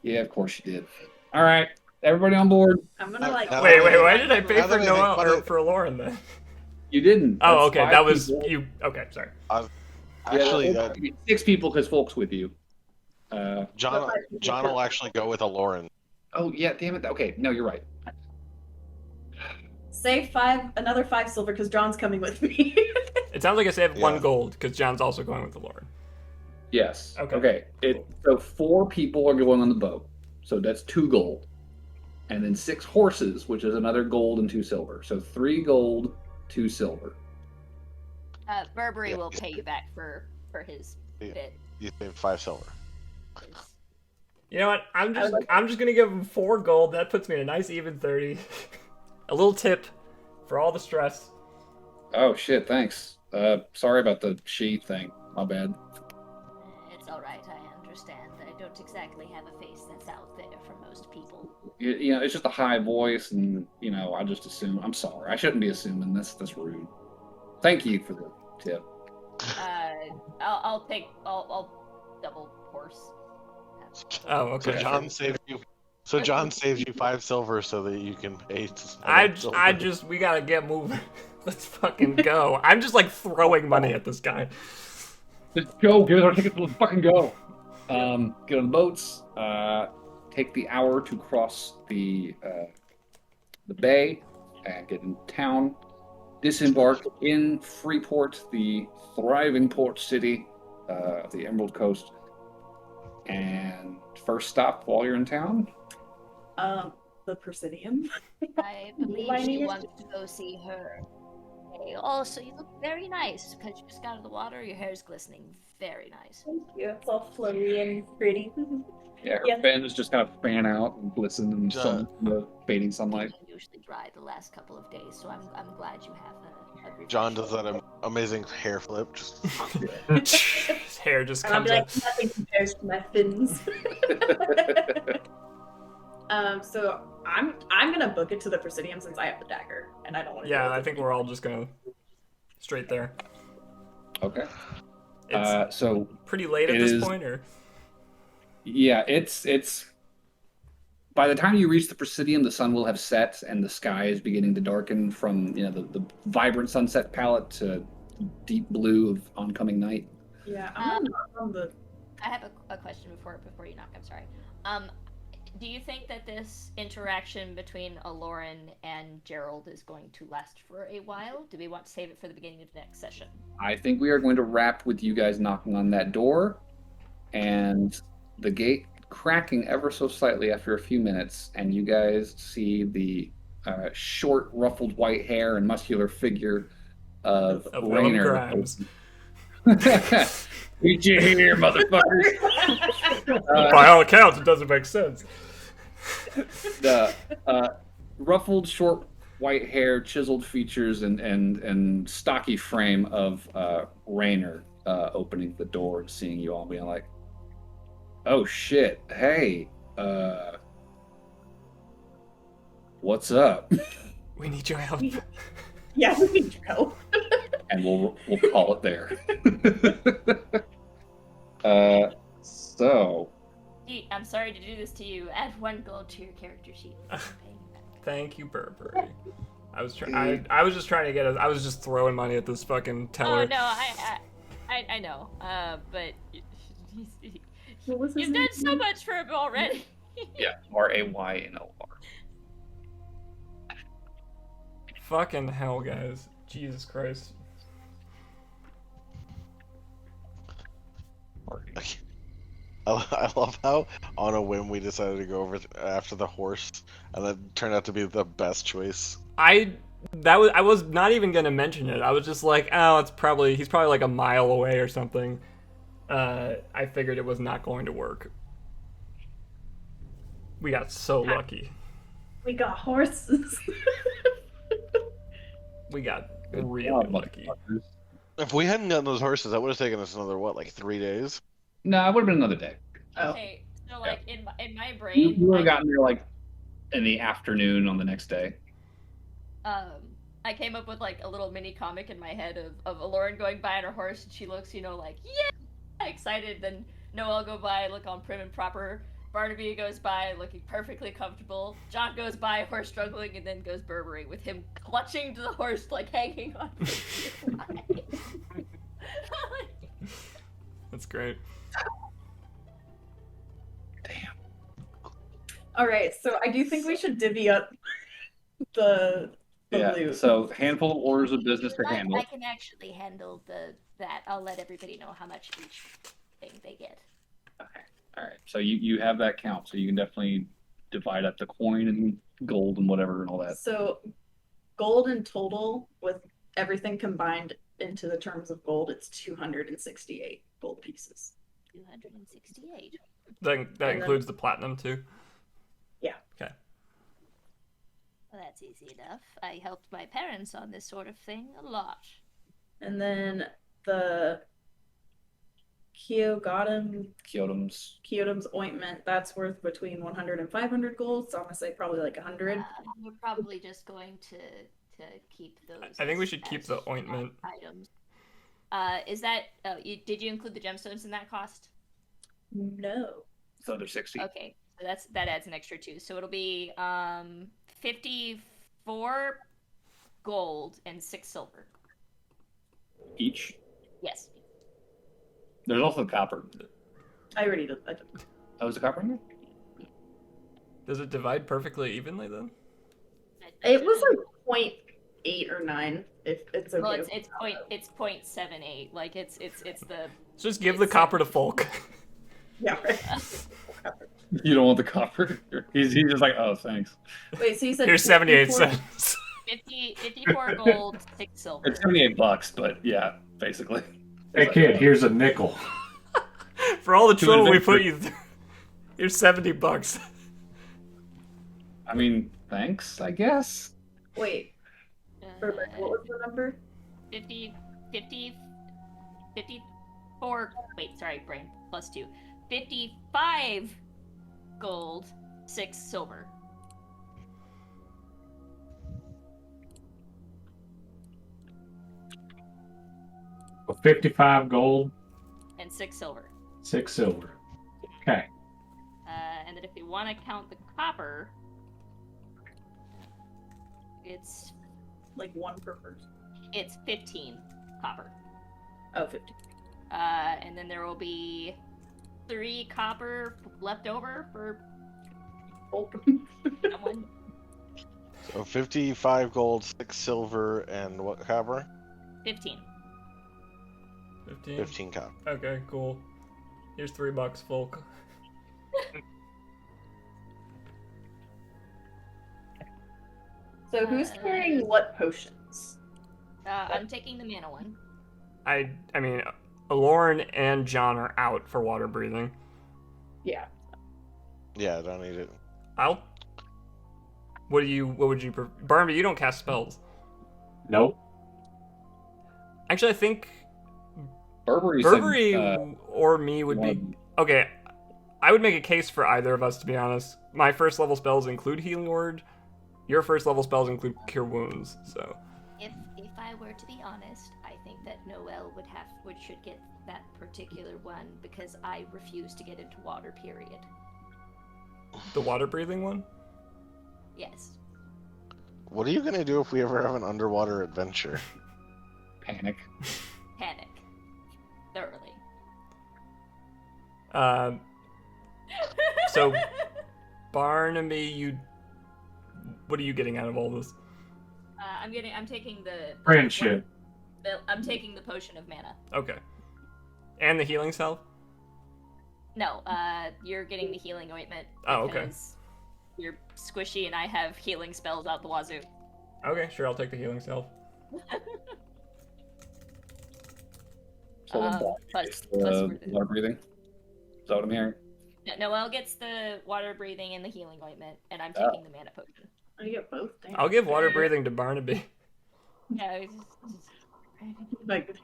yeah, of course you did. All right, everybody on board. I'm gonna like. Now Wait, that- why did I pay now for that I think Noel about or it- for Lauren then? You didn't. Oh, That's okay. 5 That was people. you. Okay, sorry. Actually, Yeah, 6 people because folks with you. John will actually go with a Lauren. Oh yeah, damn it. Okay, no, you're right. Save another 5 silver because John's coming with me. It sounds like I saved Yeah. 1 gold because John's also going with the Lauren. Yes. Okay. So 4 people are going on the boat, so that's 2 gold, and then 6 horses, which is another gold and 2 silver. So 3 gold, 2 silver. Burberry Yeah. will pay you back for his Yeah. bit. You saved 5 silver. You know what? I'm just gonna give him 4 gold. That puts me in a nice even 30. A little tip for all the stress. Oh shit, thanks. Sorry about the she thing. My bad. It's alright, I understand. I don't exactly have a face that's out there for most people. You know, it's just a high voice, and you know, I just assume. I'm sorry. I shouldn't be assuming. That's rude. Thank you for the tip. I'll double horse. Oh, So okay. John saves you 5 silver so that you can pay. We gotta get moving. Let's fucking go. I'm just like throwing money at this guy. Let's go. Give us our tickets. Let's fucking go. Get on the boats. Take the hour to cross the bay and get in town. Disembark in Freeport, the thriving port city of the Emerald Coast. And first stop while you're in town. The Presidium. I believe Lining she is- wants to go see her. Hey, also, you look very nice because you just got out of the water. Your hair's glistening. Very nice. Thank you. It's all flowy and pretty. Yeah, her Yeah. fins just kind of fan out and glisten in the fading sunlight. I'm usually dry the last couple of days, so I'm glad you have a John does that amazing hair flip. Just His hair just And I'll comes be like, out. nothing compares to my fins. So I'm gonna book it to the Presidium since I have the dagger and I don't want to. Yeah, I think we're all just gonna straight there. Okay. It's So pretty late at it this is- point, or yeah, it's by the time you reach the Presidium, the sun will have set and the sky is beginning to darken from the vibrant sunset palette to deep blue of oncoming night. Yeah, I'm gonna knock on the. I have a question before you knock. I'm sorry. Do you think that this interaction between Aloran and Gerald is going to last for a while? Do we want to save it for the beginning of the next session? I think we are going to wrap with you guys knocking on that door and the gate cracking ever so slightly after a few minutes, and you guys see the short, ruffled white hair and muscular figure of Of Willem Raynor. Grimes. Did you hear, motherfuckers? By all accounts, it doesn't make sense. The ruffled, short white hair, chiseled features, and stocky frame of Raynor opening the door and seeing you all, being like, "Oh shit! Hey, what's up?" We need your help. Yeah, we need your help. And we'll call it there. So I'm sorry to do this to you. Add 1 gold to your character sheet. I'm paying you back. Thank you, Burberry. I was just trying to get I was just throwing money at this fucking teller. Oh no, I know. But What was his you've name? done so much for him already. yeah, RAYNOR. Fucking hell, guys. Jesus Christ. I love how on a whim we decided to go over after the horse, and that turned out to be the best choice. I was not even gonna mention it. I was just like, oh, he's probably like a mile away or something. I figured it was not going to work. We got so lucky. We got horses. We got Good really job, lucky. motherfuckers. If we hadn't gotten those horses, that would have taken us another, what, like 3 days? No, it would have been another day. Oh. Okay, so like in my You brain, would have gotten there like in the afternoon on the next day. I came up with like a little mini comic in my head of Lauren going by on her horse, and she looks, like, yeah, excited. Then Noel go by, look all prim and proper. Barnaby goes by, looking perfectly comfortable. John goes by, horse struggling, and then goes Burberry with him clutching to the horse, like hanging on. That's great. All right, so I do think we should divvy up the Yeah. loot. So handful of orders of business to handle. I can actually handle that. I'll let everybody know how much each thing they get. Okay. All right. So you have that count, so you can definitely divide up the coin and gold and whatever and all that. So gold in total with everything combined into the terms of gold, it's 268 gold pieces. 268. That includes the platinum too. Yeah. Okay. Well, that's easy enough. I helped my parents on this sort of thing a lot. And then the Kyotum's ointment, that's worth between 100 and 500 gold, so I'm gonna say probably like 100. We're probably just going to keep those. I think we should keep the ointment. Items. Is that? Did you include the gemstones in that cost? No. So they're 60. Okay, so that adds an extra 2. So it'll be 54 gold and 6 silver. Each. Yes. There's also copper. I already did. Oh, is the copper in there? Does it divide perfectly evenly then? It was like 0.8 or 9, if it's okay. Well, it's 0.78. Like it's the. Let's just give the copper to Folk. Yeah, right. You don't want the copper? He's just like, oh, thanks. Wait, so you said Here's 78 54? cents. 54 gold, 6 silver. It's $78, but yeah, basically. Hey kid, here's a nickel. For all the trouble we put you through, here's $70. I mean, thanks, I guess. Wait, Perfect. What was the number? 54. Wait, sorry, brain. Plus 2. 55 gold, 6 silver. Well, 55 gold, And 6 silver. 6 silver. Okay. And then if we want to count the copper, it's Like 1 per person. 15 copper. Oh, 50. And then there will be 3 copper left over for someone. So 55 gold, 6 silver, and what copper? 15. 15 copper. Okay, cool. Here's $3, Folk. So who's carrying what potions? I'm taking the mana one. I mean, Aloran and John are out for water breathing. Yeah. Yeah, I don't need it. I'll. What would you prefer? Barnaby, you don't cast spells. Nope. Actually, I think Burberry Burberry said, or me would be okay. I would make a case for either of us, to be honest. My first level spells include Healing Word. Your first level spells include Cure Wounds. So If I were to be honest, I think that Noelle should get that particular one because I refuse to get into water. Period. the water breathing one. Yes. What are you gonna do if we ever have an underwater adventure? panic. Panic. Thoroughly. So Barnaby, what are you getting out of all this? I'm taking the Friendship. I'm taking the potion of mana. Okay. And the healing salve? No, you're getting the healing ointment. Oh, okay. Because you're squishy and I have healing spells out the wazoo. Okay, sure, I'll take the healing salve. So then plus water breathing. Is that what I'm hearing? Noelle gets the water breathing and the healing ointment, and I'm taking the mana potion. Oh, you get both. Damn. I'll give water breathing to Barnaby. Yeah, Like,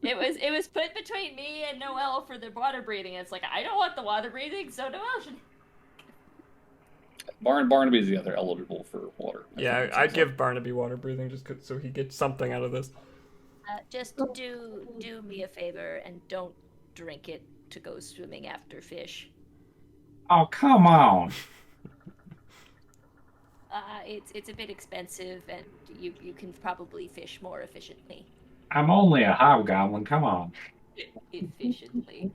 it was put between me and Noelle for the water breathing. It's like I don't want the water breathing, so Noelle should. Barnaby's the other eligible for water. Yeah, I'd give Barnaby water breathing just so he gets something out of this. Just do me a favor and don't drink it to go swimming after fish. Oh, come on. It's a bit expensive, and you can probably fish more efficiently. I'm only a hobgoblin. Come on. Efficiently.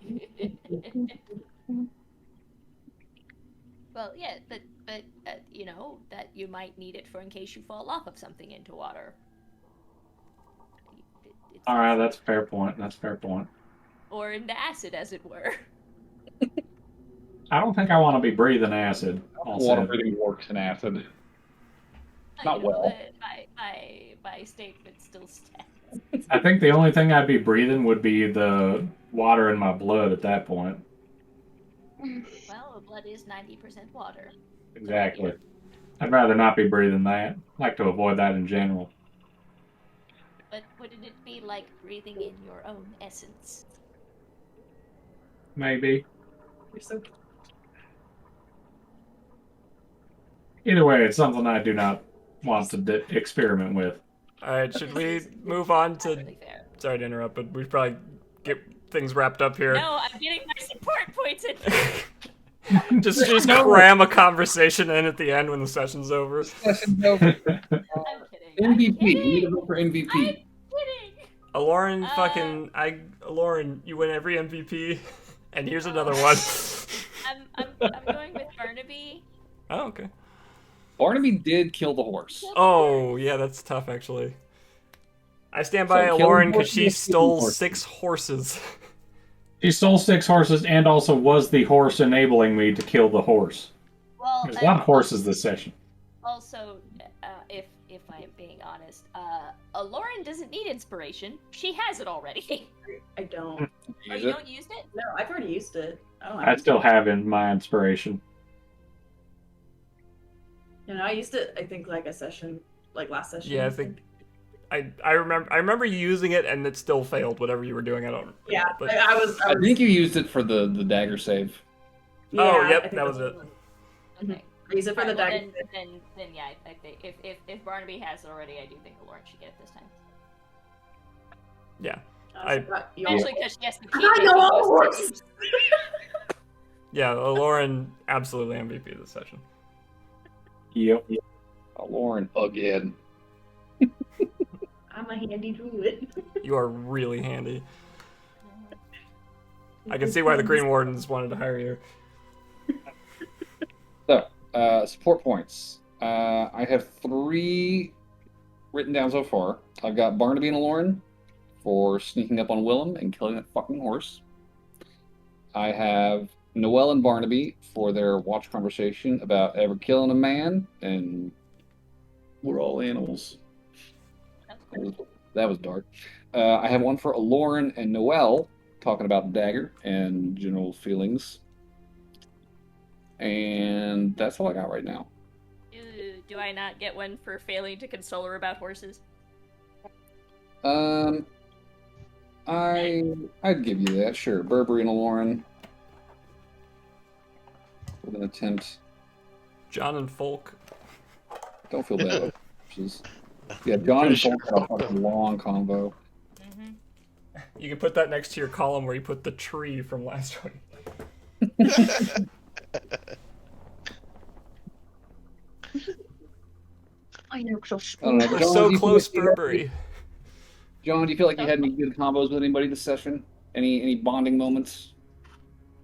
Well, yeah, but you know that you might need it for in case you fall off of something into water. All right, that's a fair point. That's a fair point. Or into acid, as it were. I don't think I want to be breathing acid. Water breathing works in acid. Not You know, well. my statement still stands. I think the only thing I'd be breathing would be the water in my blood at that point. Well, blood is 90% water. Exactly. I'd rather not be breathing that. I like to avoid that in general. But wouldn't it be like breathing in your own essence? Maybe. you're so. Either way, it's something I do not want to experiment with. Alright, should we move on to... Really fair. Sorry to interrupt, but we should probably get things wrapped up here. No, I'm getting my support points in. just cram a conversation in at the end when the session's over. Session's over. I'm kidding. MVP. We need to vote for MVP. I'm kidding. Aloran, Aloran, you win every MVP, and here's another one. I'm going with Barnaby. Oh, okay. Barnaby did kill the horse. Oh, yeah, that's tough, actually. I stand by So kill Aloran the because horse she and stole horse. 6 horses. She stole 6 horses and also was the horse enabling me to kill the horse. Well, There's a lot of horses this session. Also, if I'm being honest, Lauren doesn't need inspiration. She has it already. I don't. Oh, Use you it. don't use it? No, I've already used it. I don't. I still have in my inspiration. You know, I used it. I think like a session, like last session. Yeah, I think I remember you using it and it still failed whatever you were doing. I don't. Yeah, But, I was. I think you used it for the dagger save. Oh, Yeah, yep, I think that was that's it. what Okay. I use it for the Alright, dagger. well, then yeah, I think if Barnaby has it already, I do think Lauren should get it this time. yeah. You Especially because she has to keep I it know all the because- horses. Yeah, Lauren absolutely MVP this session. Yep. Oh, Lauren again. I'm a handy druid. You are really handy. I can see why the Green Wardens wanted to hire you. So, support points. I have 3 written down so far. I've got Barnaby and Lauren for sneaking up on Willem and killing that fucking horse. I have Noelle and Barnaby for their watch conversation about ever killing a man, and we're all animals. That was dark. I have one for Aloran and Noel, talking about Dagger and general feelings. And that's all I got right now. Do I not get one for failing to console her about horses? I'd give you that, sure. Burberry and Aloran with an attempt. John and Folk. Don't feel bad about horses. Yeah, John and Pretty Folk sure had a fucking long convo. You can put that next to your column where you put the tree from last week. I don't know, We're John, so do you feel close, like you had Burberry. John, do you feel like you had any good combos with anybody this session? Any bonding moments?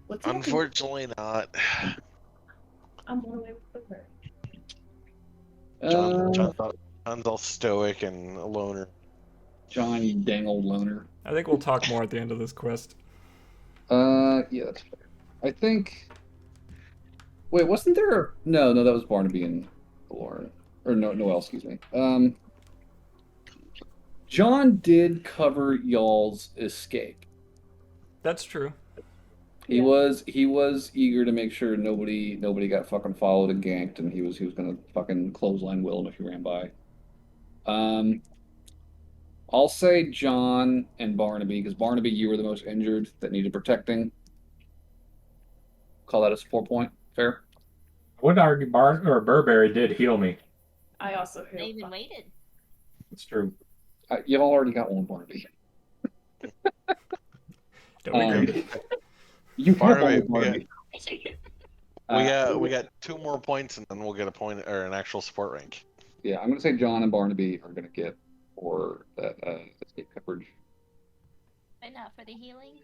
What's happening? Unfortunately, not. I'm on the way with her. John's all stoic and a loner. John, you dang old loner. I think we'll talk more at the end of this quest. Yeah, that's fair. I think. Wait, wasn't there? No, that was Barnaby and Lauren, or no, Noel, excuse me. John did cover y'all's escape. That's true. He was eager to make sure nobody got fucking followed and ganked, and he was gonna fucking clothesline Willem if he ran by. I'll say John and Barnaby because Barnaby, you were the most injured that needed protecting. Call that a support point. Fair. I would argue Burberry did heal me. I also They heal. even waited. It's true. You've already got one, Barnaby. Don't we Um, agree? You have Barnaby, one, Barnaby. we got 2 more points, and then we'll get a point or an actual support rank. Yeah, I'm gonna say John and Barnaby are gonna get for that escape coverage. But not for the healing.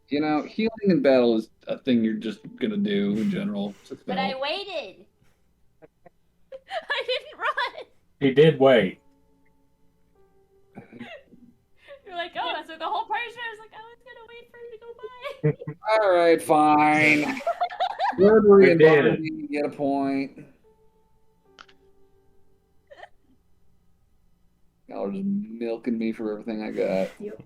You know, healing in battle is a thing you're just gonna do in general. It's a But I spell. waited. I didn't run. He did wait. You're like, oh, I took the whole party. I was like, I was gonna wait for him to go by. All right, fine. Burberry We and did. Barnaby get a point. Y'all are just milking me for everything I got. Yep.